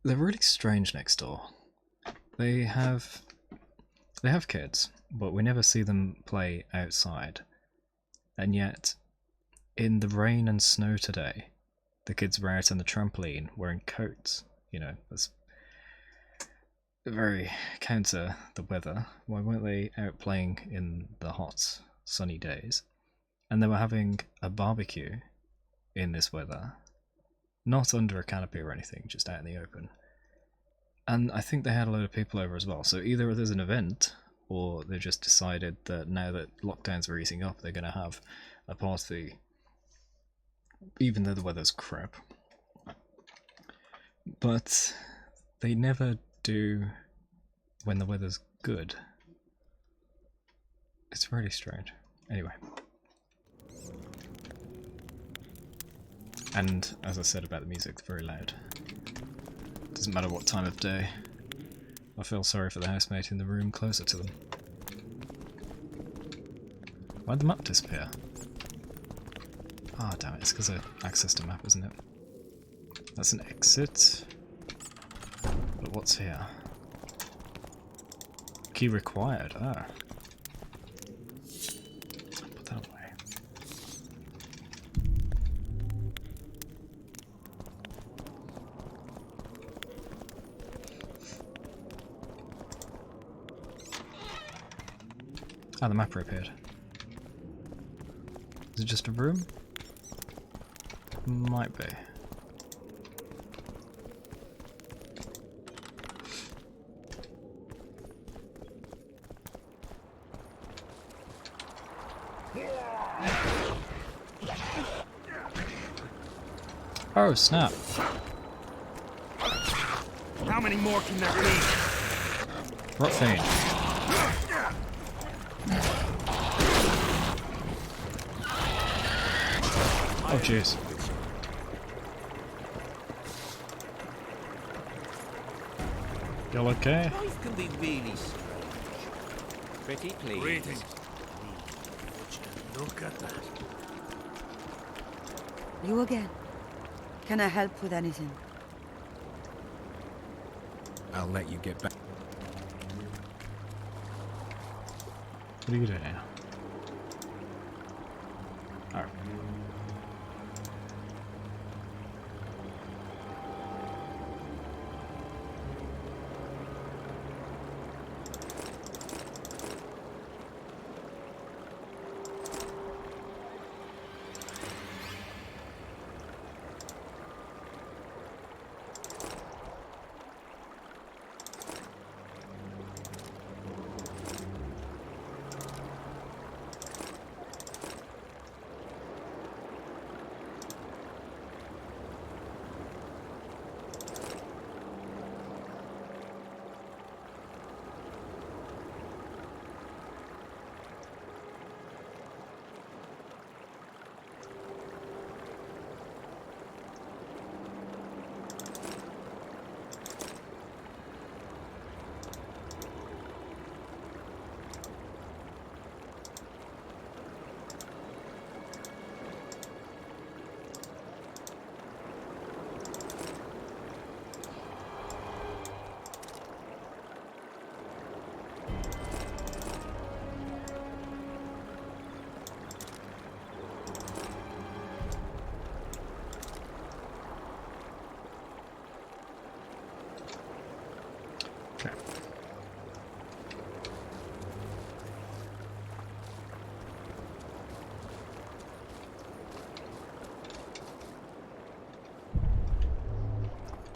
They're really strange next door. They have kids, but we never see them play outside. And yet, in the rain and snow today, the kids were out on the trampoline wearing coats. You know, that's very counter the weather. Why weren't they out playing in the hot, sunny days? And they were having a barbecue in this weather, not under a canopy or anything, just out in the open. And I think they had a load of people over as well, so either there's an event, or they just decided that now that lockdowns are easing up, they're going to have a party, even though the weather's crap. But they never do when the weather's good. It's really strange. Anyway. And as I said about the music, it's very loud. Doesn't matter what time of day. I feel sorry for the housemate in the room closer to them. Why'd the map disappear? Ah, damn it, it's because I accessed a map, isn't it? That's an exit. But what's here? Key required, ah. Put that away. Ah, the map reappeared. Is it just a room? Might be. Oh, snap. How many more can there be? Rot fiend. Oh, jeez. Y'all okay? Life can be really strange. Pretty pleased. Greetings. Look at that. You again? Can I help with anything? I'll let you get back. What are you doing now? Alright.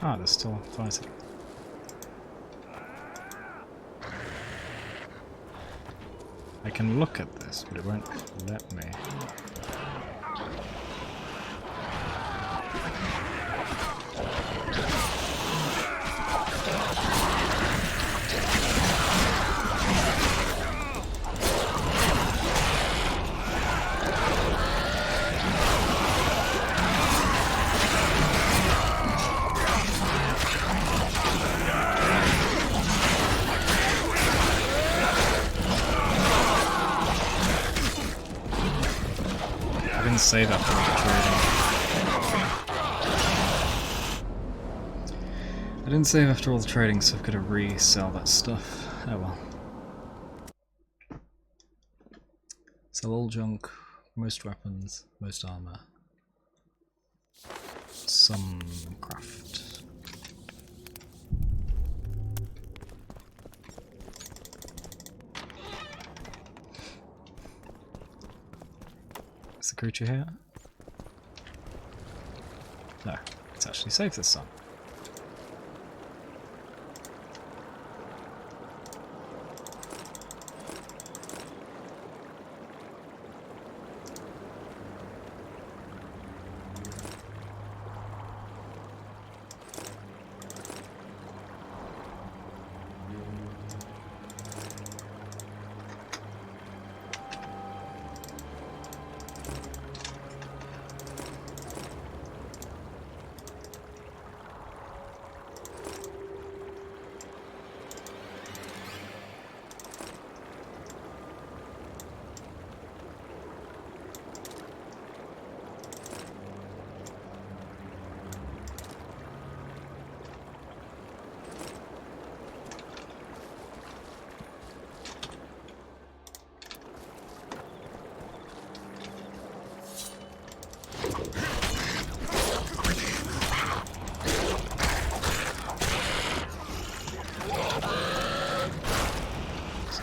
Ah, they're still fighting. I can look at this, but it won't let me. Save after all the trading. I didn't save after all the trading, so I've got to resell that stuff. Oh well. Sell all junk, Most weapons, most armor. Some craft. Is the creature here? No, it's actually safe this time.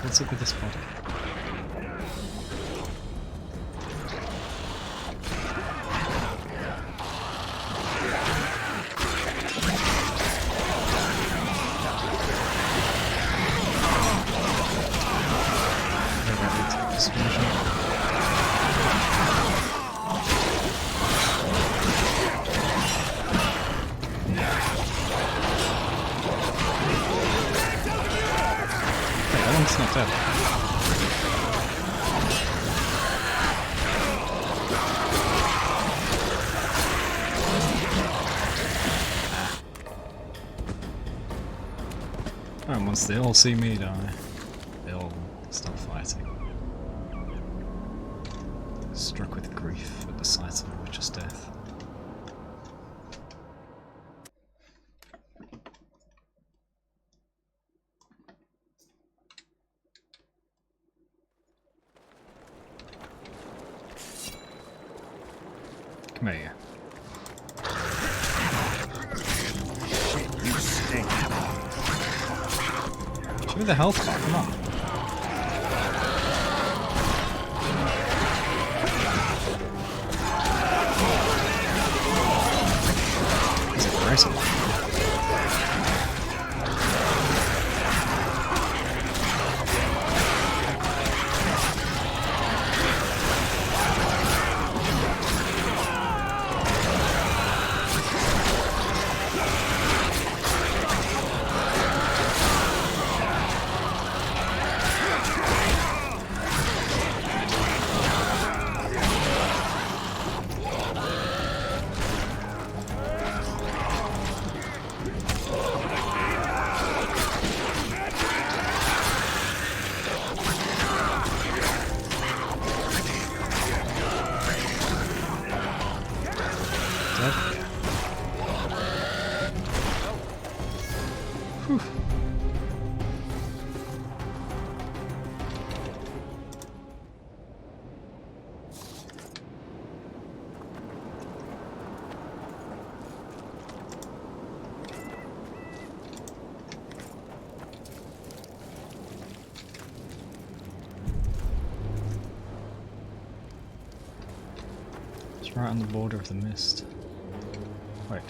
What's up with this body? It's not dead. And once they all see me die, they all stop fighting. Struck with grief at the sight of a witch's death. Come here. Shit, you stink. Show me the health bar, come on. It's aggressive. It's right on the border of the mist. Wait.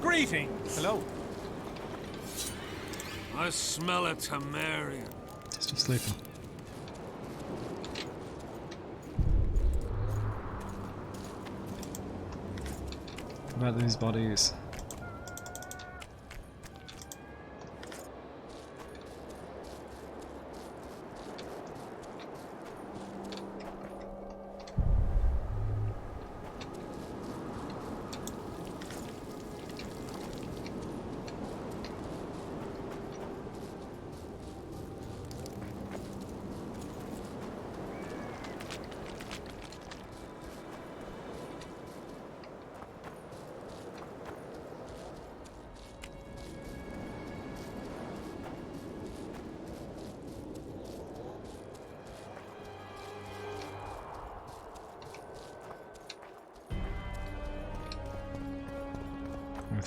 Greetings! Hello. I smell a Temerian. Still sleeping. What about these bodies?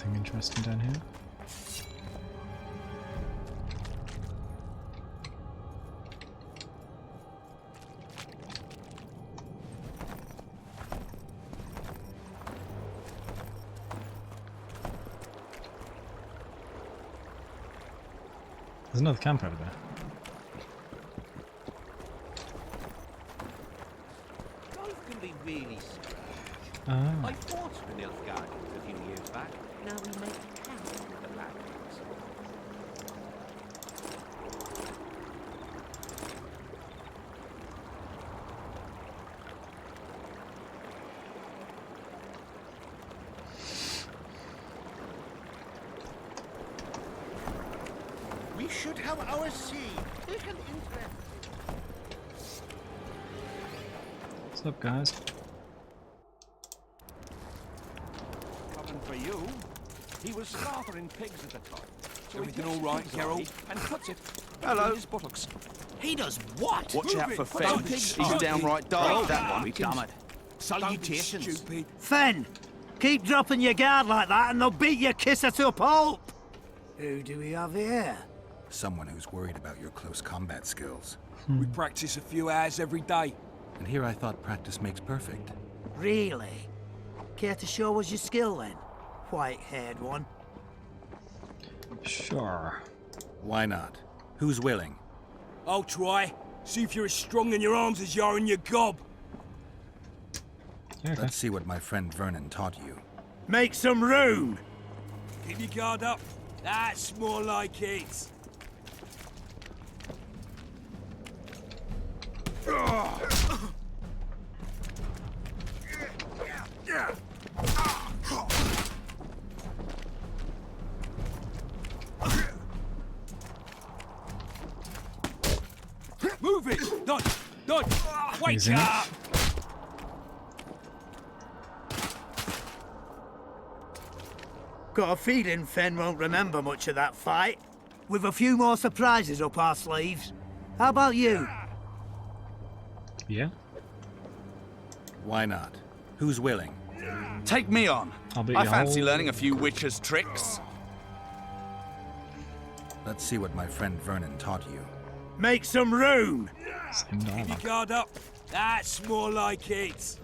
anything interesting down here? There's another camp over there. Life can be really strange. Ah. I fought in the Nilfgaardians a few years back. Now we make a camp with the Black Ones. We should have our sea. Take an interest. What's up, guys? Coming for you. He was slaughtering pigs at the time. So Everything he takes all right, the pig's Carol? eye and cuts it Hello. between his buttocks. He does what? Watch out for Fen. He's downright dark, dark, that one. Damn it. Salutations. Stupid. Fen, keep dropping your guard like that and they'll beat your kisser to a pulp. Who do we have here? Someone who's worried about your close combat skills. We practice a few hours every day. And here I thought practice makes perfect. Really? Care to show us your skill then? White-haired one. Sure. Why not? Who's willing? I'll try. See if you're as strong in your arms as you are in your gob. Okay. Let's see what my friend Vernon taught you. Make some room! Keep your guard up. That's more like it. Move it! Dodge! Dodge! Wake Easy. up! Got a feeling Fen won't remember much of that fight. With a few more surprises up our sleeves. How about you? Yeah? Why not? Who's willing? Take me on. I'll be I your fancy whole- learning a few witches' tricks. Let's see what my friend Vernon taught you. Make some room! Same Keep your dialogue. guard up. That's more like it.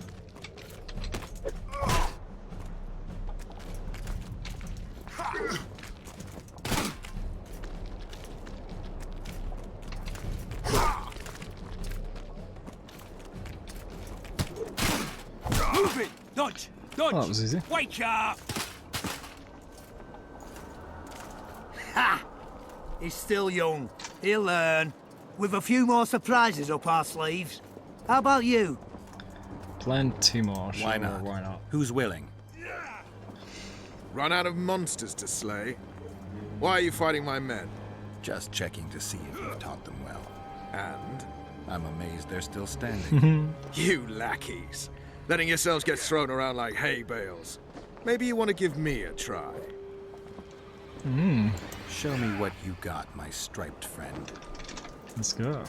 Move it! Dodge! Dodge! Oh, that was easy. Wake up! Ha! He's still young. He'll learn. With a few more surprises up our sleeves. How about you? Plenty more. Sure, Why not? Why not? Who's willing? Run out of monsters to slay? Why are you fighting my men? Just checking to see if you've taught them well. And? I'm amazed they're still standing. You lackeys. Letting yourselves get thrown around like hay bales. Maybe you want to give me a try. Show me what you got, my striped friend. Let's go.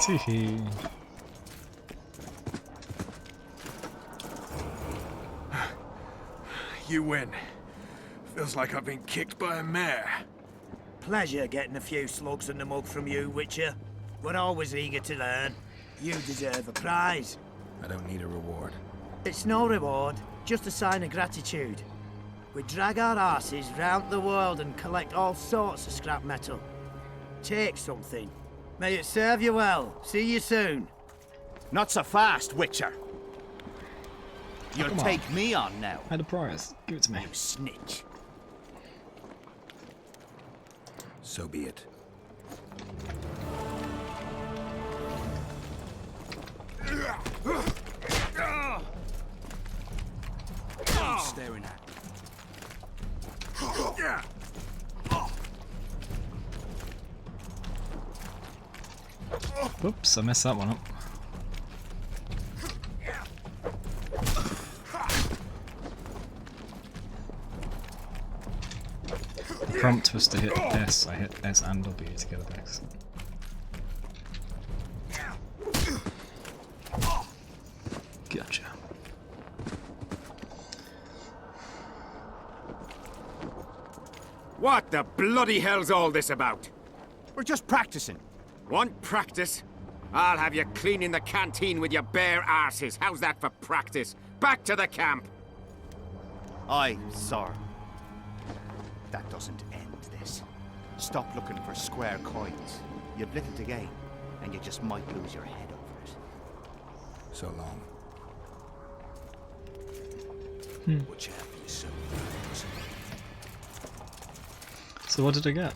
Tee-hee. You win. Feels like I've been kicked by a mare. Pleasure getting a few slugs in the mug from you, Witcher. We're always eager to learn. You deserve a prize. I don't need a reward. It's no reward, just a sign of gratitude. We drag our asses round the world and collect all sorts of scrap metal. Take something. May it serve you well. See you soon. Not so fast, Witcher. You'll Come on. take me on now. I had a prize. Give it to me. You snitch. So be it. What are you staring at? Oops, I messed that one up. prompt was to hit S. I hit S and W to get a dex. Gotcha. What the bloody hell's all this about? We're just practicing. Want practice? I'll have you cleaning the canteen with your bare arses. How's that for practice? Back to the camp! Aye, sir. That doesn't end this. Stop looking for square coins. You've lit it again, and you just might lose your head over it. So long. Watch out for yourself. So what did I get?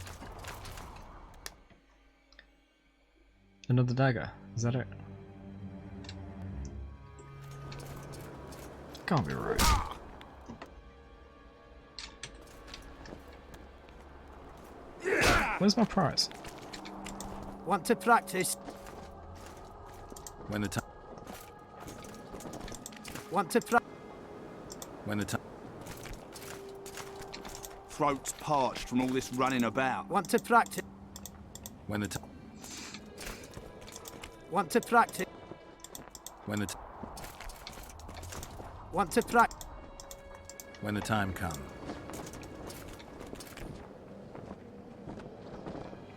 Another dagger. Is that it? Can't be right. Where's my prize? Want to practice? When the time. Want to practice? When the time. Throat's parched from all this running about. Want to practice? When the time. Want to practice? When the. Want to practice? When the time comes.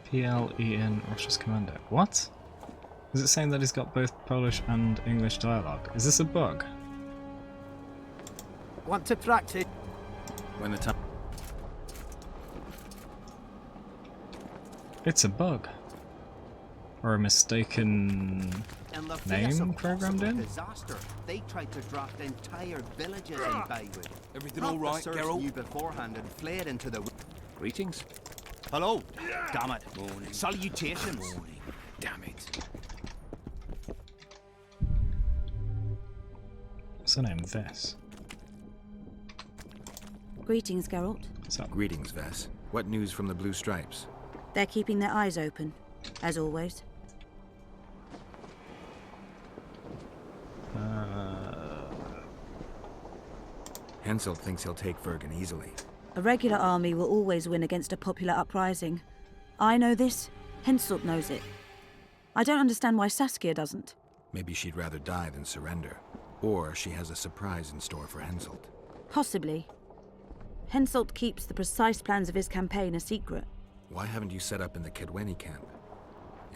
PLEN Russia's commander. What? Is it saying that he's got both Polish and English dialogue? Is this a bug? Want to practice? When the time. It's a bug. Or a mistaken name programmed in? Disaster. They tried to draft entire villages in Baywood. Everything all right, Geralt? Knew beforehand and fled into the. Greetings. Hello. Damn it. Morning. Salutations. Morning. Damn it. What's her name? Vess. Greetings, Geralt. What's up? Greetings, Vess. What news from the Blue Stripes? They're keeping their eyes open, as always. Henselt thinks he'll take Vergen easily. A regular army will always win against a popular uprising. I know this, Henselt knows it. I don't understand why Saskia doesn't. Maybe she'd rather die than surrender. Or she has a surprise in store for Henselt. Possibly. Henselt keeps the precise plans of his campaign a secret. Why haven't you set up in the Kedweni camp?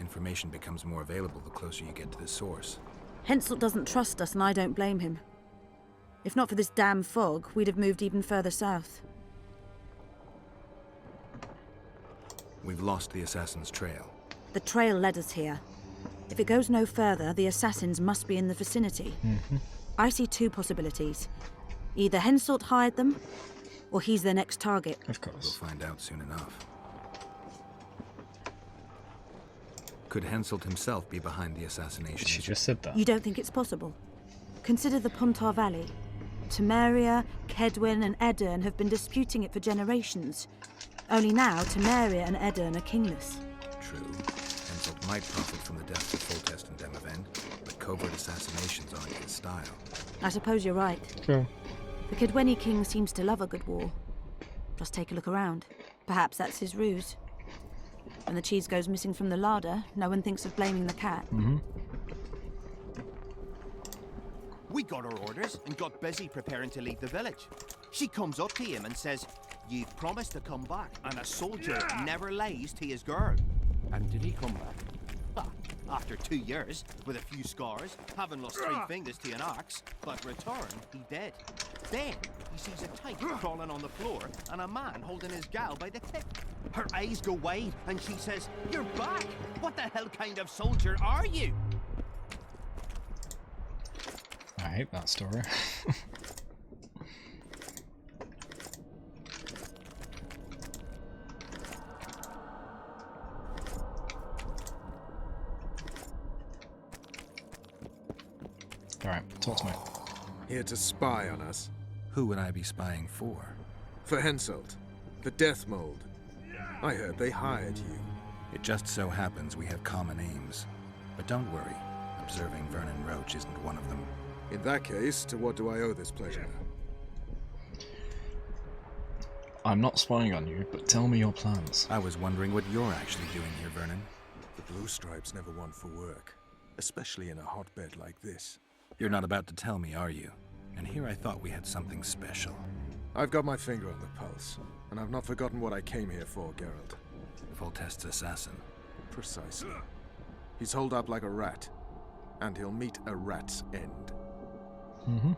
Information becomes more available the closer you get to the source. Henselt doesn't trust us, and I don't blame him. If not for this damn fog, we'd have moved even further south. We've lost the assassin's trail. The trail led us here. If it goes no further, the assassins must be in the vicinity. I see two possibilities. Either Henselt hired them, or he's their next target. Of course. We'll find out soon enough. Could Henselt himself be behind the assassination? She just said that. You don't think it's possible? Consider the Pontar Valley. Temeria, Kedwen and Edirn have been disputing it for generations. Only now, Temeria and Edirn are kingless. True. Henselt might profit from the deaths of Foltest and Demavend, but covert assassinations aren't his style. I suppose you're right. Sure. The Kedweni king seems to love a good war. Just take a look around. Perhaps that's his ruse. When the cheese goes missing from the larder, no one thinks of blaming the cat. We got our orders and got busy preparing to leave the village. She comes up to him and says, "You've promised to come back, and a soldier never lies to his girl." And did he come back? After 2 years, with a few scars, having lost 3 fingers to an axe, but returned, he dead. Then, he sees a tyke crawling on the floor, and a man holding his gal by the tip. Her eyes go wide, and she says, "You're back! What the hell kind of soldier are you?" I hate that story. Alright, talk to me. Here to spy on us. Who would I be spying for? For Henselt, the Death Mold. I heard they hired you. It just so happens we have common aims. But don't worry, observing Vernon Roach isn't one of them. In that case, to what do I owe this pleasure? I'm not spying on you, but tell me your plans. I was wondering what you're actually doing here, Vernon. The Blue Stripes never want for work, especially in a hotbed like this. You're not about to tell me, are you? And here I thought we had something special. I've got my finger on the pulse, and I've not forgotten what I came here for, Geralt. Foltest's assassin. Precisely. He's holed up like a rat, and he'll meet a rat's end. Mm-hmm.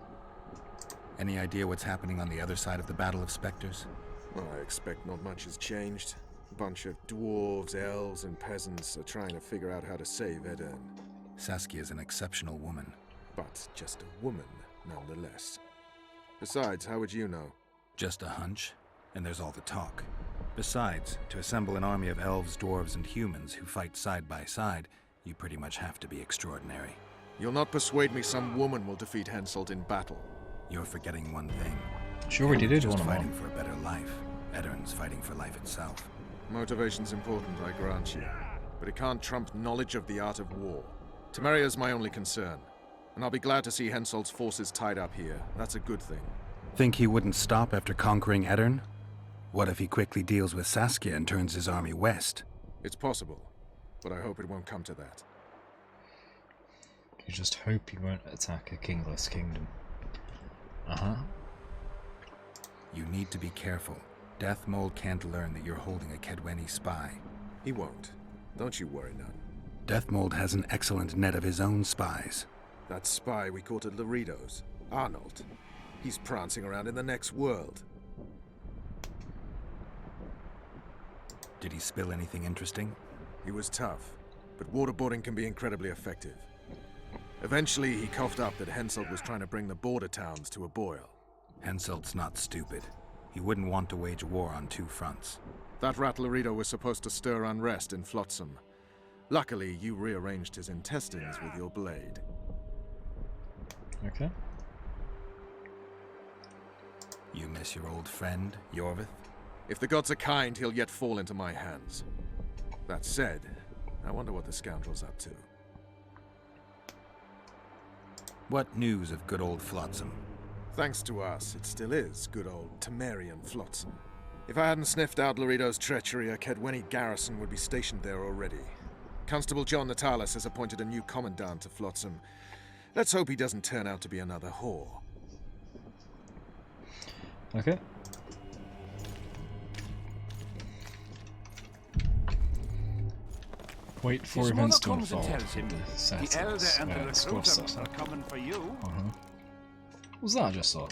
Any idea what's happening on the other side of the Battle of Spectres? Well, I expect not much has changed. A bunch of dwarves, elves, and peasants are trying to figure out how to save Edirn. Saskia's an exceptional woman. But just a woman, nonetheless. Besides, how would you know? Just a hunch, and there's all the talk. Besides, to assemble an army of elves, dwarves, and humans who fight side by side, you pretty much have to be extraordinary. You'll not persuade me some woman will defeat Henselt in battle. You're forgetting one thing. She already did one just of fighting them. for a better life. Edirn's fighting for life itself. Motivation's important, I grant you. But it can't trump knowledge of the art of war. Temeria's my only concern. And I'll be glad to see Henselt's forces tied up here. That's a good thing. Think he wouldn't stop after conquering Edirn? What if he quickly deals with Saskia and turns his army west? It's possible, but I hope it won't come to that. You just hope he won't attack a kingless kingdom. Uh-huh. You need to be careful. Deathmold can't learn that you're holding a Kedweni spy. He won't. Don't you worry none. Deathmold has an excellent net of his own spies. That spy we caught at Laredo's, Arnold. He's prancing around in the next world. Did he spill anything interesting? He was tough, but waterboarding can be incredibly effective. Eventually, he coughed up that Henselt was trying to bring the border towns to a boil. Henselt's not stupid. He wouldn't want to wage war on two fronts. That rat Laredo was supposed to stir unrest in Flotsam. Luckily, you rearranged his intestines with your blade. Okay. You miss your old friend, Yorvith? If the gods are kind, he'll yet fall into my hands. That said, I wonder what the scoundrel's up to. What news of good old Flotsam? Thanks to us, it still is good old Temerian Flotsam. If I hadn't sniffed out Laredo's treachery, a Kedweni garrison would be stationed there already. Constable John Natalis has appointed a new commandant to Flotsam. Let's hope he doesn't turn out to be another whore. Okay. Wait for events to unfold. The elder and the recruiter are coming for you. What was that I just saw?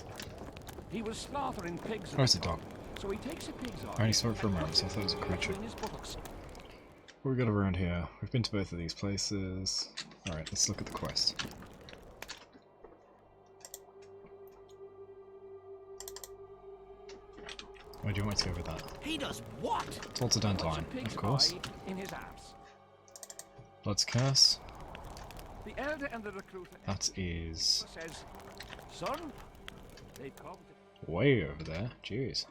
He was slaughtering pigs. Oh, it's a dog. So he takes the pigs off. I only saw it for a moment, so I thought it was a creature. What we got around here? We've been to both of these places. Alright, let's look at the quest. Why do you want me to go with that? He does what? Tulsa Dandelion, of course. In his arse. Blood's Curse. The elder and the recruiter. That is Says, son, they come. way over there. Jeez.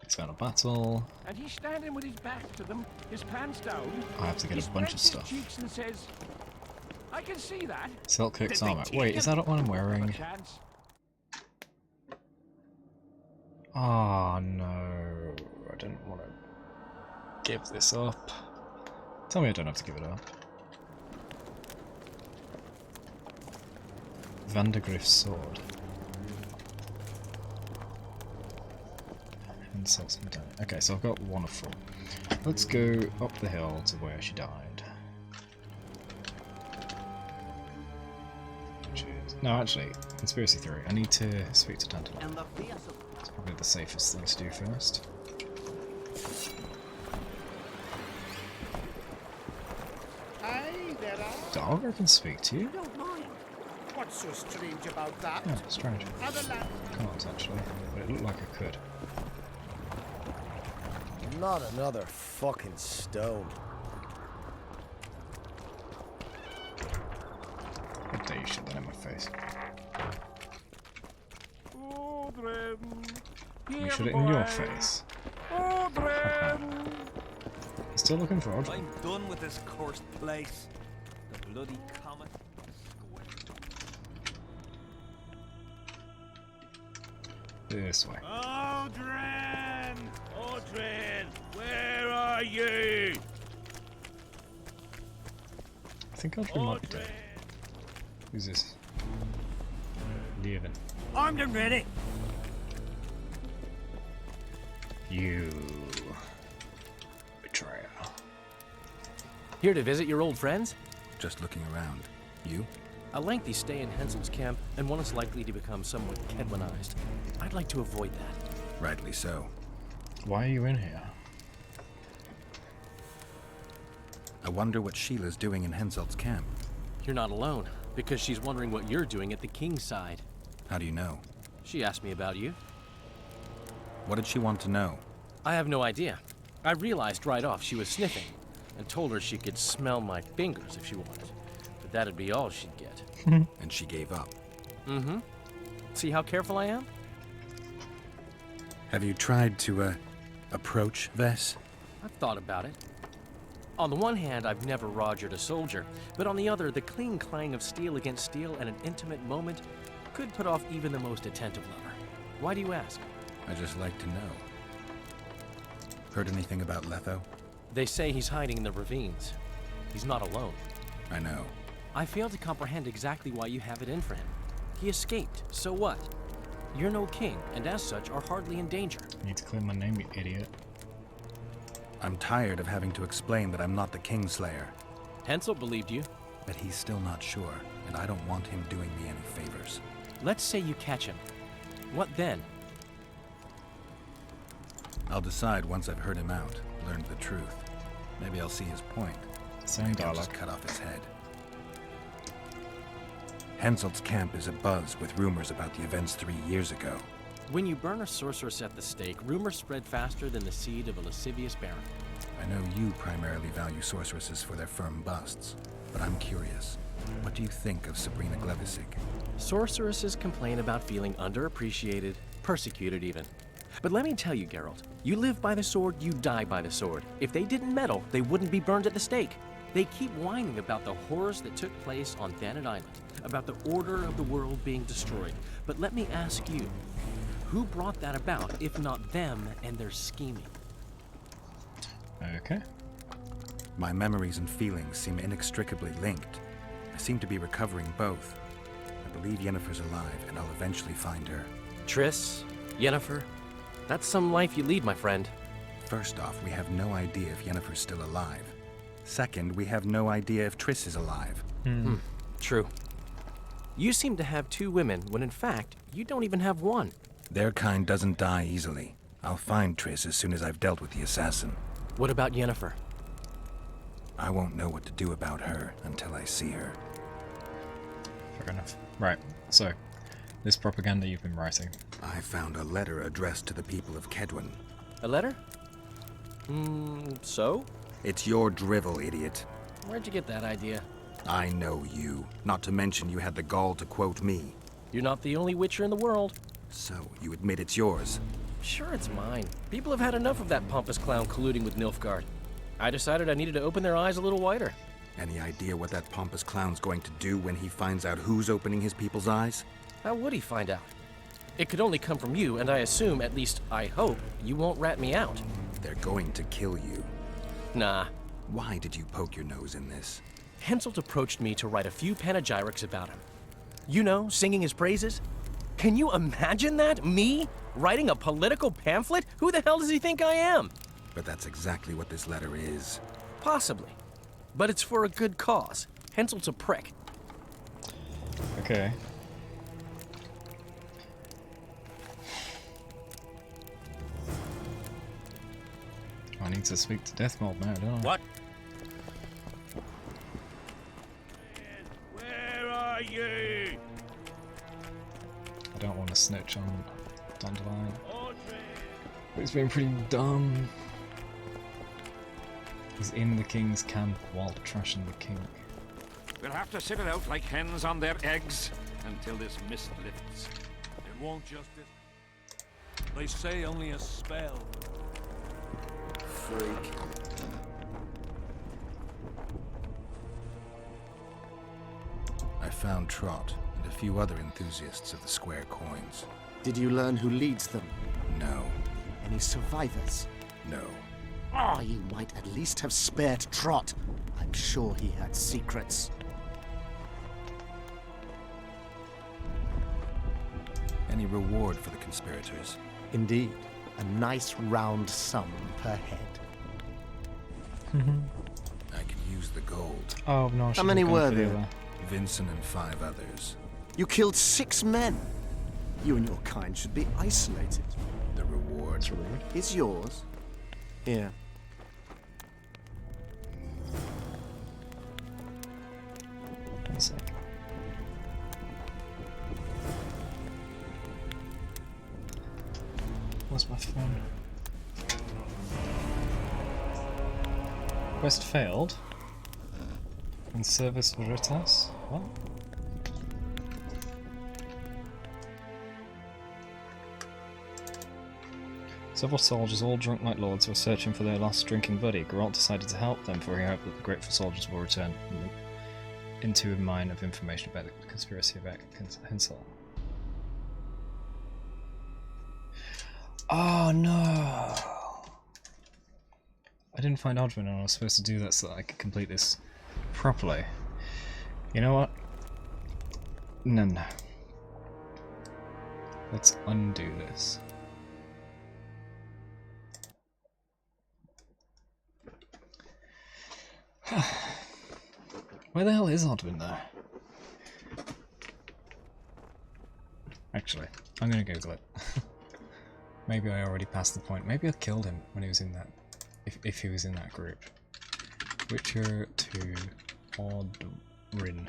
External battle. And he's standing with his back to them, his pants down. I have to get a bunch of stuff. Cheeks and says, I can see that. Selkirk's armor. Wait, is that what I'm wearing? Oh no, I didn't want to give this up. Tell me I don't have to give it up. Vandergriff's sword. Insults and medallion. Okay, so I've got one of 4. Let's go up the hill to where she died. No, actually, Conspiracy Theory. I need to speak to Dandelion. It's probably the safest thing to do first. Dog, I can speak to you. What's so strange about that? Yeah, strange. Can't actually, but it looked like I could. Not another fucking stone. How dare you shoot that in my face? You shoot it in your face. Still looking for Audrey. I'm done with this cursed place. The bloody comet. this way. Aldrin! Aldrin! Where are you? I think Aldrin might be dead. Who's this? Leaving. Armed and ready. You betrayer. Here to visit your old friends? Just looking around. You? A lengthy stay in Hensel's camp, and one is likely to become somewhat Kedwanized. I'd like to avoid that. Rightly so. Why are you in here? I wonder what Sheila's doing in Henselt's camp. You're not alone, because she's wondering what you're doing at the king's side. How do you know? She asked me about you. What did she want to know? I have no idea. I realized right off she was sniffing, and told her she could smell my fingers if she wanted. But that'd be all she'd get. And she gave up. Mm-hmm. See how careful I am? Have you tried to, approach Vess? I've thought about it. On the one hand, I've never rogered a soldier, but on the other, the cling clang of steel against steel at an intimate moment could put off even the most attentive lover. Why do you ask? I just like to know. Heard anything about Letho? They say he's hiding in the ravines. He's not alone. I know. I fail to comprehend exactly why you have it in for him. He escaped, so what? You're no king, and as such are hardly in danger. You need to clear my name, you idiot. I'm tired of having to explain that I'm not the Kingslayer. Hensel believed you. But he's still not sure, and I don't want him doing me any favors. Let's say you catch him. What then? I'll decide once I've heard him out, learned the truth. Maybe I'll see his point. Same I'll just cut off his head. Henselt's camp is abuzz with rumors about the events 3 years ago. When you burn a sorceress at the stake, rumors spread faster than the seed of a lascivious baron. I know you primarily value sorceresses for their firm busts, but I'm curious. What do you think of Sabrina Glevisic? Sorceresses complain about feeling underappreciated, persecuted even. But let me tell you, Geralt, you live by the sword, you die by the sword. If they didn't meddle, they wouldn't be burned at the stake. They keep whining about the horrors that took place on Thanet Island, about the order of the world being destroyed. But let me ask you, who brought that about, if not them and their scheming? Okay. My memories and feelings seem inextricably linked. I seem to be recovering both. I believe Yennefer's alive, and I'll eventually find her. Triss, Yennefer, that's some life you lead, my friend. First off, we have no idea if Yennefer's still alive. Second, we have no idea if Triss is alive. True. You seem to have 2 women, when in fact, you don't even have one. Their kind doesn't die easily. I'll find Triss as soon as I've dealt with the assassin. What about Yennefer? I won't know what to do about her until I see her. Fair enough. Right, so, this propaganda you've been writing. I found a letter addressed to the people of Kedwen. A letter? So? It's your drivel, idiot. Where'd you get that idea? I know you. Not to mention you had the gall to quote me. You're not the only Witcher in the world. So, you admit it's yours? Sure, it's mine. People have had enough of that pompous clown colluding with Nilfgaard. I decided I needed to open their eyes a little wider. Any idea what that pompous clown's going to do when he finds out who's opening his people's eyes? How would he find out? It could only come from you, and I assume, at least I hope, you won't rat me out. They're going to kill you. Nah. Why did you poke your nose in this? Henselt approached me to write a few panegyrics about him. You know, singing his praises. Can you imagine that? Me? Writing a political pamphlet? Who the hell does he think I am? But that's exactly what this letter is. Possibly. But it's for a good cause. Henselt's a prick. Okay. I need to speak to Deathmold now, don't I? What? Where are you? I don't want to snitch on Dandelion. But he's been pretty dumb. He's in the king's camp while trashing the king. We'll have to sit it out like hens on their eggs until this mist lifts. It won't just... They say only a spell. Freak. I found Trot and a few other enthusiasts of the square coins. Did you learn who leads them? No. Any survivors? No. Oh, you might at least have spared Trot. I'm sure he had secrets. Any reward for the conspirators? Indeed. A nice round sum per head. I can use the gold. Oh no, How many were there? Vincent and 5 others. You killed 6 men. You and your kind should be isolated. The reward is yours. Here. One sec. Where's my phone? Quest failed. In service veritas? What? Several soldiers, all drunk like lords, were searching for their lost drinking buddy. Geralt decided to help them, for he hoped that the grateful soldiers will return into a mine of information about the conspiracy of Hinsel. Oh no! I didn't find Odwin and I was supposed to do that so that I could complete this properly. You know what? No. Let's undo this. Where the hell is Odwin though? Actually, I'm gonna Google it. Maybe I already passed the point. Maybe I killed him when he was in that. If he was in that group. Witcher to Odwin.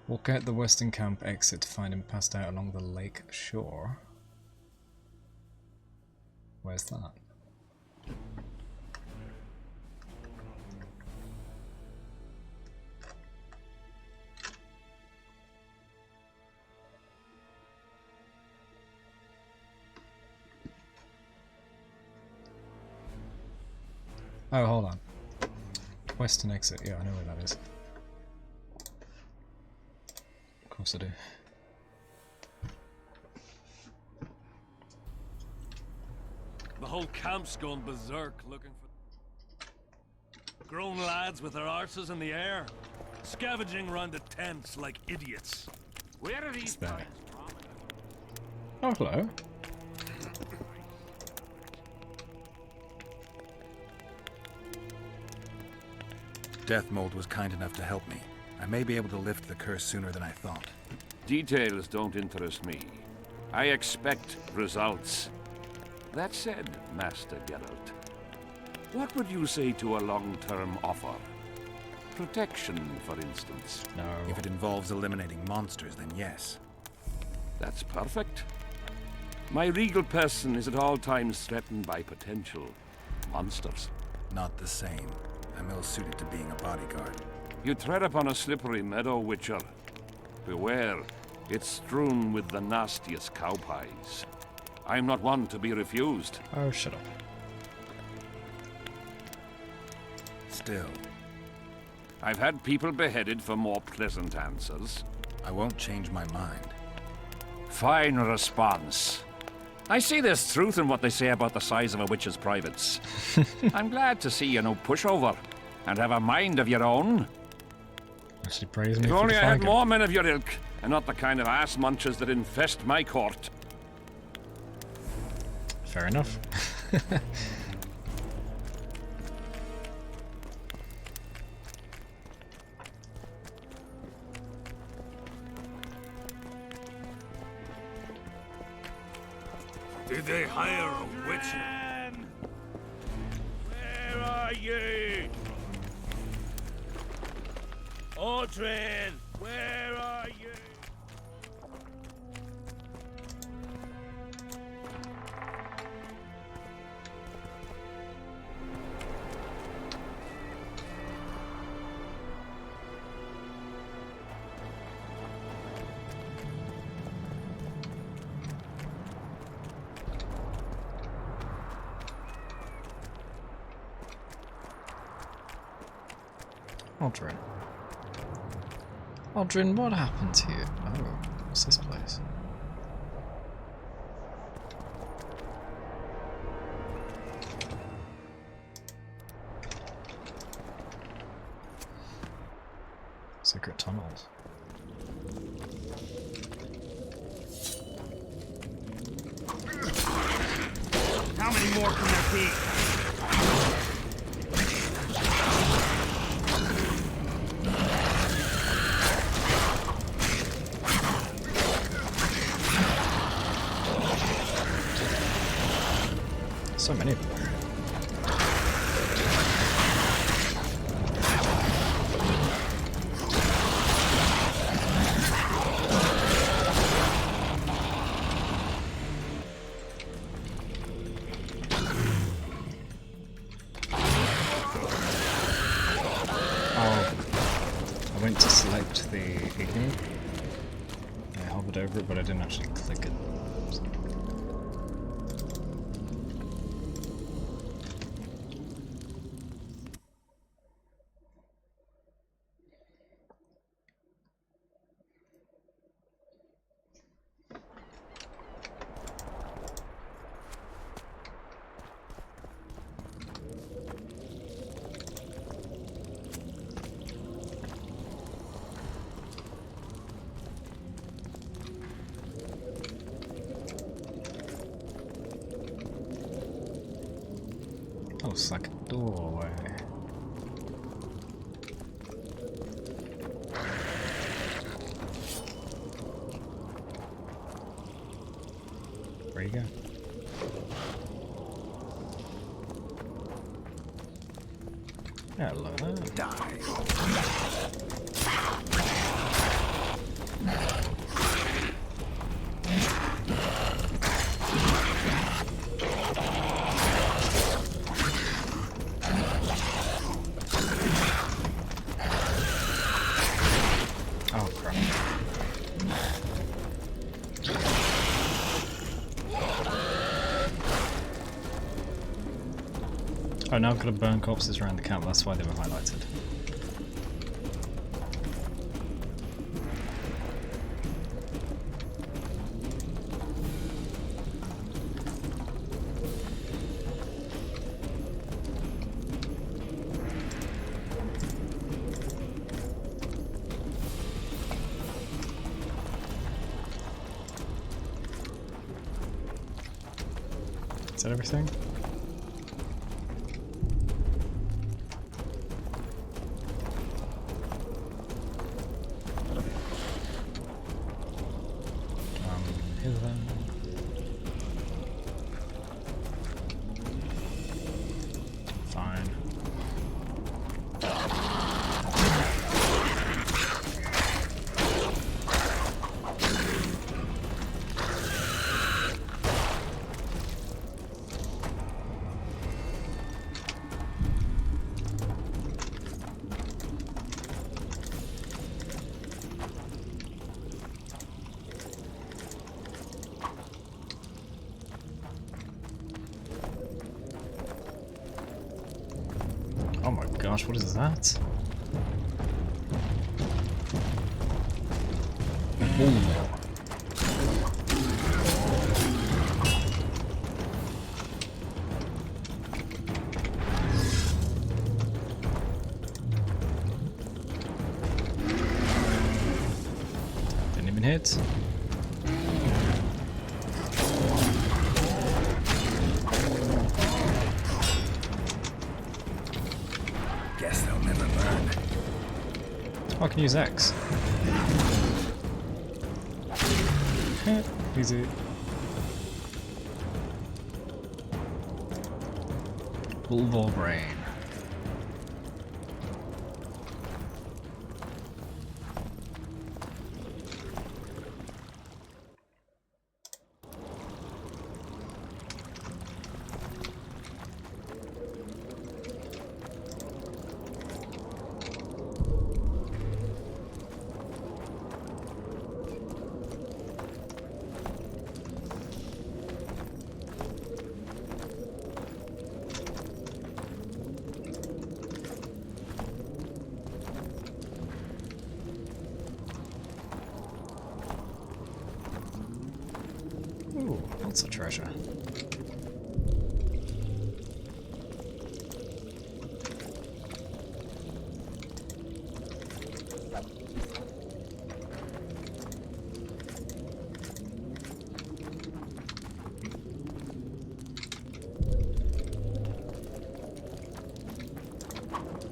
Walk out the western camp exit to find him passed out along the lake shore. Where's that? Oh, hold on. Western exit. Yeah, I know where that is. Of course I do. The whole camp's gone berserk looking for grown lads with their arses in the air, scavenging around the tents like idiots. Where are these there? Oh, hello. Deathmold was kind enough to help me. I may be able to lift the curse sooner than I thought. Details don't interest me. I expect results. That said, Master Geralt, what would you say to a long-term offer? Protection, for instance. No. If it involves eliminating monsters, then yes. That's perfect. My regal person is at all times threatened by potential monsters. Not the same. I'm ill-suited to being a bodyguard. You tread upon a slippery meadow, Witcher. Beware, it's strewn with the nastiest cow pies. I'm not one to be refused. Oh, shut up. Still. I've had people beheaded for more pleasant answers. I won't change my mind. Fine response. I see there's truth in what they say about the size of a witch's privates. I'm glad to see you're no pushover, and have a mind of your own. Actually praise me If for only I had defying more men of your ilk, and not the kind of ass munchers that infest my court. Fair enough. Did they hire a witcher? Where are you? Audrin, where are you? I'll try. Aldrin, what happened to you? Oh, what's this place? Secret tunnels. How many more can there be? So many of them. I went to select the igloo. I hovered over it, but I didn't actually click it. So. Oh, it's like a doorway. Where you go? Hello there. Die. Oh crap. Oh, now I've got to burn corpses around the camp, that's why they were highlighted. Is that everything? Here then. Fine. Oh my gosh, what is that? Ooh. Didn't even hit. Guess they'll never learn. Oh, I can use X. Easy. Bulbul brain. Ooh, lots of treasure.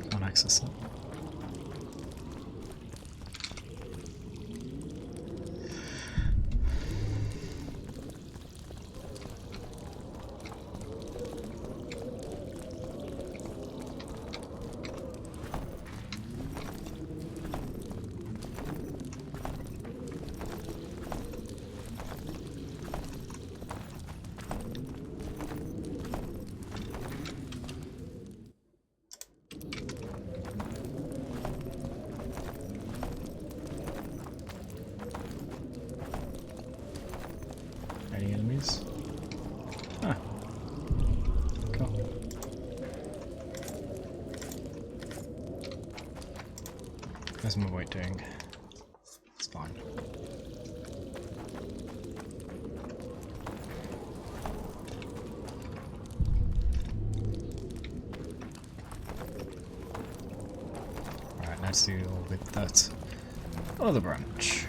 Can't access that. Any enemies? Ah. Cool. How's my weight doing? It's fine. Alright, let's deal with that other branch.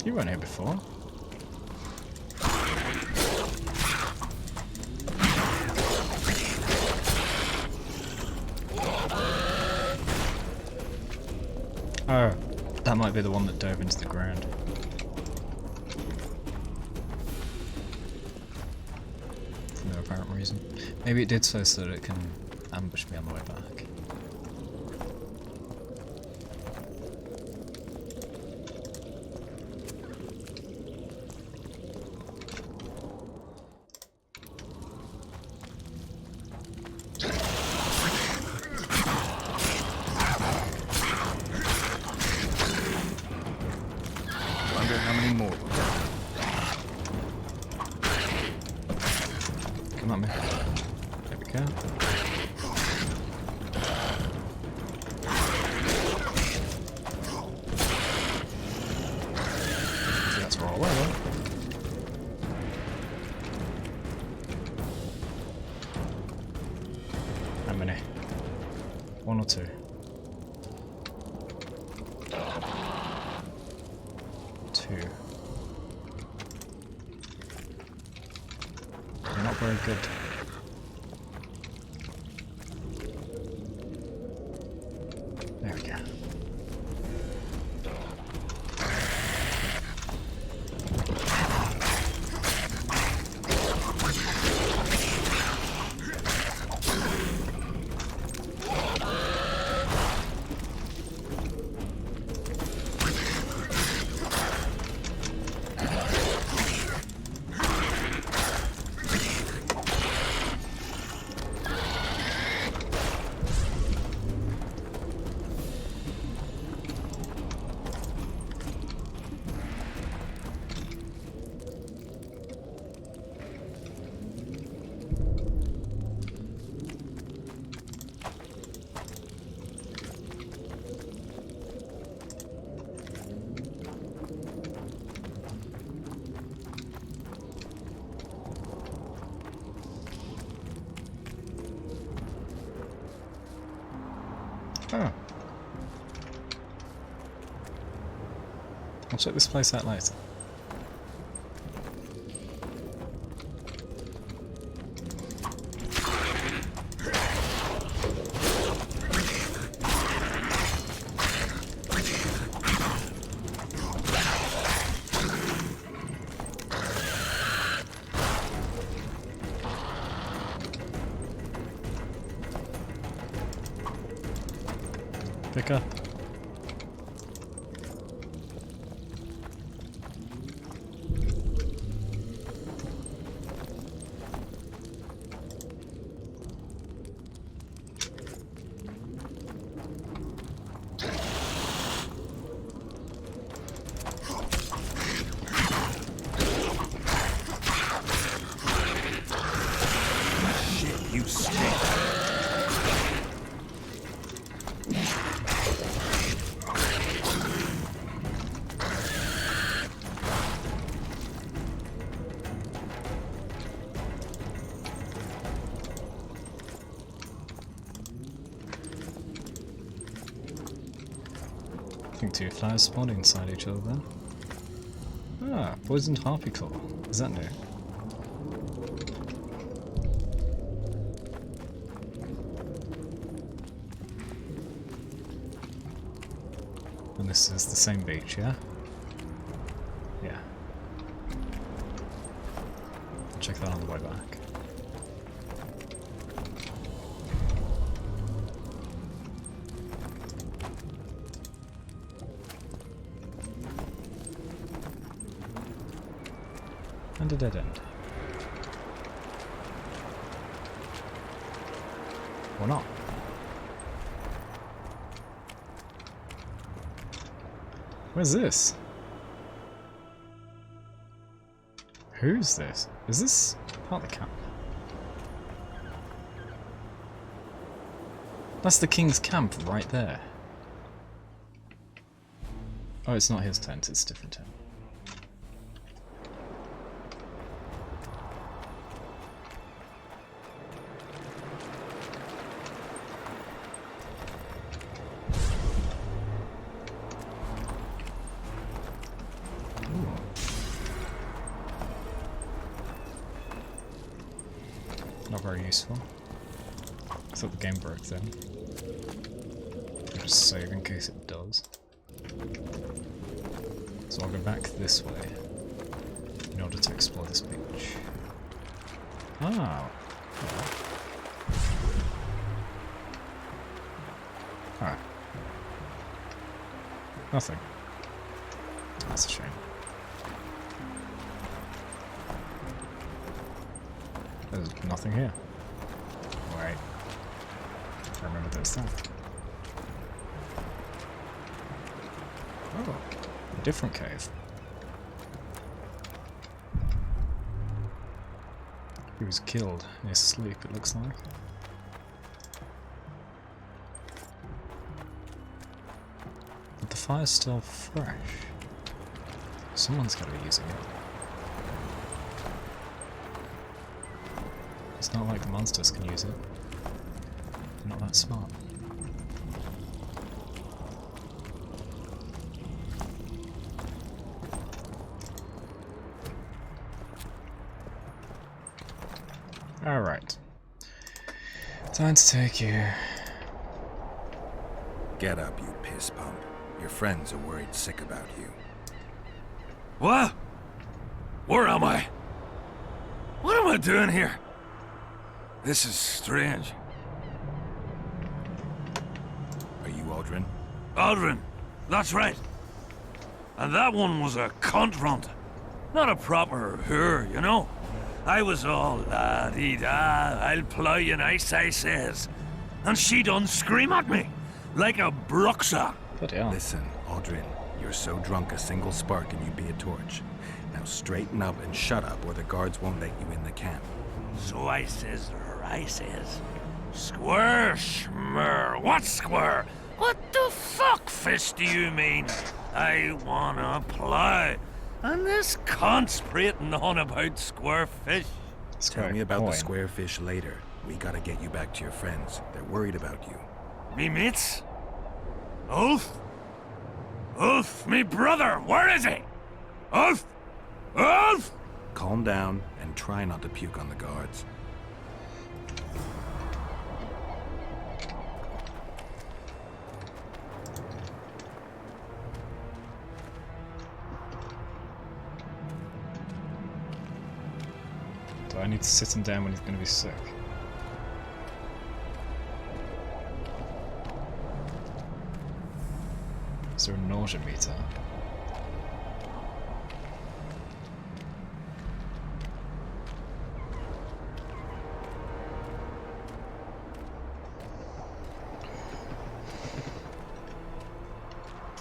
You weren't here before. Oh, that might be the one that dove into the ground. For no apparent reason. Maybe it did so that it can ambush me on the way back. Wonder how many more. Come on, man. There we go. That's all away, though. How many? One or two? Two. They're not very good. There we go. Oh. I'll check this place out later. Pick up. Shit, you stink. talking to? Flowers spawning inside each other then? Ah, poisoned harpy claw. Is that new? And this is the same beach, yeah? Yeah. Check that on the way back. And a dead end. Or not. Where's this? Who's this? Is this part of the camp? That's the king's camp right there. Oh, it's not his tent, it's a different tent. Not very useful. I thought the game broke then. I'll just save in case it does. So I'll go back this way in order to explore this beach. Ah. Alright. Nothing. That's a shame. There's nothing here. Wait. I remember there's that. Oh, a different cave. He was killed in his sleep, it looks like. But the fire's still fresh. Someone's got to be using it. It's not like the monsters can use it. They're not that smart. Alright. Time to take you. Get up, you piss pump. Your friends are worried sick about you. What? Where am I? What am I doing here? This is strange. Are you Aldrin? Aldrin, that's right. And that one was a cunt runt. Not a proper her, you know. I was all la-dee-da, I'll plough you nice, I says. And she done scream at me, like a bruxa. Listen, Aldrin, you're so drunk a single spark and you'd be a torch. Now straighten up and shut up or the guards won't let you in the camp. So I says to her, Square, schmer, what square? What the fuck, fish, do you mean? I wanna plough. And this cunt's prating on about square fish. Tell me about the square fish later. We gotta get you back to your friends. They're worried about you. Me mates? Ulf? Ulf, me brother, where is he? Ulf? Ulf? Calm down and try not to puke on the guards. Do I need to sit him down when he's going to be sick? Is there a nausea meter?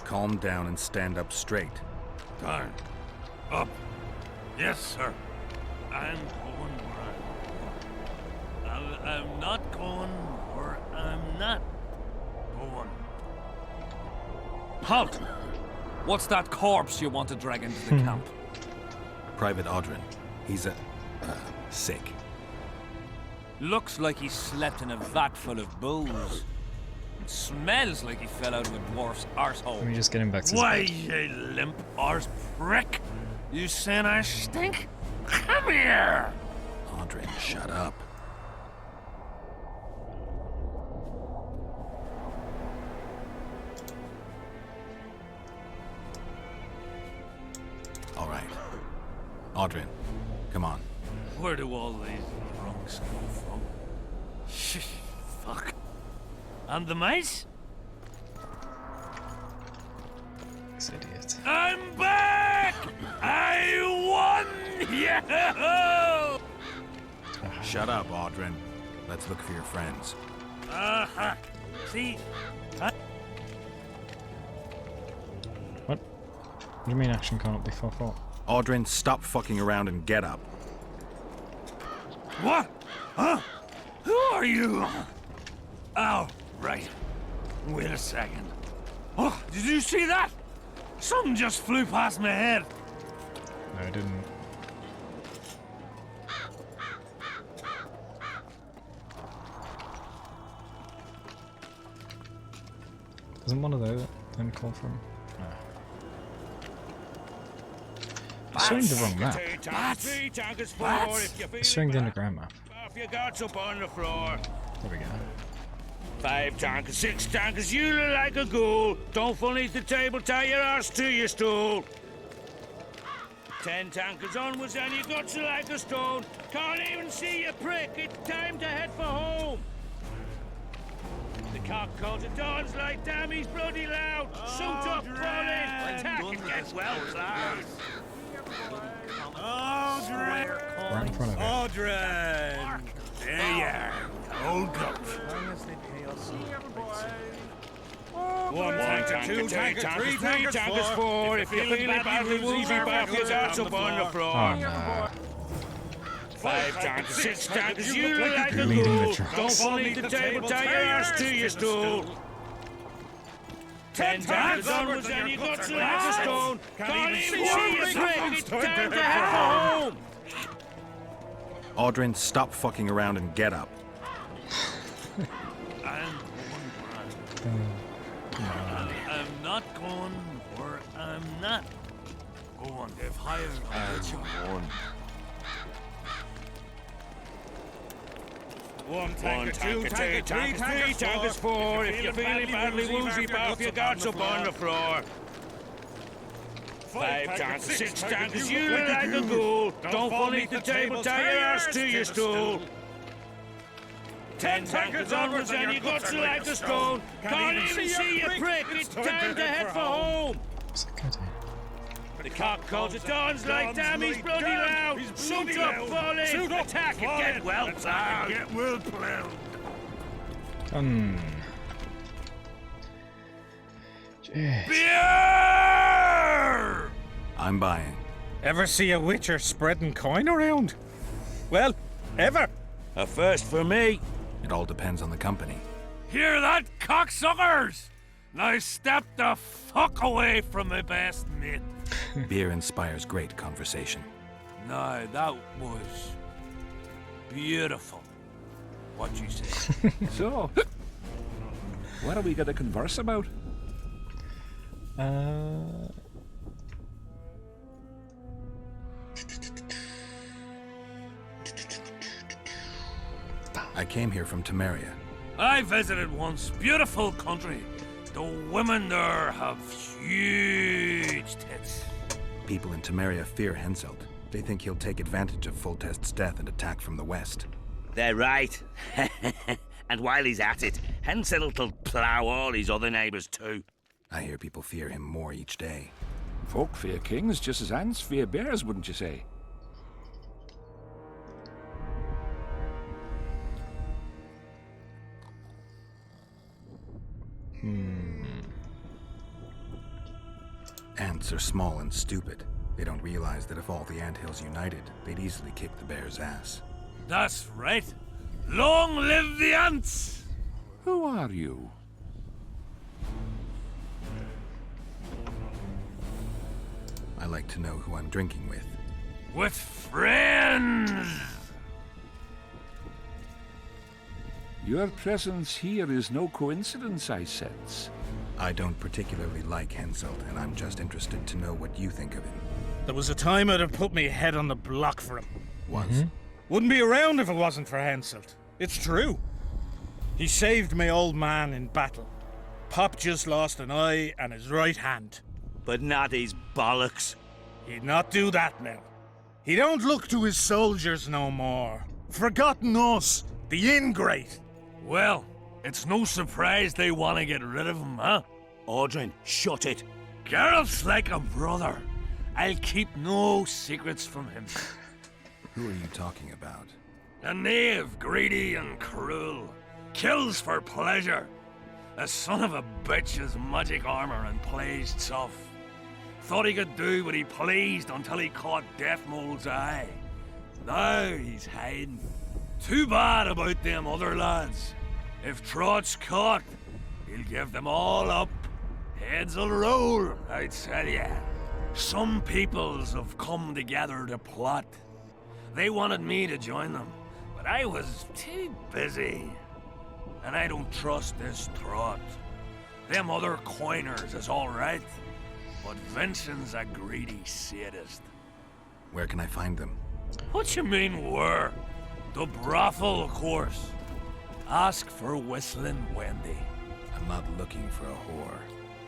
Calm down and stand up straight. Down. Up. Yes, sir. I'm going where I'm not going where I'm not going. Halt! What's that corpse you want to drag into the camp? Private Aldrin. He's sick. Looks like he slept in a vat full of booze. It smells like he fell out of a dwarf's arsehole. Let me just get him back to his Why, bed. you limp arse prick! You saying I stink? Come here! Audrin, shut up. All right. Audrin, come on. Where do all these drunks come from? Fuck. And the mice? This idiot. I'm back! I won! Yeah! Shut up, Audrin. Let's look for your friends. Uh-huh. See? What? What do you mean action can't be fought? Audrin, stop fucking around and get up. What? Huh? Who are you? Oh, right. Wait a second. Oh, did you see that? Something just flew past my head. No, I didn't. Isn't one of those then call from? No. It's showing the wrong map. It's showing the underground map. Off your guts up on the floor. There we go. 5 tankers, 6 tankers, you look like a ghoul. Don't fall beneath the table, tie your arse to your stool. 10 tankers onwards and your guts are like a stone. Can't even see you prick, it's time to head for home. The cock calls at dawn's like damn, he's bloody loud. Suit up, fall in, attack and get well plowed. Right in front of it. Audrin! There you are, old goat. One tanker, 2 tankers, 3 tankers, 4. If you're feeling badly woozy, back your guts up on the floor. Oh no. 5 tankers, 6 tankers, you look like a Leading the ghoul. trucks. Don't fall beneath the table, tie your arse to your stool. 10 tankers onwards and your guts are like a stone. Can't even see you prick, it's time to head for home. Audrin, stop fucking around and get up. I'm not going where I'm not going. If higher, I'll get you. One tanker, 2 tankers, 3 tankers, 4. If you're feeling badly woozy, back your guts up on the floor. 5 tankers, 6 tankers, you look like a ghoul. Don't fall beneath the table, tie your arse to your stool. 10 tankers onwards and your guts are like a stone. Can't even see you prick, it's time to head for home. The cock calls at dawn's like damn, he's bloody loud. Suit up, fall in, attack and get well plowed. Get well plowed. Beer! I'm buying. Ever see a witcher spreading coin around? Well, ever. A first for me. It all depends on the company. Hear that, cocksuckers? Now step the fuck away from my best mate. Beer inspires great conversation. No, that was beautiful. What you say? So, what are we going to converse about? I came here from Temeria. I visited once. Beautiful country. The women there have huge tits. People in Temeria fear Henselt. They think he'll take advantage of Foltest's death and attack from the west. They're right. And while he's at it, Henselt'll plough all his other neighbours too. I hear people fear him more each day. Folk fear kings just as ants fear bears, wouldn't you say? Ants are small and stupid. They don't realize that if all the anthills united, they'd easily kick the bear's ass. That's right. Long live the ants! Who are you? I like to know who I'm drinking with. With friends! Your presence here is no coincidence, I sense. I don't particularly like Henselt, and I'm just interested to know what you think of him. There was a time I'd have put me head on the block for him. Was? Wouldn't be around if it wasn't for Henselt. It's true. He saved my old man in battle. Pop just lost an eye and his right hand. But not his bollocks. He'd not do that now. He don't look to his soldiers no more. Forgotten us, the ingrate. Well, it's no surprise they want to get rid of him, huh? Audrin, shut it. Geralt's like a brother. I'll keep no secrets from him. Who are you talking about? A knave, greedy and cruel. Kills for pleasure. A son of a bitch has magic armor and plays tough. Thought he could do what he pleased until he caught Deathmold's eye. Now he's hiding. Too bad about them other lads. If Trott's caught, he'll give them all up. Heads'll roll, I tell ya. Some peoples have come together to plot. They wanted me to join them, but I was too busy. And I don't trust this Trott. Them other coiners is alright, but Vincent's a greedy sadist. Where can I find them? What you mean, where? The brothel, of course. Ask for Whistling Wendy. I'm not looking for a whore.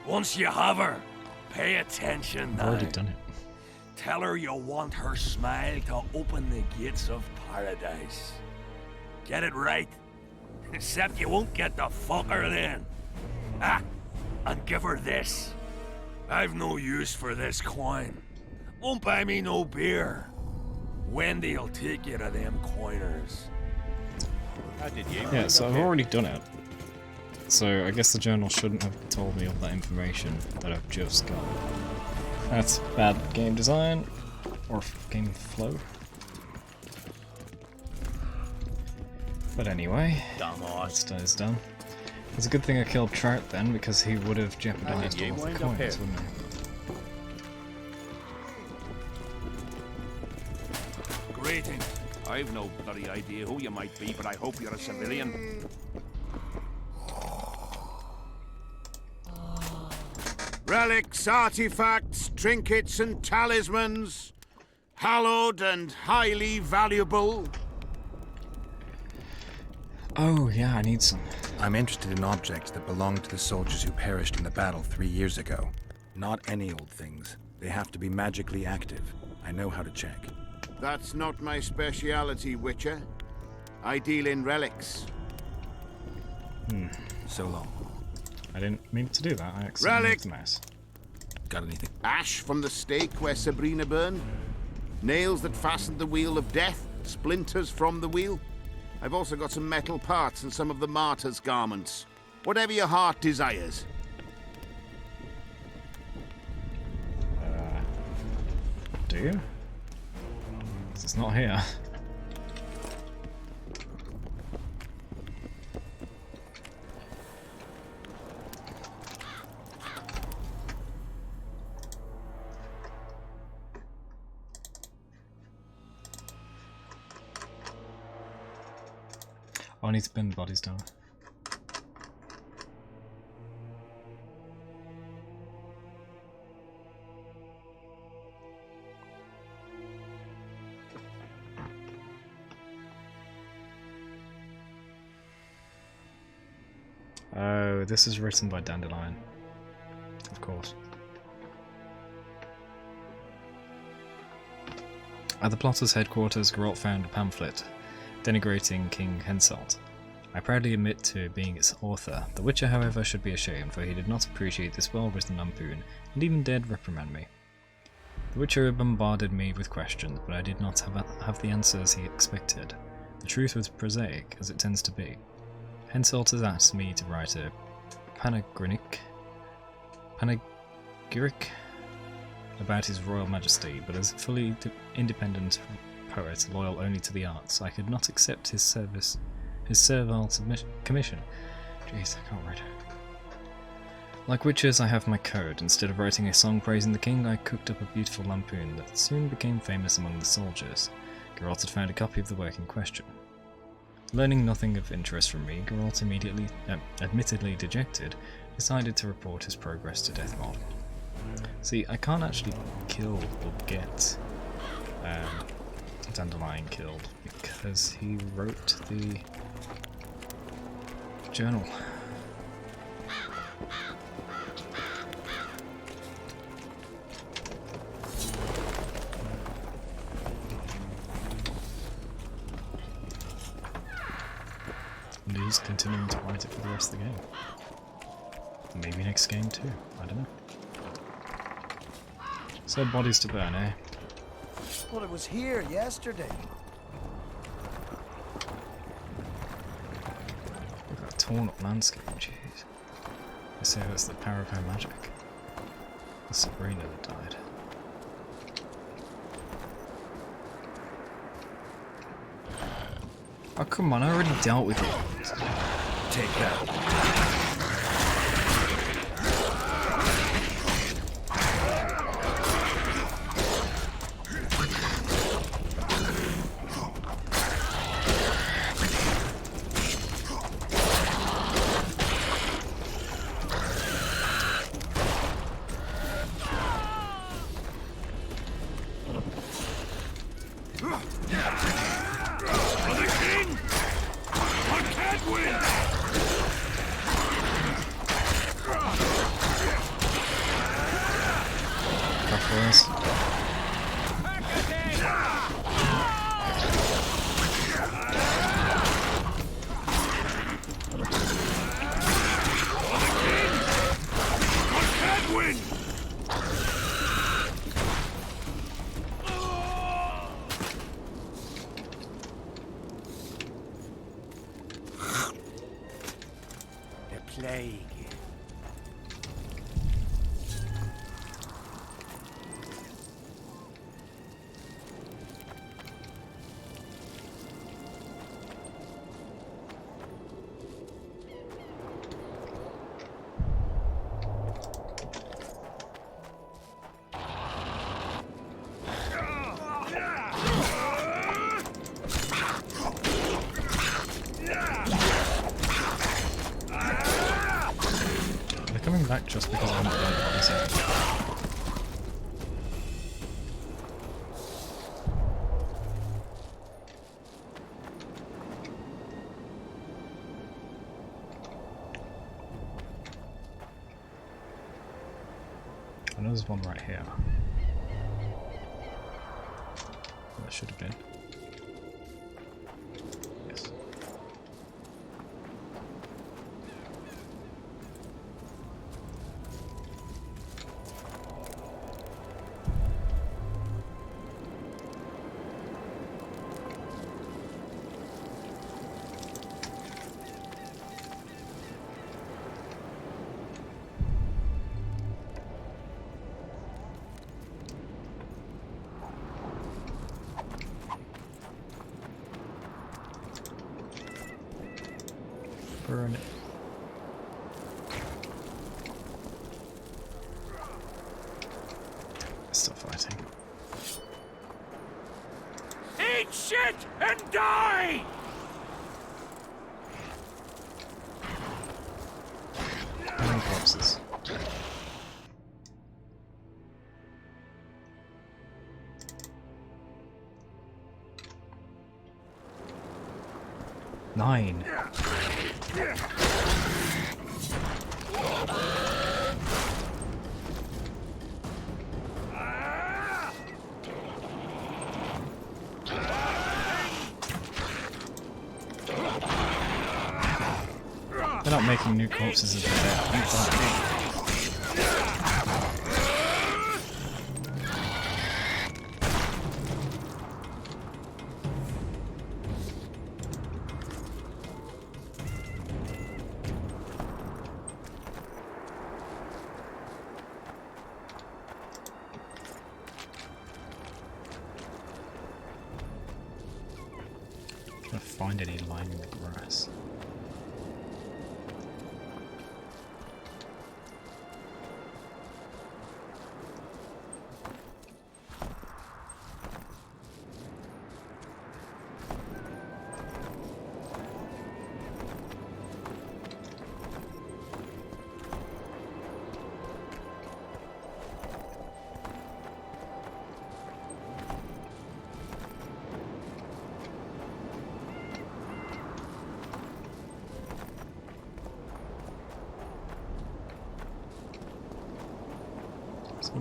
Once you have her, pay attention I've now. already done it. Tell her you want her smile to open the gates of paradise. Get it right? Except you won't get the fucker then. Ah, and give her this. I've no use for this coin. Won't buy me no beer. Wendy'll take you to them coiners. How did you? Yeah, so I've already done it. So I guess the journal shouldn't have told me all that information that I've just got. That's bad game design, or game flow. But anyway, that's done. It's a good thing I killed Trout then, because he would have jeopardized all the coins, wouldn't he? Greetings. I've no bloody idea who you might be, but I hope you're a civilian. Relics, artifacts, trinkets and talismans. Hallowed and highly valuable. Oh yeah, I need some. I'm interested in objects that belong to the soldiers who perished in the battle 3 years ago. Not any old things. They have to be magically active. I know how to check. That's not my speciality, Witcher. I deal in relics. So long. I didn't mean to do that. I accidentally Relic. moved the mouse. Got anything? Ash from the stake where Sabrina burned. Nails that fastened the wheel of death. Splinters from the wheel. I've also got some metal parts and some of the martyr's garments. Whatever your heart desires. Do you? 'Cause it's not here. Oh, I need to bend the bodies down. Oh, this is written by Dandelion. Of course. At the plotter's headquarters, Geralt found a pamphlet denigrating King Henselt. I proudly admit to being its author. The Witcher, however, should be ashamed, for he did not appreciate this well-written lampoon, and even dared reprimand me. The Witcher bombarded me with questions, but I did not have the answers he expected. The truth was prosaic, as it tends to be. Henselt has asked me to write a panegyric about his royal majesty, but as a fully independent poet loyal only to the arts, I could not accept his servile commission. Jeez, I can't read. Like witches, I have my code. Instead of writing a song praising the king, I cooked up a beautiful lampoon that soon became famous among the soldiers. Geralt had found a copy of the work in question. Learning nothing of interest from me, Geralt immediately, admittedly dejected, decided to report his progress to Deathmob. See, I can't actually kill or get Dandelion killed because he wrote the journal. And he's continuing to write it for the rest of the game. Maybe next game too, I don't know. So bodies to burn, eh? Well, it was here yesterday. Look at that torn up landscape, jeez. They say that's the power of her magic. The Sabrina that died. Oh come on, I already dealt with it. Take that. Plague. Coming back just because I haven't done bodies yet. I know there's one right here. That should have been. Yes. Burn it. Still fighting. Eat shit and die! How many corpses? Nine. They're not making new corpses of the dead. Eat that. Trying to find any lying in the grass.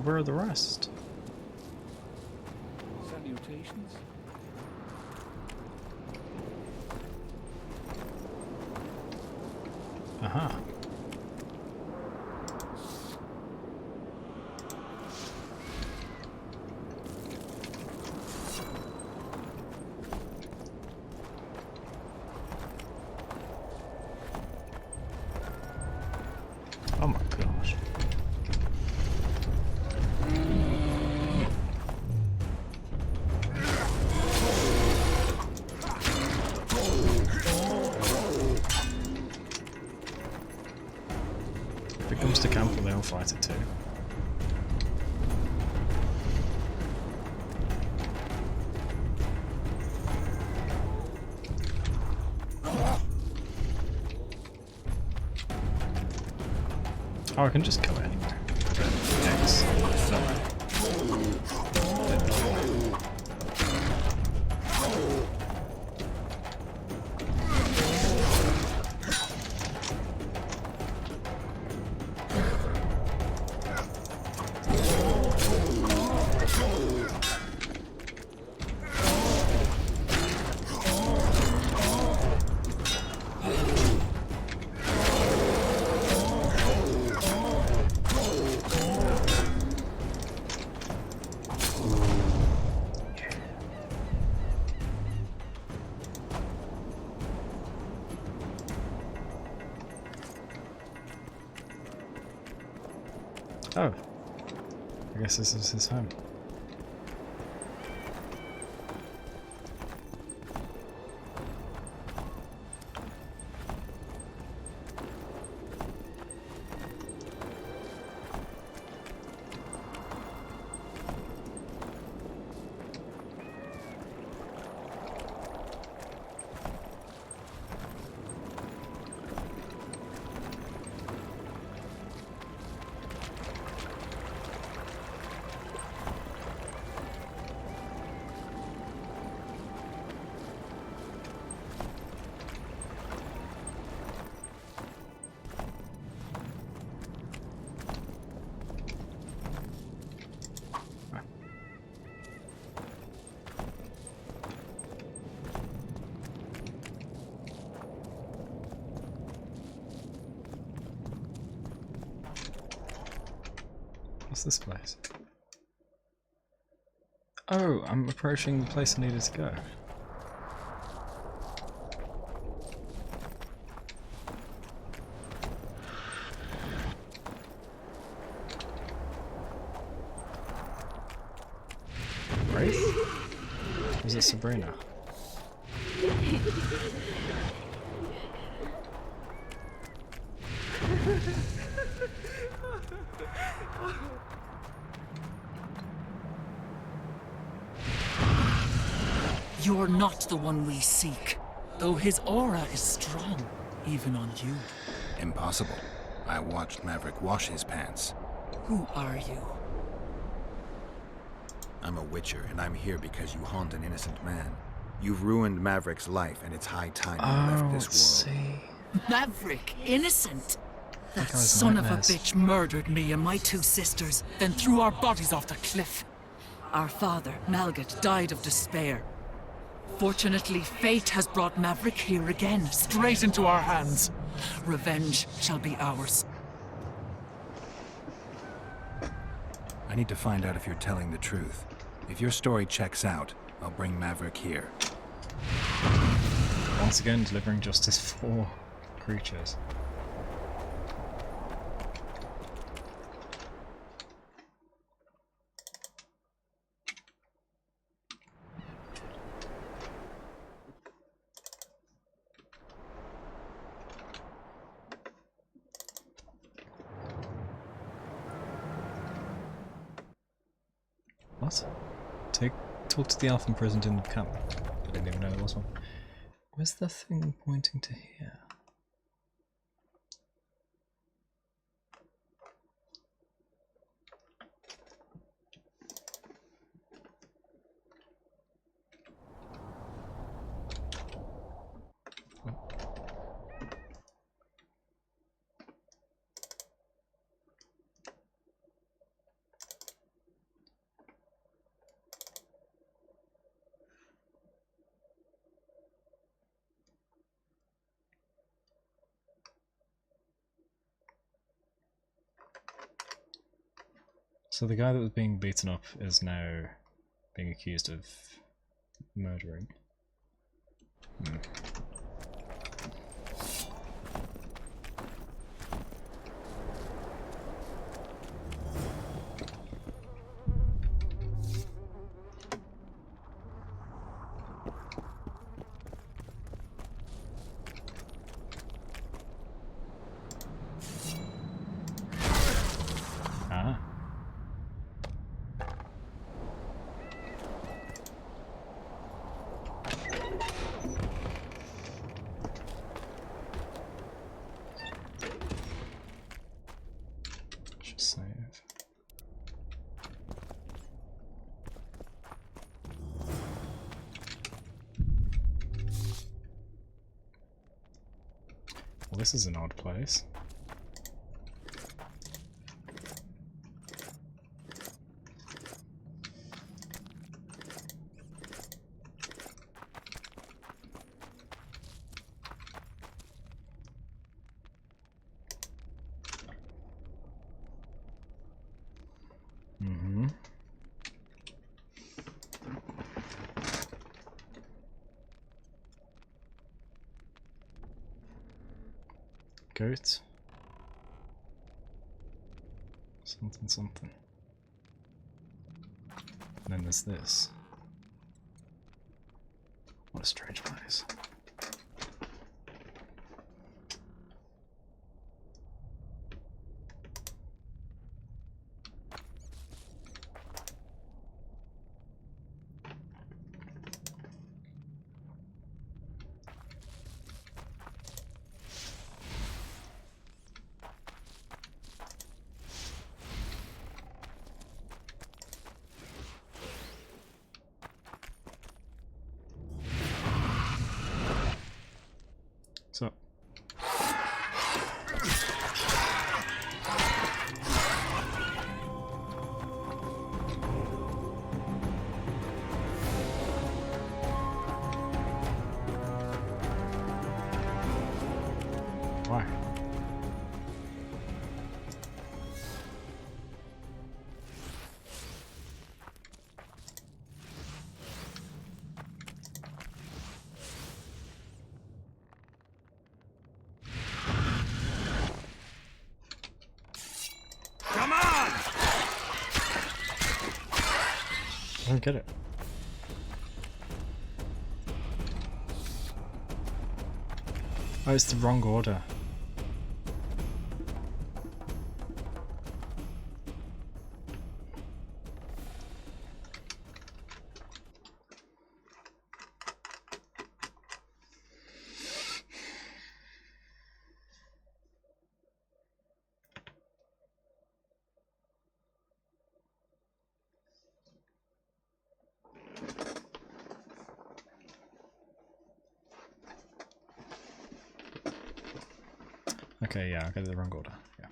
Where are the rest? Salutations. Aha. Oh my gosh. If it comes to camp, they'll fight it too. Oh, I can just go anywhere. X. Oh. I guess this is his home. What's this place? Oh, I'm approaching the place I needed to go. Wraith? Or is it Sabrina? You're not the one we seek, though his aura is strong, even on you. Impossible. I watched Maverick wash his pants. Who are you? I'm a witcher, and I'm here because you haunt an innocent man. You've ruined Maverick's life, and it's high time you left this world. Maverick, innocent? That guy's son of a nightmares. bitch murdered me and my two sisters, then threw our bodies off the cliff. Our father, Malgat, died of despair. Fortunately, fate has brought Maverick here again, straight into our hands. Revenge shall be ours. I need to find out if you're telling the truth. If your story checks out, I'll bring Maverick here. Once again, delivering justice for creatures. What? Talk to the elf imprisoned in the camp. I didn't even know there was one. Where's the thing pointing to here? So the guy that was being beaten up is now being accused of murdering. Hmm. Ah. Should save. Well, this is an odd place. Mm-hmm. Goat. Something, something. And then there's this. What a strange place. So. Why? Come on! I don't get it. Oh, it's the wrong order. Okay, yeah, I got the wrong order. Yeah.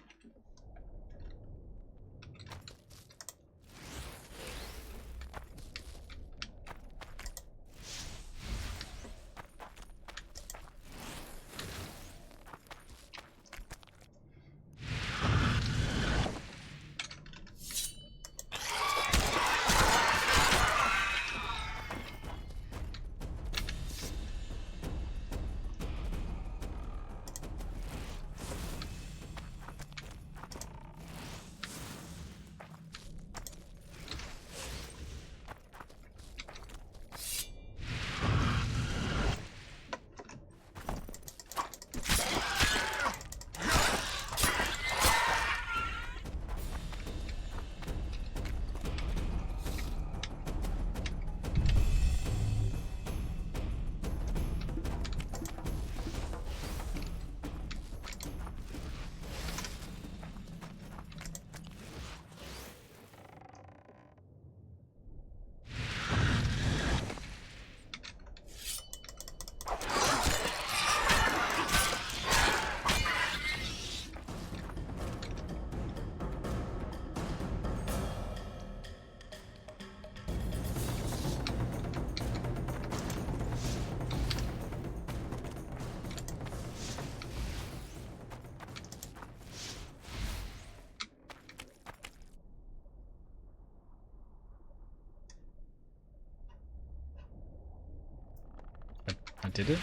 did it?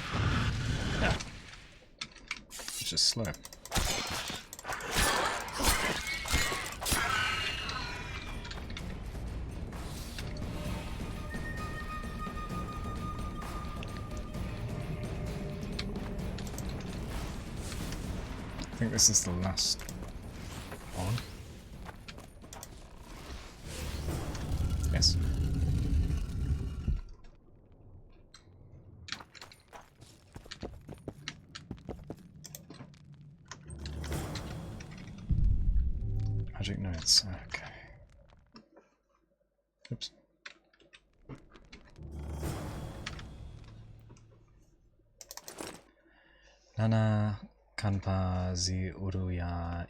Yeah. It's just slow. I think this is the last one. Yes. Magic notes, okay. Oops. Nana kanpa zi uru ya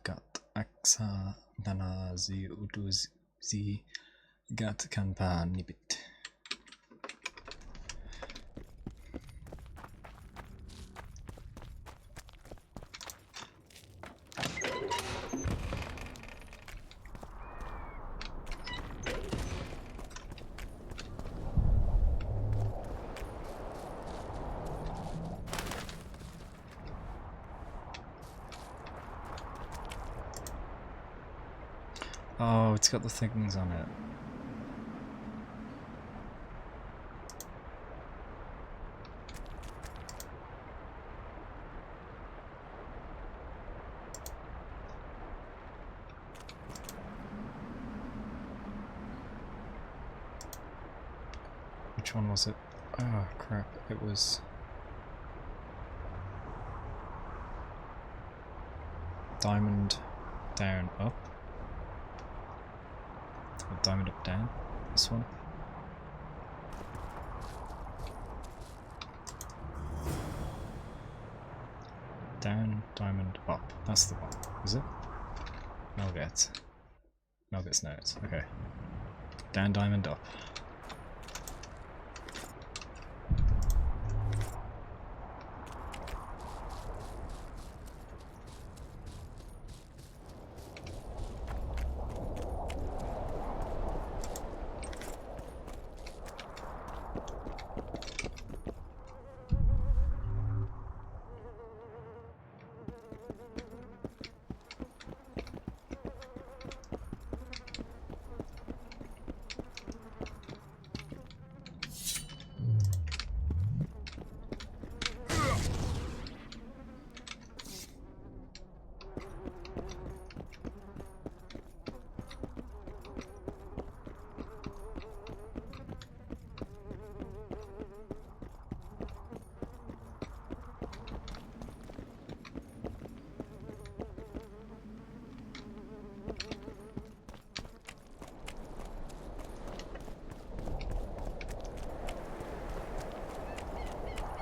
gat aksa nana zi uru zi gat kanpa nibit. Oh, it's got the things on it. Which one was it? Oh crap, it was... Diamond down up. Or diamond up down. This one. Down, diamond up. That's the one, is it? Melgate. Melgate's notes. Okay. Down, diamond up.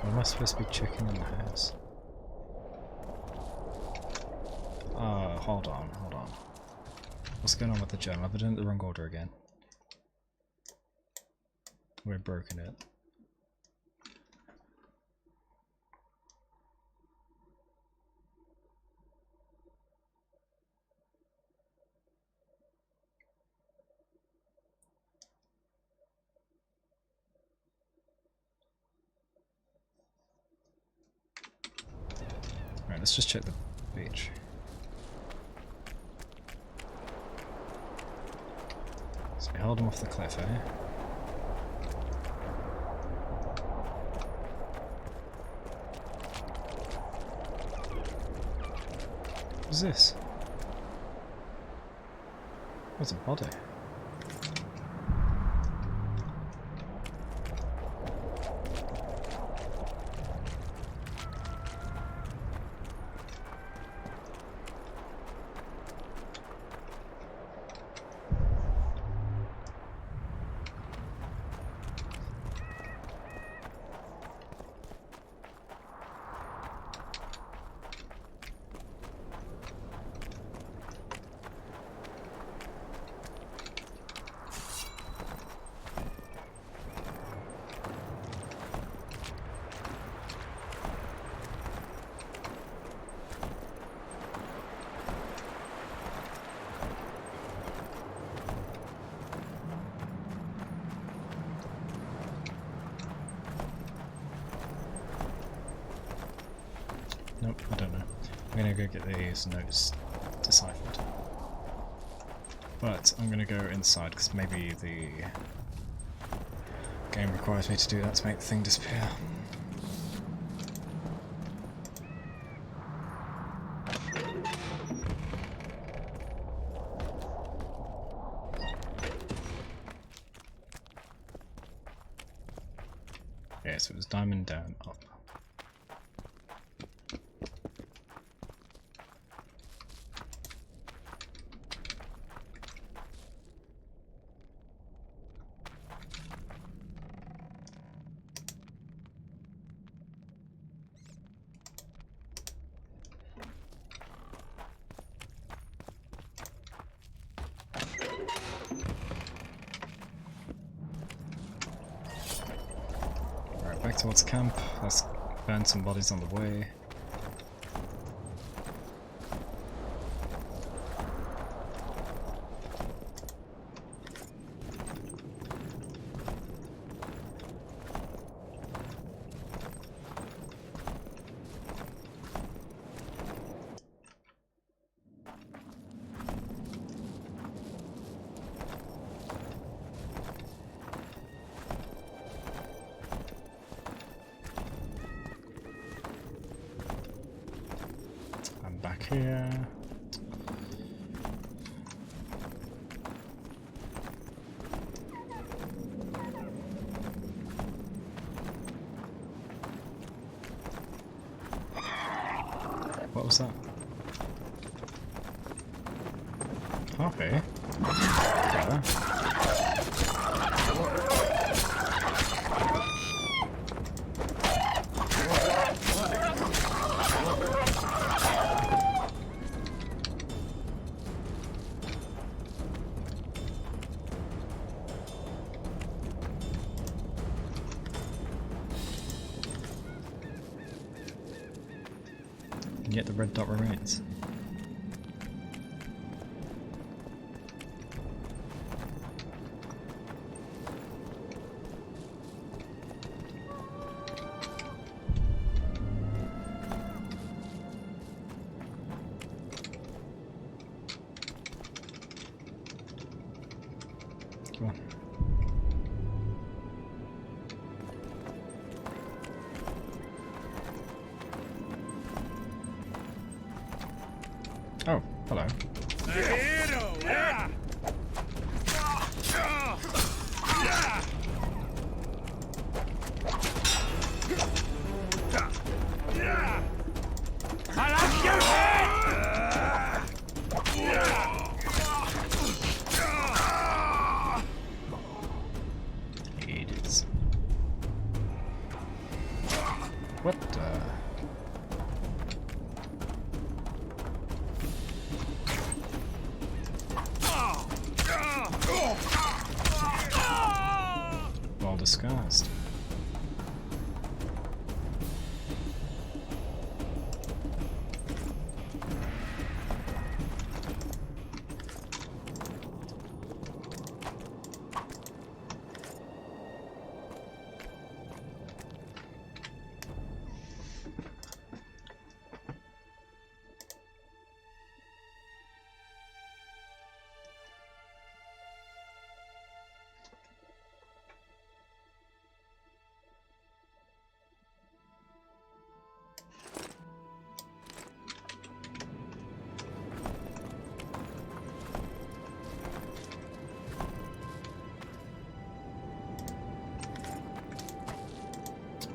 Am I supposed to be checking in the house? Hold on. What's going on with the journal? Have I done it in the wrong order again? We've broken it. Right, let's just check the beach. So we held him off the cliff, eh? What's this? What's a body? Nope, I don't know. I'm gonna go get these notes deciphered. But I'm gonna go inside because maybe the game requires me to do that to make the thing disappear. Yeah, so it was diamond down, up. Back towards camp. Let's burn some bodies on the way. Back here. What was that? Okay. Yeah. And yet the red dot remains. Come on. Oh, hello. Idiots. What the? Well disguised.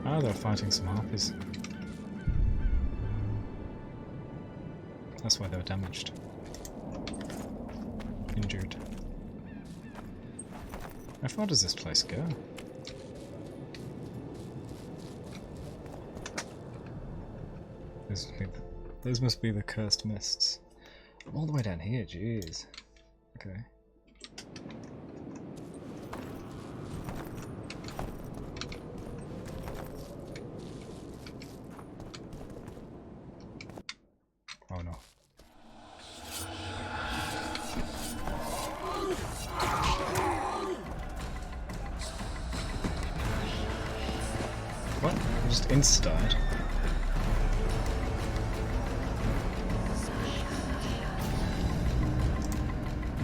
Oh, they're fighting some harpies. That's why they were damaged. Injured. How far does this place go? Those must be the cursed mists. I'm all the way down here, jeez. Okay. Oh no. What? I just insta-died.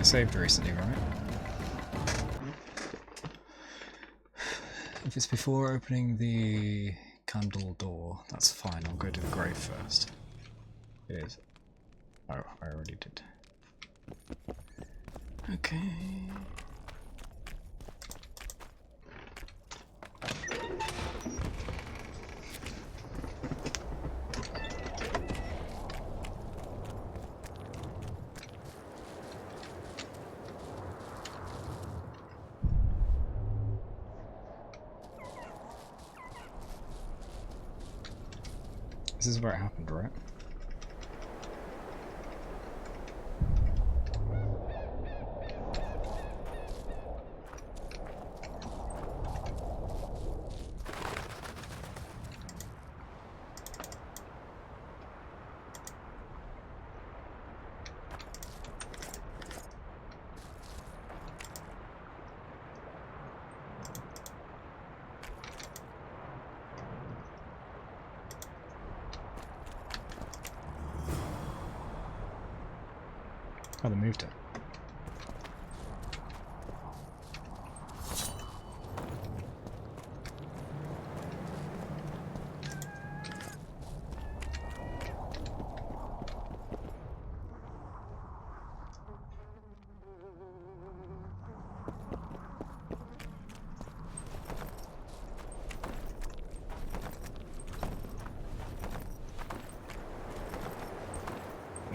I saved recently, right? If it's before opening the candle door, that's fine. I'll go to the grave first. It is. Oh, I already did. Okay. This is where it happened, right? Oh, they moved it.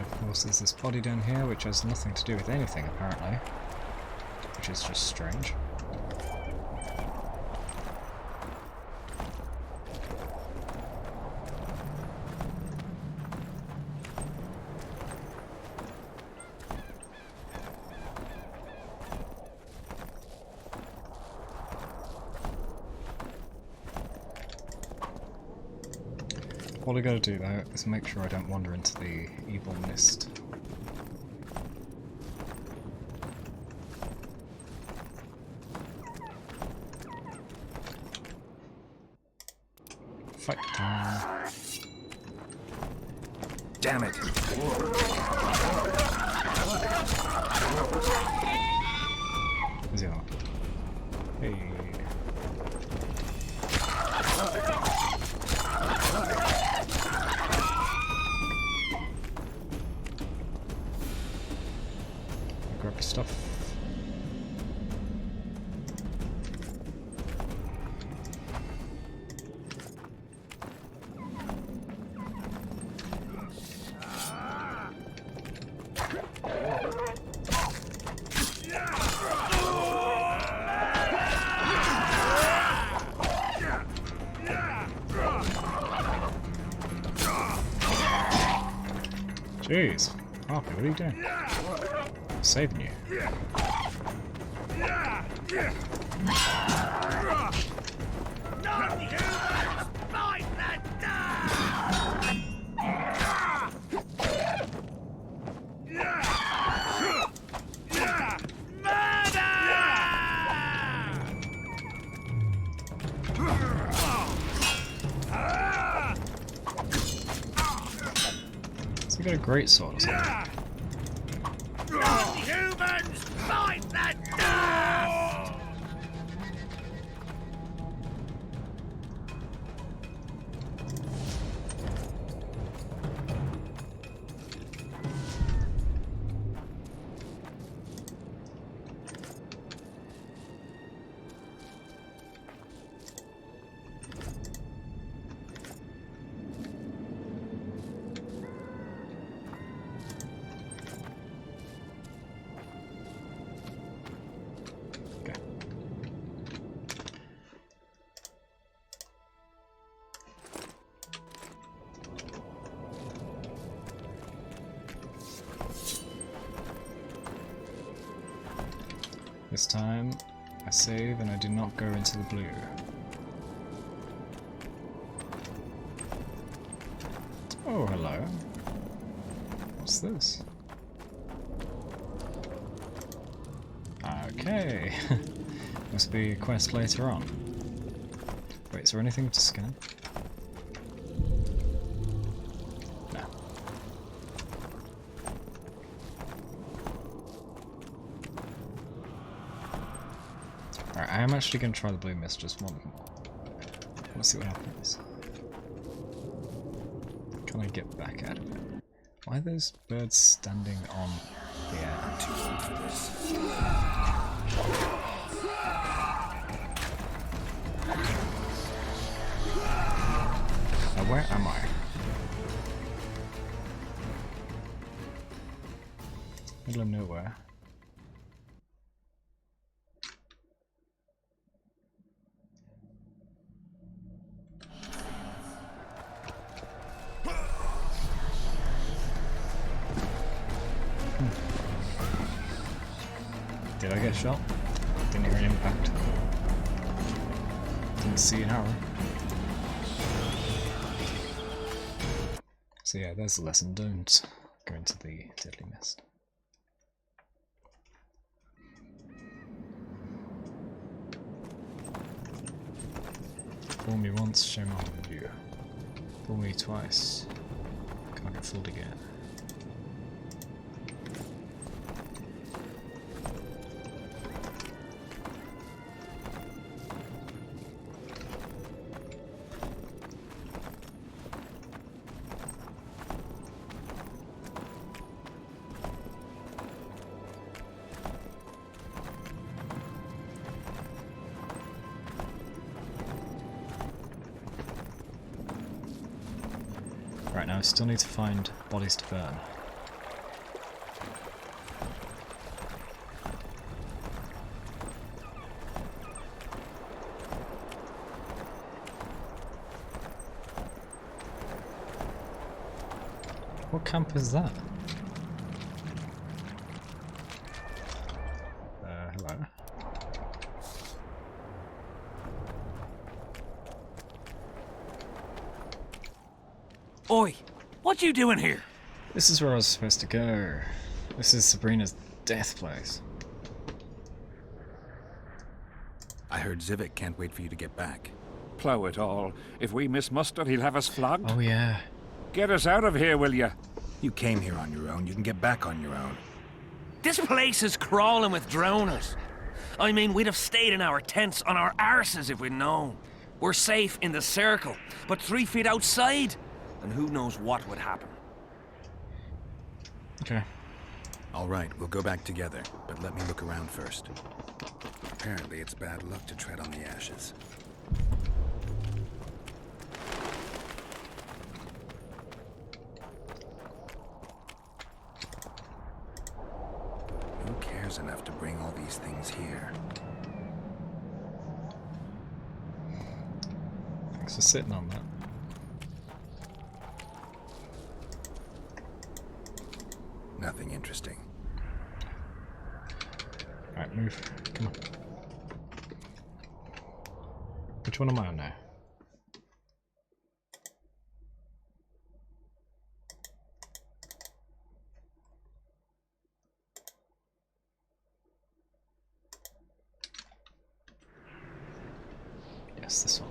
Of course, there's this body down here which has nothing to do with anything apparently, which is just strange. All I gotta do though is make sure I don't wander into the evil mist. Fight time. Damn it! Where's he on? Hey. Grab the stuff. Jeez, Harpy, what are you doing? I'm saving you. So you got a great sword or something. Humans, fight the dust! This time, I save and I do not go into the blue. Oh, hello. What's this? Okay. Must be a quest later on. Wait, is there anything to scan? No. I'm actually going to try the blue mist just one more. Let's see what happens. Can I get back out of it? Why are those birds standing on the air? I'm too old for this. Now where am I? Middle of nowhere. Did I get shot? Didn't hear an impact. Didn't see an arrow. So yeah, there's the lesson. Don't go into the deadly mist. Fool me once, shame on you. Fool me twice. Can't get fooled again. Right, now I still need to find bodies to burn. What camp is that? Hello. Oi! What you doing here? This is where I was supposed to go. This is Sabrina's death place. I heard Zivik can't wait for you to get back. Plough it all. If we miss muster, he'll have us flogged. Oh yeah. Get us out of here, will ya? You came here on your own. You can get back on your own. This place is crawling with drowners. I mean, we'd have stayed in our tents on our arses if we'd known. We're safe in the circle, but 3 feet outside, and who knows what would happen. Okay. All right, we'll go back together, but let me look around first. Apparently, it's bad luck to tread on the ashes. Who cares enough to bring all these things here? Thanks for sitting on that. Nothing interesting. Alright, move. Come on. Which one am I on now? Yes, this one.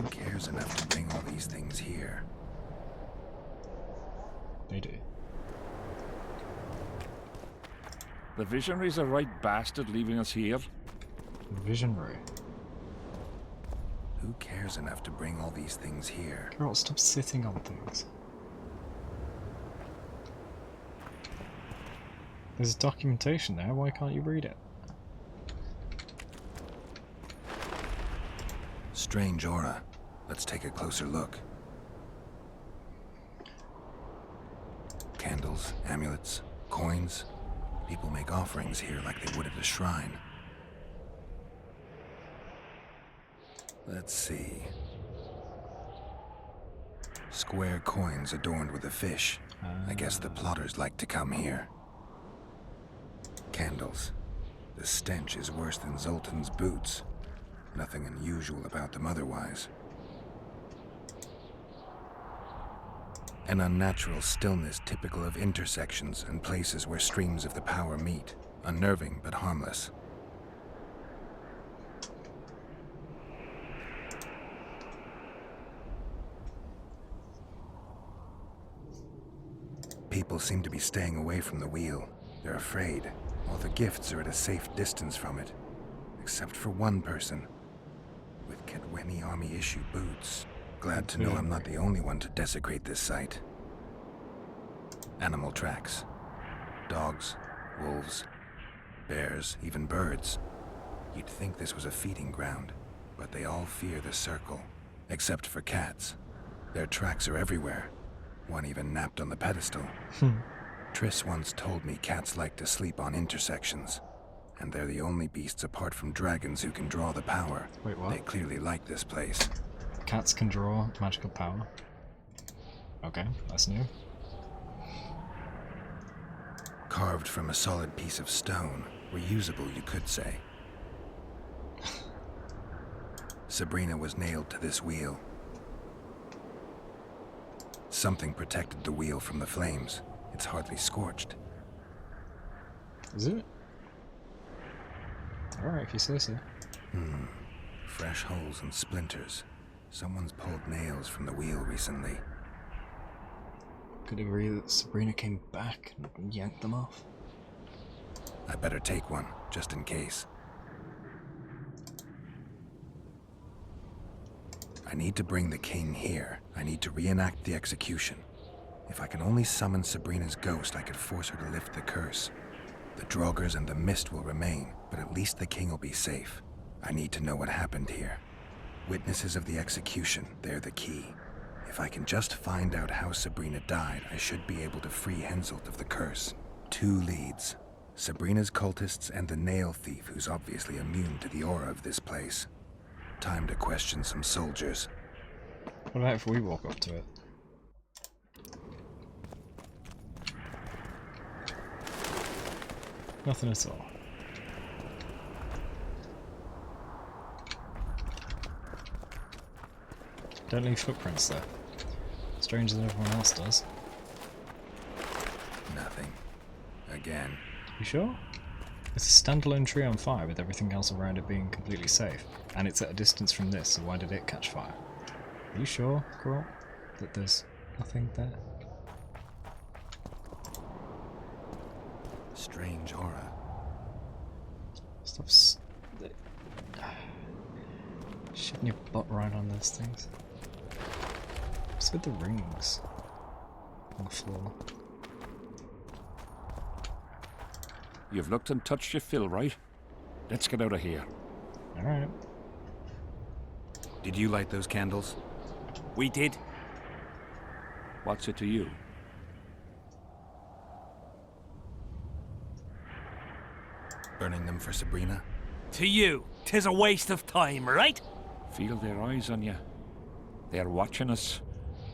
Who cares enough to bring all these things here? They do. The visionary's a right bastard leaving us here. Visionary. Who cares enough to bring all these things here? Girl, stop sitting on things. There's documentation there, why can't you read it? Strange aura. Let's take a closer look. Candles, amulets, coins. People make offerings here like they would at a shrine. Let's see. Square coins adorned with a fish. I guess the plotters like to come here. Candles. The stench is worse than Zoltan's boots. Nothing unusual about them otherwise. An unnatural stillness typical of intersections and places where streams of the power meet. Unnerving but harmless. People seem to be staying away from the wheel. They're afraid. All the gifts are at a safe distance from it. Except for one person. With Kedweni Army issue boots. Glad to know I'm not the only one to desecrate this site. Animal tracks. Dogs, wolves, bears, even birds. You'd think this was a feeding ground, but they all fear the circle. Except for cats. Their tracks are everywhere. One even napped on the pedestal. Triss once told me cats like to sleep on intersections. And they're the only beasts apart from dragons who can draw the power. Wait, what? They clearly like this place. Cats can draw magical power. Okay, that's new. Carved from a solid piece of stone. Reusable, you could say. Sabrina was nailed to this wheel. Something protected the wheel from the flames. It's hardly scorched. Is it? Alright, if you say so. Fresh holes and splinters. Someone's pulled nails from the wheel recently. Could agree that Sabrina came back and yanked them off. I better take one, just in case. I need to bring the king here. I need to reenact the execution. If I can only summon Sabrina's ghost, I could force her to lift the curse. The Draugrs and the mist will remain, but at least the king will be safe. I need to know what happened here. Witnesses of the execution, they're the key. If I can just find out how Sabrina died, I should be able to free Henselt of the curse. 2 leads. Sabrina's cultists and the nail thief who's obviously immune to the aura of this place. Time to question some soldiers. What about if we walk up to it? Nothing at all. Don't leave footprints there. Stranger than everyone else does. Nothing. Again. You sure? It's a standalone tree on fire with everything else around it being completely safe. And it's at a distance from this, so why did it catch fire? Are you sure, Girl, that there's nothing there? Strange aura. Stop shitting your butt right on those things. What's with the rings on the floor? You've looked and touched your fill, right? Let's get out of here. Alright. Did you light those candles? We did. What's it to you? Burning them for Sabrina? To you, 'tis a waste of time, right? Feel their eyes on you. They're watching us.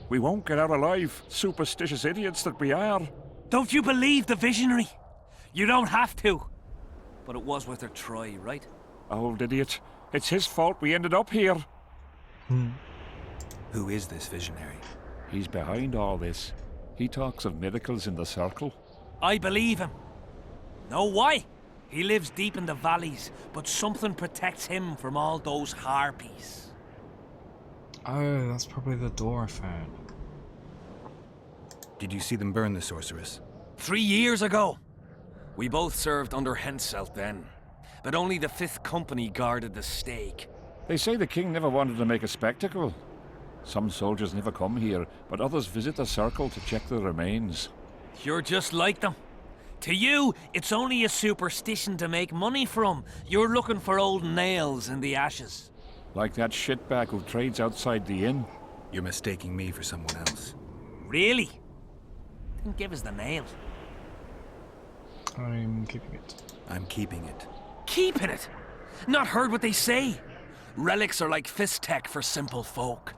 We won't get out alive, superstitious idiots that we are. Don't you believe the visionary? You don't have to. But it was worth a try, right? Old idiot. It's his fault we ended up here. Who is this visionary? He's behind all this. He talks of miracles in the circle. I believe him. Know why? He lives deep in the valleys, but something protects him from all those harpies. Oh, that's probably the door I found. Did you see them burn the sorceress? 3 years ago. We both served under Henselt then, but only the 5th Company guarded the stake. They say the king never wanted to make a spectacle. Some soldiers never come here, but others visit the circle to check the remains. You're just like them. To you, it's only a superstition to make money from. You're looking for old nails in the ashes. Like that shitbag who trades outside the inn. You're mistaking me for someone else. Really? Then give us the nail. I'm keeping it. I'm keeping it. Keeping it? Not heard what they say. Relics are like fist tech for simple folk.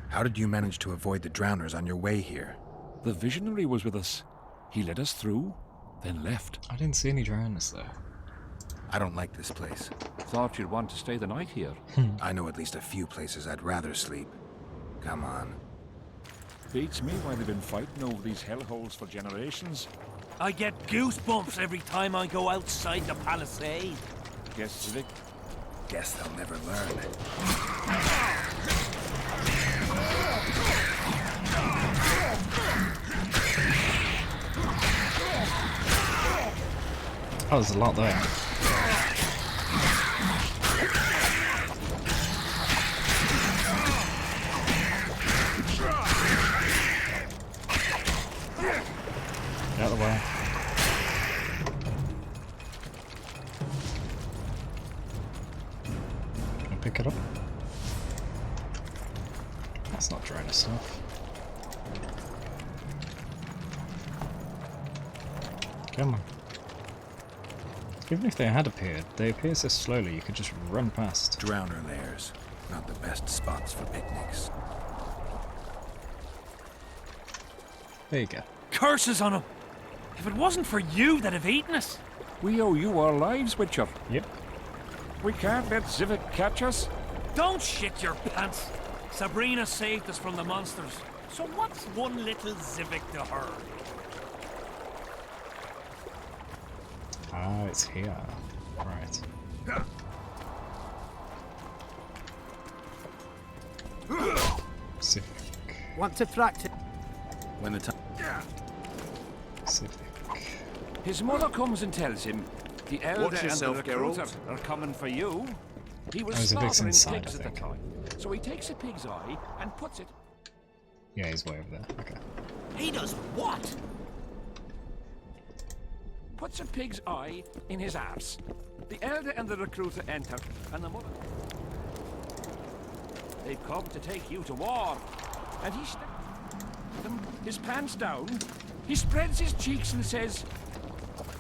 How did you manage to avoid the drowners on your way here? The visionary was with us. He led us through, then left. I didn't see any drowners there. I don't like this place. Thought you'd want to stay the night here. I know at least a few places I'd rather sleep. Come on. Beats me why they've been fighting over these hellholes for generations. I get goosebumps every time I go outside the palisade. Guess Civic. Guess they'll never learn. Oh, there's a lot there. Get out of the way. Can I pick it up? That's not drying stuff. Come on. Even if they had appeared, they appear so slowly you could just run past. Drowner lairs, not the best spots for picnics. There you go. Curses on him! If it wasn't for you, they'd have eaten us. We owe you our lives, Witcher. Yep. We can't let Zivik catch us. Don't shit your pants. Sabrina saved us from the monsters. So what's one little Zivik to her? Ah, it's here. Right. Civic. Want to practice? When the time. Civic. His mother comes and tells him the elder Watch yourself, and the recruiter Geralt. are coming for you. He was He's a bit slaughtering inside, pigs I at the think. time, so he takes a pig's eye and puts it. Yeah, he's way over there. Okay. He does what? Puts a pig's eye in his arse. The elder and the recruiter enter, and the mother. They've come to take you to war, and he steps them, his pants down. He spreads his cheeks and says,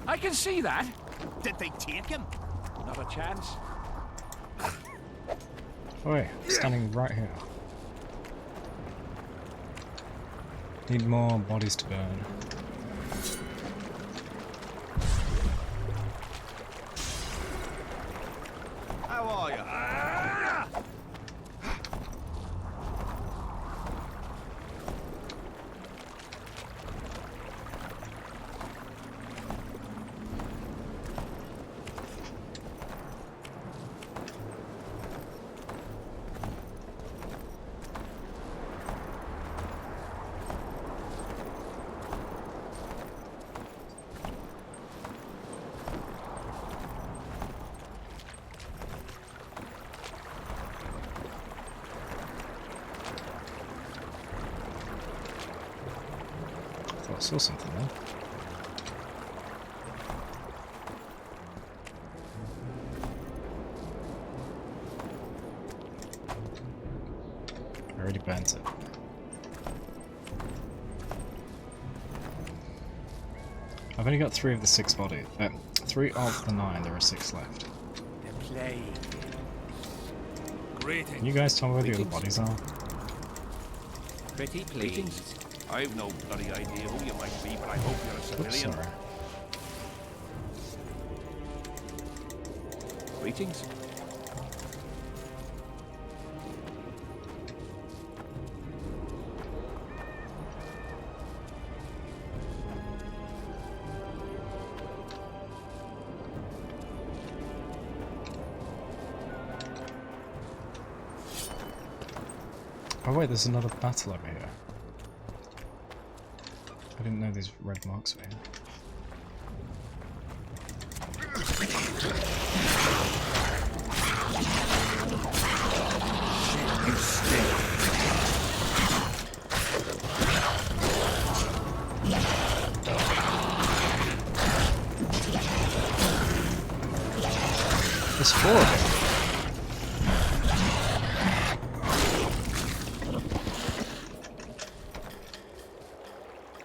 "I can see that." Did they take him? Not a chance. Oi, standing right here. Need more bodies to burn. How are you? I thought I saw something there. I already burnt it. I've only got 3 of the 6 bodies. 3 of the 9, there are 6 left. The plague. Greetings. Can you guys tell me where the other bodies are? Pretty please. I've no bloody idea who you might be, but I hope you're a Oops, civilian. sorry. Greetings. Oh wait, there's another battle over here. I didn't know these red marks were here. You stink. There's 4 of them.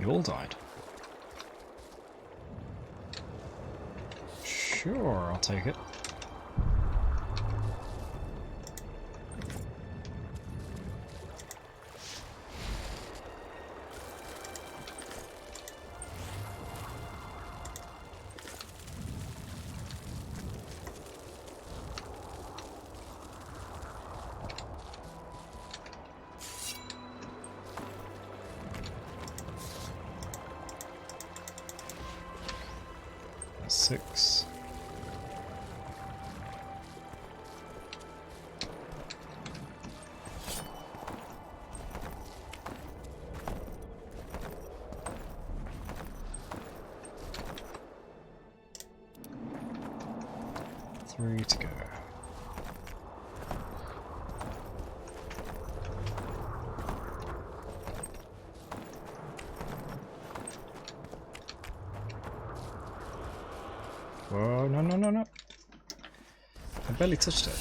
You all died. Sure, I'll take it. That's 6. 3 to go. Whoa, no, no, no, no. I barely touched it.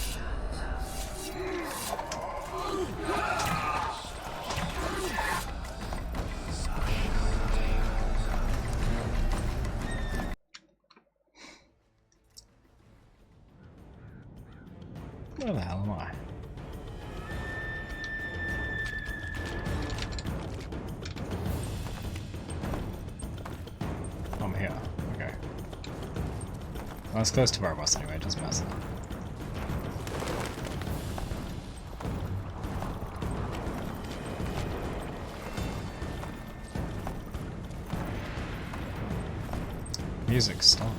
Where the hell am I? I'm here. Okay. Well, it's close to where I was anyway, it doesn't matter. Music stop.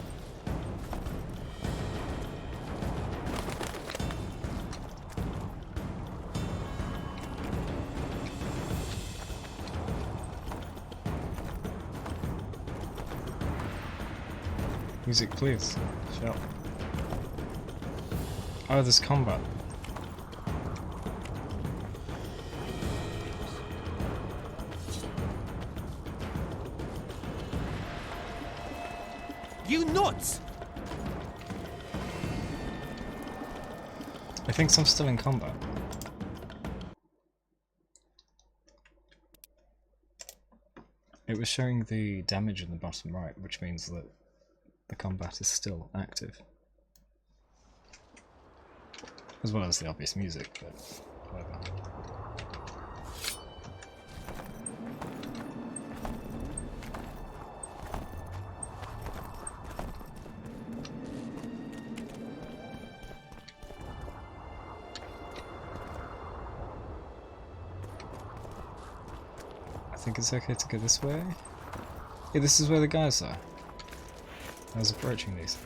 Music, please. Shut up. Oh, there's combat. You nuts! I think I'm still in combat. It was showing the damage in the bottom right, which means that the combat is still active. As well as the obvious music, but whatever. I think it's okay to go this way. Yeah, this is where the guys are. I was approaching these.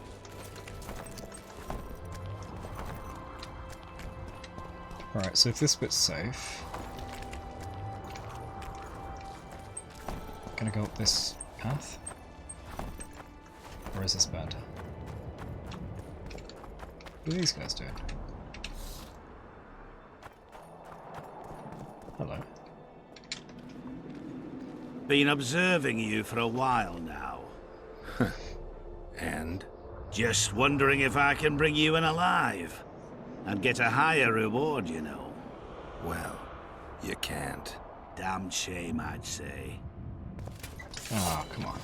Alright, so if this bit's safe, I'm gonna go up this path. Or is this bad? What are these guys doing? Hello. Been observing you for a while now. And? Just wondering if I can bring you in alive. I'd get a higher reward, you know. Well, you can't. Damn shame, I'd say. Oh, come on.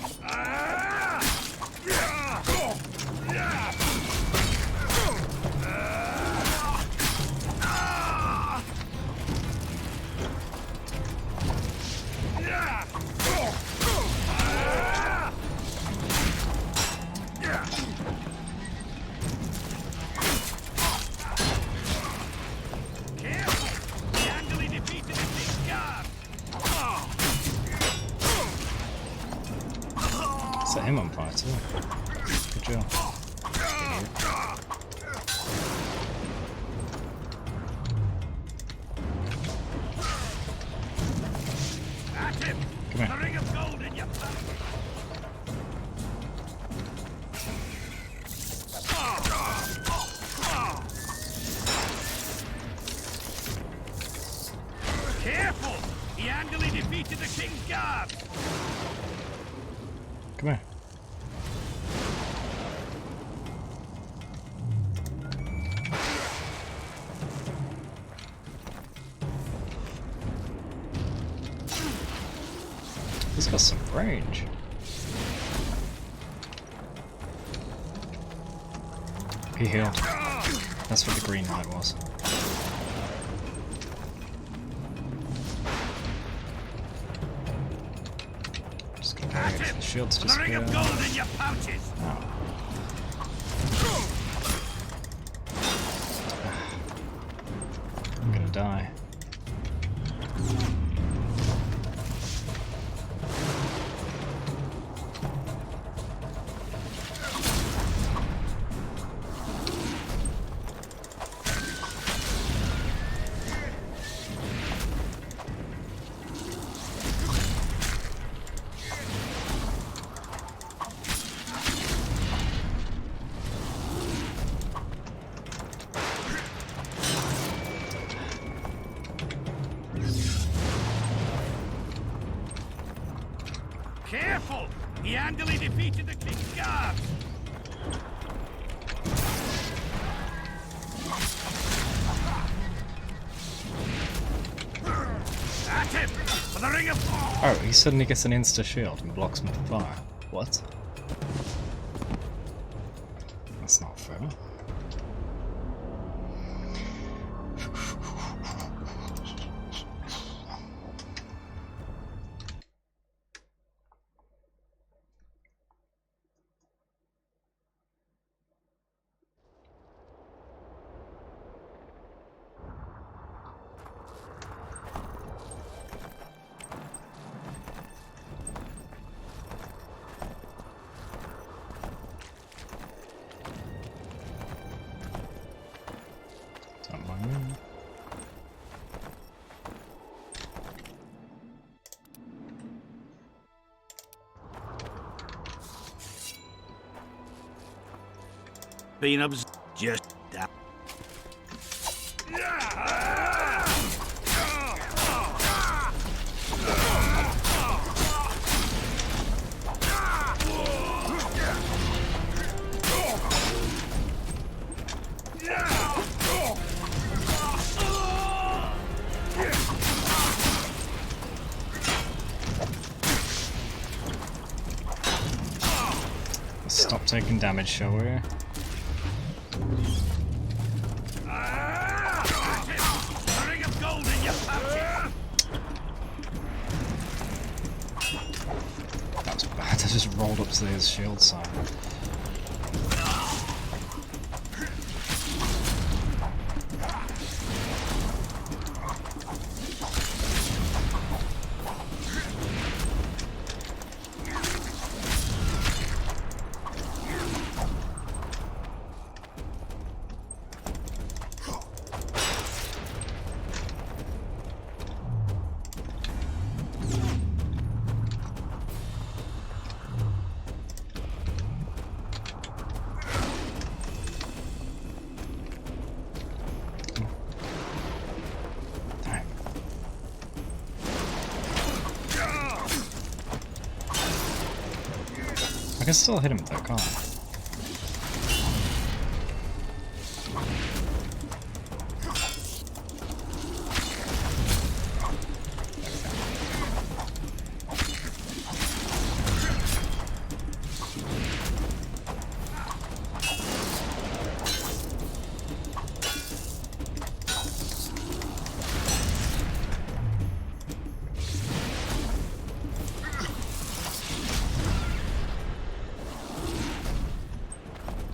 Set him on fire too. Good job. Come here. Ring of gold in your Careful! He handily defeated the King's Guard! Come here. He's got some range. He healed. That's what the green light was. Just gonna wait for the shields to disappear. Ring of gold in your pouches! Oh. I'm gonna die. He handily defeated the King's Guards! At him! For the ring of... Oh, he suddenly gets an insta shield and blocks my fire. What? That's not fair. Don't mind me. Being just that. Stop taking damage, shall we? That was bad. I just rolled up to his shield side. I can still hit him though, can't I?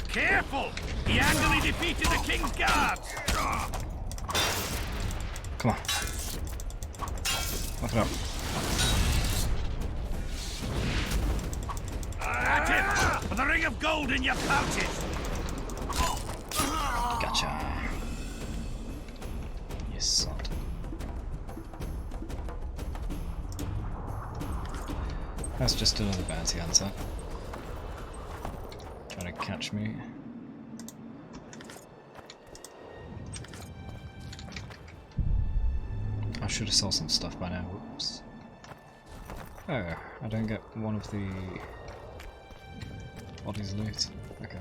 Careful! He handily defeated the King's Guards! Come on. Look it up. At him! For the ring of gold in your pouches! Gotcha. You sod. That's just another bounty hunter. Trying to catch me. I should have sold some stuff by now. Whoops. Oh, I don't get one of the bodies loot. Okay.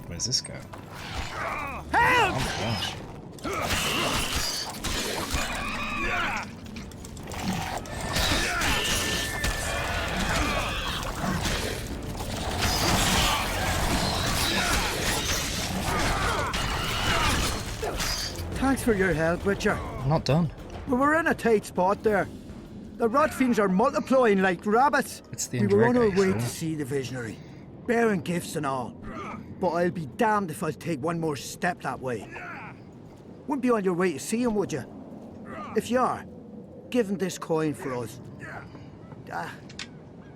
Where's this go? Help! Oh my gosh. Thanks for your help, Witcher. I'm not done. We were in a tight spot there. The rot fiends are multiplying like rabbits. It's the We were on our Endurance, way isn't to it? see the visionary, bearing gifts and all. But I'll be damned if I'll take one more step that way. Wouldn't be on your way to see him, would you? If you are, give him this coin for us.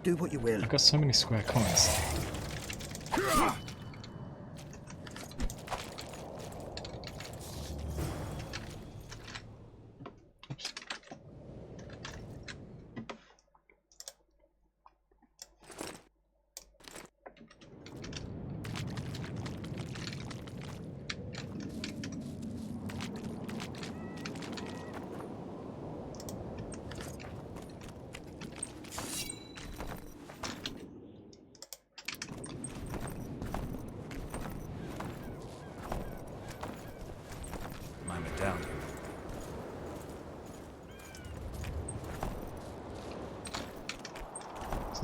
Do what you will. I've got so many square coins.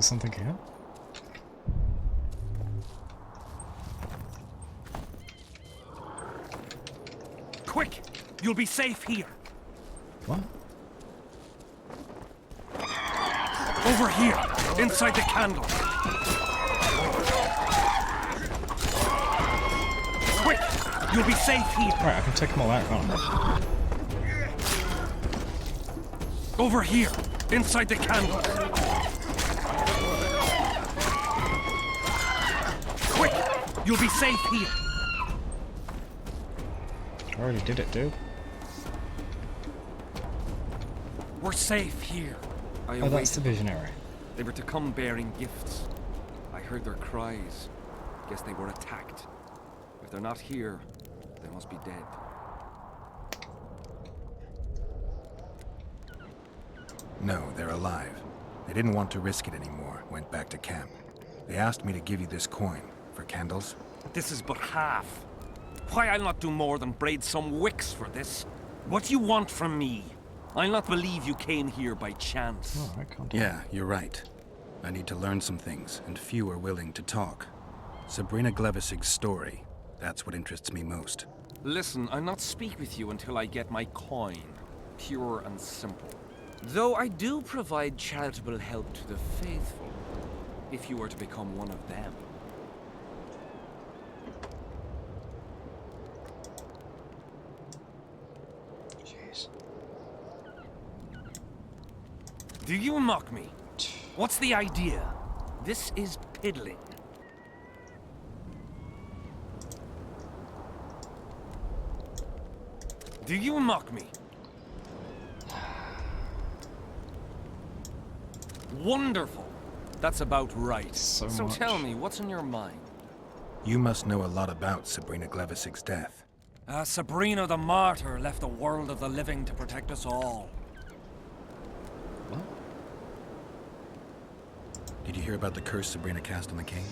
there something here? Quick! You'll be safe here. What? Over here, inside the candle. Quick! You'll be safe here. Right, I can take them all out, can't I? Over here, inside the candle. Quick! You'll be safe here. I already did it, dude. We're safe here. Oh, that's the visionary. They were to come bearing gifts. I heard their cries. Guess they were attacked. If they're not here, they must be dead. No, they're alive. They didn't want to risk it anymore, went back to camp. They asked me to give you this coin for candles. This is but half. Why, I'll not do more than braid some wicks for this. What do you want from me? I'll not believe you came here by chance. Oh, I can't. Yeah, you're right. I need to learn some things, and few are willing to talk. Sabrina Glevisig's story, that's what interests me most. Listen, I'll not speak with you until I get my coin. Pure and simple. Though I do provide charitable help to the faithful, if you were to become one of them. Jeez. Do you mock me? What's the idea? This is piddling. Do you mock me? Wonderful. That's about right. So tell me, what's in your mind? You must know a lot about Sabrina Glevisig's death. Sabrina the Martyr left the world of the living to protect us all. What? Did you hear about the curse Sabrina cast on the king?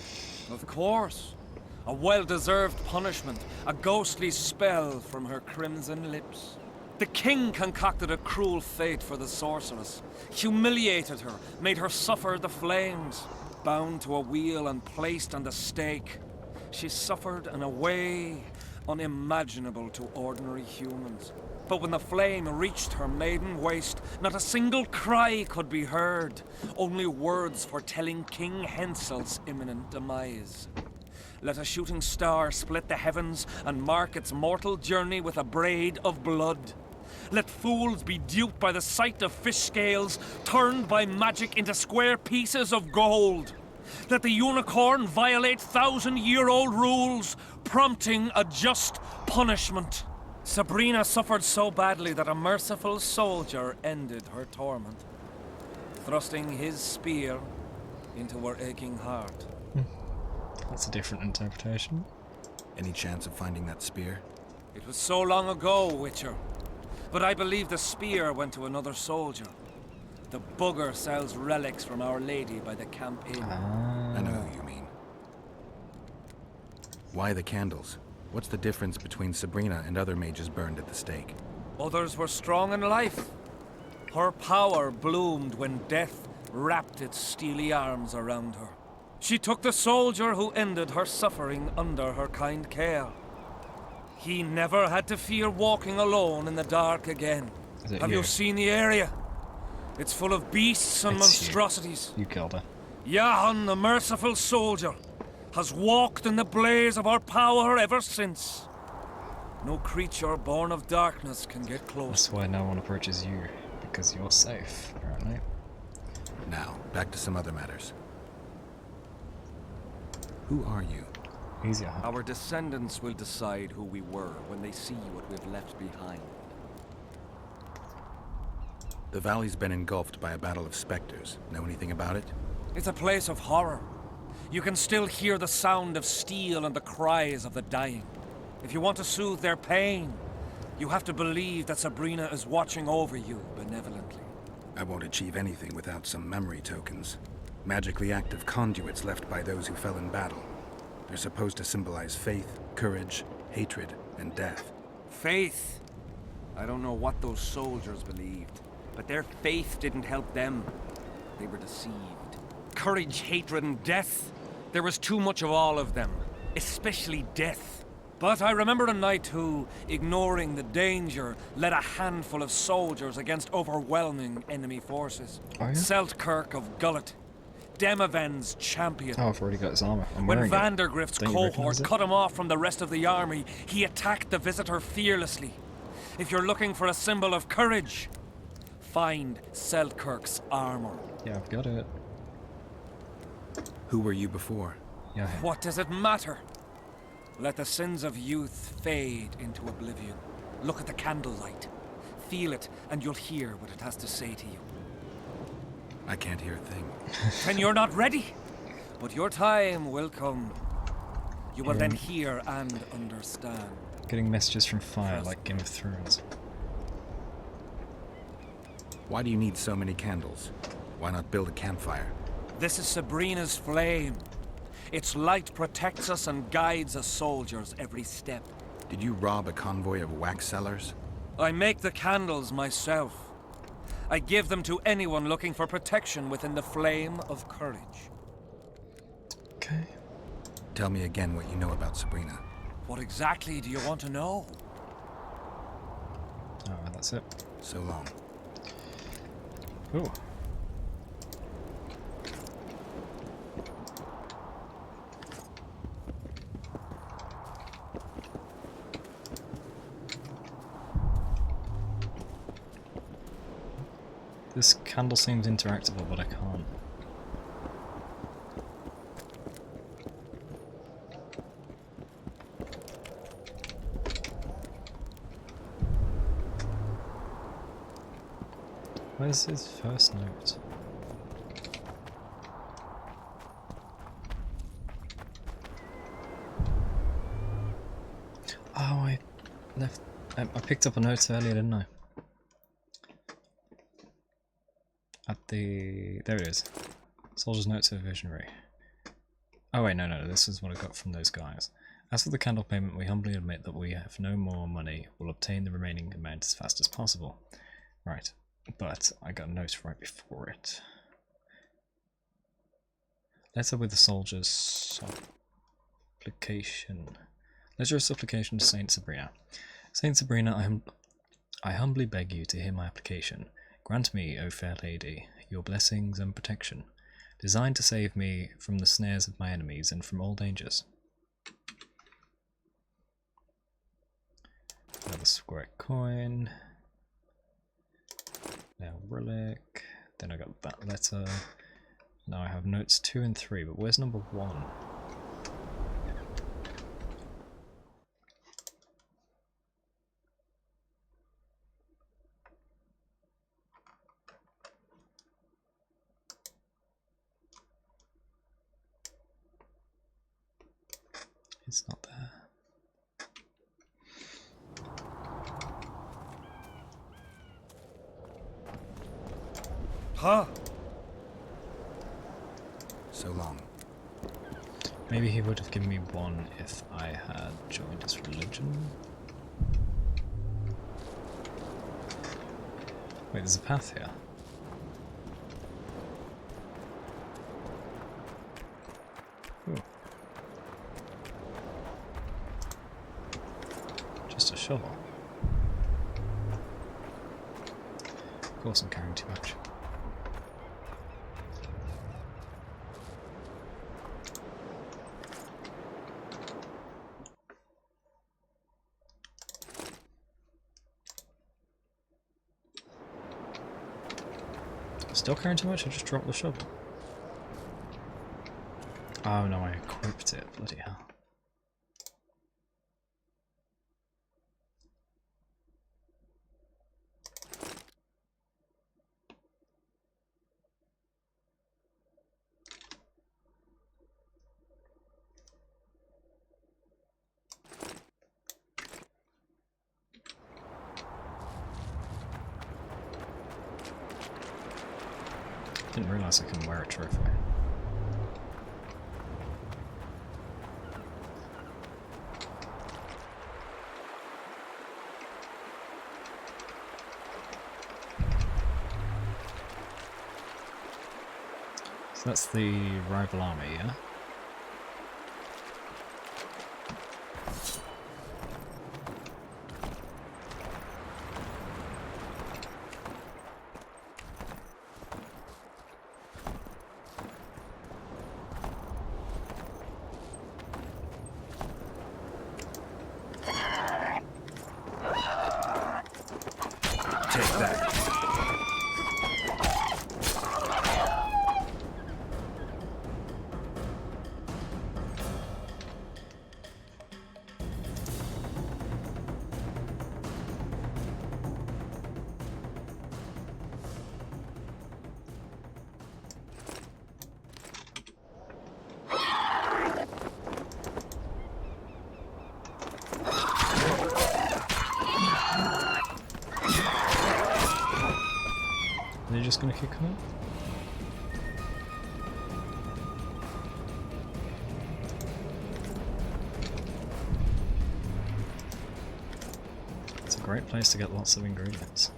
Of course. A well-deserved punishment, a ghostly spell from her crimson lips. The king concocted a cruel fate for the sorceress, humiliated her, made her suffer the flames, bound to a wheel and placed on the stake. She suffered in a way unimaginable to ordinary humans. But when the flame reached her maiden waist, not a single cry could be heard, only words foretelling King Hensel's imminent demise. Let a shooting star split the heavens and mark its mortal journey with a braid of blood. Let fools be duped by the sight of fish scales, turned by magic into square pieces of gold. Let the unicorn violate thousand-year-old rules, prompting a just punishment. Sabrina suffered so badly that a merciful soldier ended her torment, thrusting his spear into her aching heart. That's a different interpretation. Any chance of finding that spear? It was so long ago, Witcher. But I believe the spear went to another soldier. The bugger sells relics from Our Lady by the camp inn. I know who you mean. Why the candles? What's the difference between Sabrina and other mages burned at the stake? Others were strong in life. Her power bloomed when death wrapped its steely arms around her. She took the soldier who ended her suffering under her kind care. He never had to fear walking alone in the dark again. Have you seen the area? It's full of beasts and monstrosities. You killed her. Jahan, the merciful soldier, has walked in the blaze of our power ever since. No creature born of darkness can get close. That's why no one approaches you, because you're safe, apparently. Now, back to some other matters. Who are you? Easier. Our descendants will decide who we were when they see what we've left behind. The valley's been engulfed by a battle of specters. Know anything about it? It's a place of horror. You can still hear the sound of steel and the cries of the dying. If you want to soothe their pain, you have to believe that Sabrina is watching over you benevolently. I won't achieve anything without some memory tokens. Magically active conduits left by those who fell in battle. They're supposed to symbolize faith, courage, hatred, and death. Faith? I don't know what those soldiers believed, but their faith didn't help them. They were deceived. Courage, hatred, and death. There was too much of all of them, especially death. But I remember a knight who, ignoring the danger, led a handful of soldiers against overwhelming enemy forces. Oh, yeah? Seltkirk of Gullet, Demaven's champion. Oh, I've already got his armor. I'm When wearing Vandergrift's Don't you cohort recognise it? cut him off from the rest of the army, he attacked the visitor fearlessly. If you're looking for a symbol of courage, find Seltkirk's armor. Yeah, I've got it. Who were you before? Yeah. What does it matter? Let the sins of youth fade into oblivion. Look at the candlelight. Feel it, and you'll hear what it has to say to you. I can't hear a thing. Then you're not ready. But your time will come. You will then hear and understand. Getting messages from fire like Game of Thrones. Why do you need so many candles? Why not build a campfire? This is Sabrina's flame. Its light protects us and guides us soldiers every step. Did you rob a convoy of wax sellers? I make the candles myself. I give them to anyone looking for protection within the flame of courage. Okay. Tell me again what you know about Sabrina. What exactly do you want to know? Oh, that's it. So long. Ooh. This candle seems interactable, but I can't. Where's his first note? Oh, I left. I picked up a note earlier, didn't I? At the... there it is. Soldier's note to a visionary. Oh wait, no, this is what I got from those guys. As for the candle payment, we humbly admit that we have no more money. We'll obtain the remaining amount as fast as possible. Right, but I got a note right before it. Letter with the soldier's supplication. Letter of supplication to Saint Sabrina. Saint Sabrina, I humbly beg you to hear my application. Grant me, O fair lady, your blessings and protection, designed to save me from the snares of my enemies and from all dangers. Another square coin. Now relic. Then I got that letter. Now I have notes 2 and 3, but where's number 1? It's not there. Huh? So long. Maybe he would have given me 1 if I had joined his religion. Wait, there's a path here. Ooh. Just a shovel. Of course I'm carrying too much. Still carrying too much? I just dropped the shovel. Oh no, I equipped it. Bloody hell. Didn't realise I couldn't wear a trophy. So that's the rival army, yeah? Take that. Are they just gonna kick him out? It's a great place to get lots of ingredients.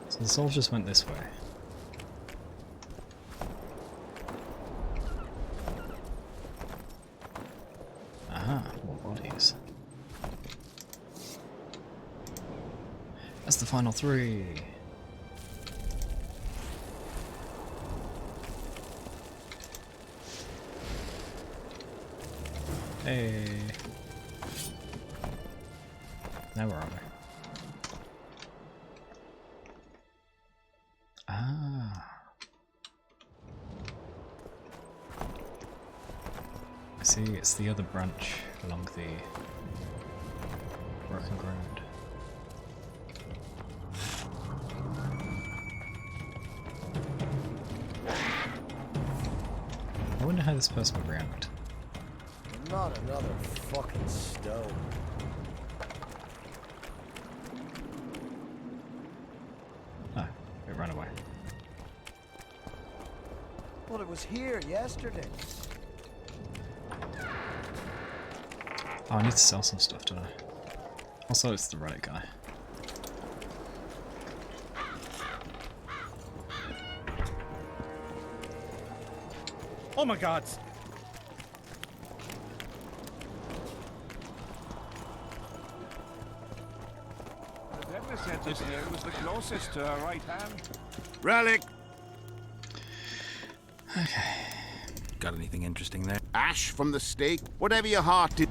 So the soldiers went this way. Aha, more bodies. That's the final three. Hey. Now where are we? Ah. I see, it's the other branch along the working ground. I wonder how this person would react. Not another fucking stone. Oh, it ran away. Well, it was here yesterday. Oh, I need to sell some stuff, don't I? Also, it's the right guy. Oh my god! The deadly sentence here was the closest to our right hand. Relic! Okay. Got anything interesting there? Ash from the stake, whatever your heart did.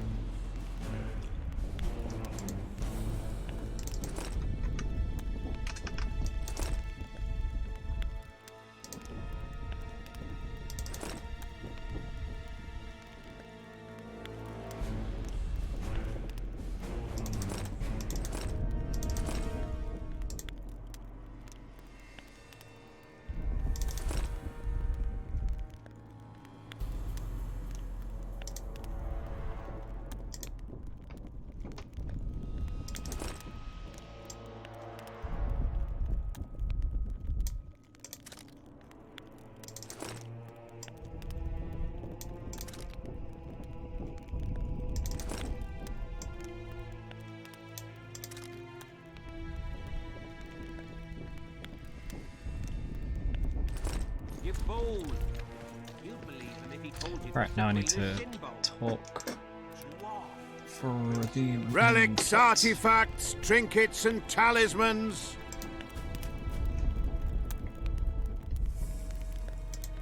Right, now I need to talk for the Relics, artifacts, trinkets, and talismans.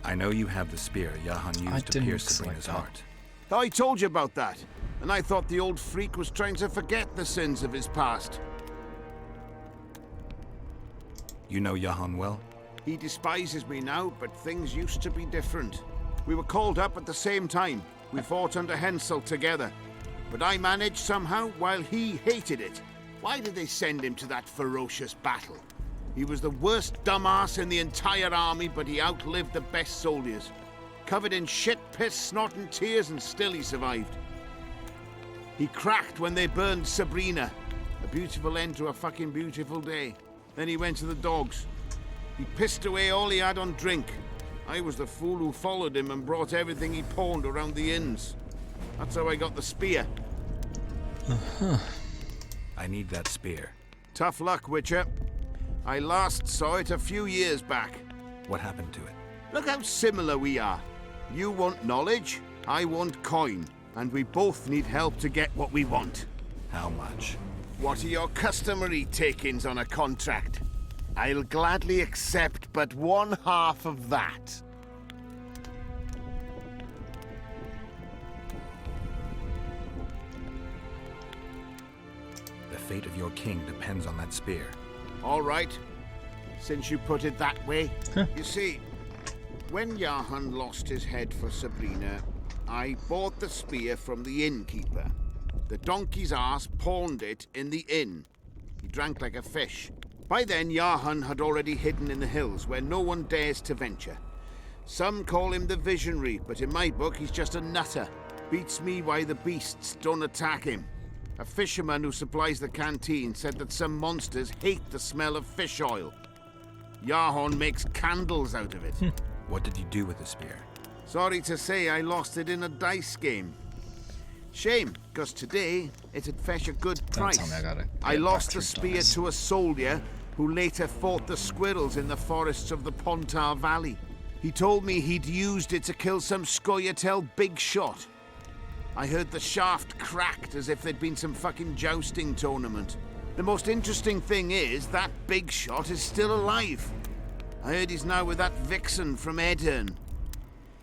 I know you have the spear Yahan used to pierce Sabrina's heart. I told you about that, and I thought the old freak was trying to forget the sins of his past. You know Yahan well? He despises me now, but things used to be different. We were called up at the same time. We fought under Hensel together. but I managed somehow while he hated it. Why did they send him to that ferocious battle? He was the worst dumbass in the entire army, but he outlived the best soldiers. Covered in shit, piss, snot and tears, and still he survived. He cracked when they burned Sabrina. A beautiful end to a fucking beautiful day. Then he went to the dogs. He pissed away all he had on drink. I was the fool who followed him and brought everything he pawned around the inns. That's how I got the spear. Uh-huh. I need that spear. Tough luck, Witcher. I last saw it a few years back. What happened to it? Look how similar we are. You want knowledge, I want coin. And we both need help to get what we want. How much? What are your customary takings on a contract? I'll gladly accept but 1/2 of that. The fate of your king depends on that spear. All right, since you put it that way. You see, when Jahan lost his head for Sabrina, I bought the spear from the innkeeper. The donkey's ass pawned it in the inn. He drank like a fish. By then, Jahan had already hidden in the hills where no one dares to venture. Some call him the visionary, but in my book, he's just a nutter. Beats me why the beasts don't attack him. A fisherman who supplies the canteen said that some monsters hate the smell of fish oil. Jahan makes candles out of it. What did you do with the spear? Sorry to say, I lost it in a dice game. Shame, because today it'd fetch a good price. I lost the spear to a soldier who later fought the squirrels in the forests of the Pontar Valley. He told me he'd used it to kill some Scoia'tael big shot. I heard the shaft cracked as if there'd been some fucking jousting tournament. The most interesting thing is that big shot is still alive. I heard he's now with that vixen from Edirn.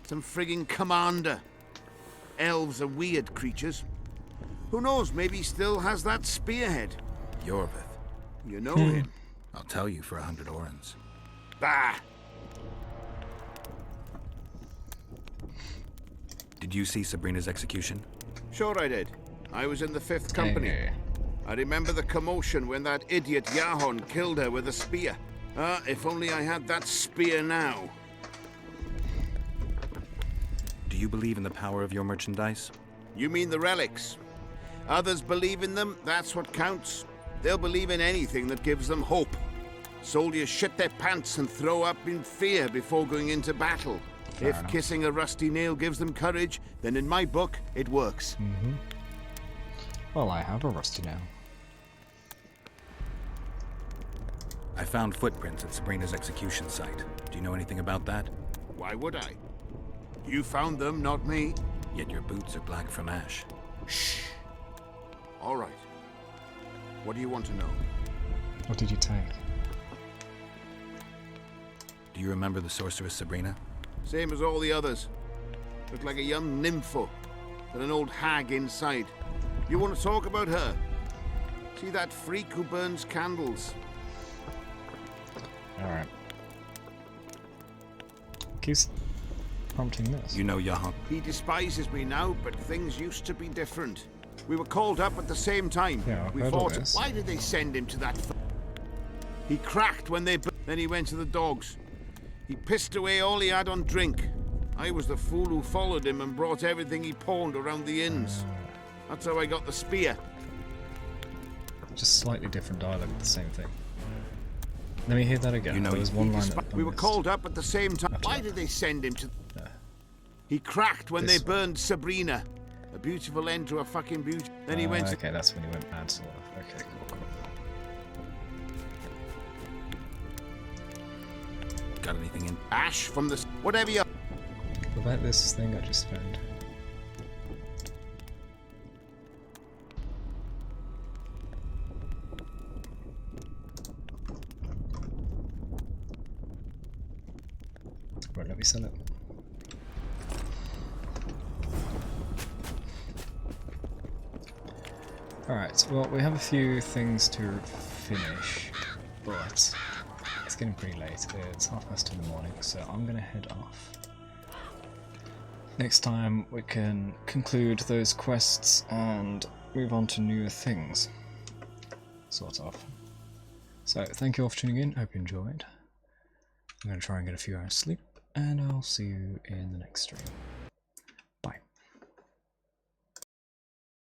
Some frigging commander. Elves are weird creatures. Who knows, maybe he still has that spearhead. Yorvith. You know him. I'll tell you for 100 orens. Bah! Did you see Sabrina's execution? Sure I did. I was in the 5th Company. I remember the commotion when that idiot Jahan killed her with a spear. If only I had that spear now. Do you believe in the power of your merchandise? You mean the relics? Others believe in them, that's what counts. They'll believe in anything that gives them hope. Soldiers shit their pants and throw up in fear before going into battle. Fair if enough. kissing a rusty nail gives them courage, then in my book, it works. Well, I have a rusty nail. I found footprints at Sabrina's execution site. Do you know anything about that? Why would I? You found them, not me. Yet your boots are black from ash. Shh. All right. What do you want to know? What did you take? Do you remember the sorceress Sabrina? Same as all the others. Looked like a young nympho, with an old hag inside. You want to talk about her? See that freak who burns candles? Alright. Keeps prompting this. You know Jahan? He despises me now, but things used to be different. We were called up at the same time. Yeah, we I've heard all fought. this. Why did they send him to that? He cracked when they. Then he went to the dogs. He pissed away all he had on drink. I was the fool who followed him and brought everything he pawned around the inns. That's how I got the spear. Just slightly different dialogue, but the same thing. Let me hear that again. You know there was one line that I We were missed. called up at the same time. Why did they send him to? He cracked when they burned Sabrina. A beautiful end to a fucking beauty. Then he went. Okay, that's when he went mad, sort of. Okay, cool. Got anything in? Ash from the. Whatever you. What about this thing I just found? Right, let me sell it. Alright, well, we have a few things to finish, but it's getting pretty late. It's 2:30 in the morning, so I'm gonna head off. next time we can conclude those quests and move on to newer things. Sort of. So, thank you all for tuning in, hope you enjoyed. I'm going to try and get a few hours sleep, and I'll see you in the next stream.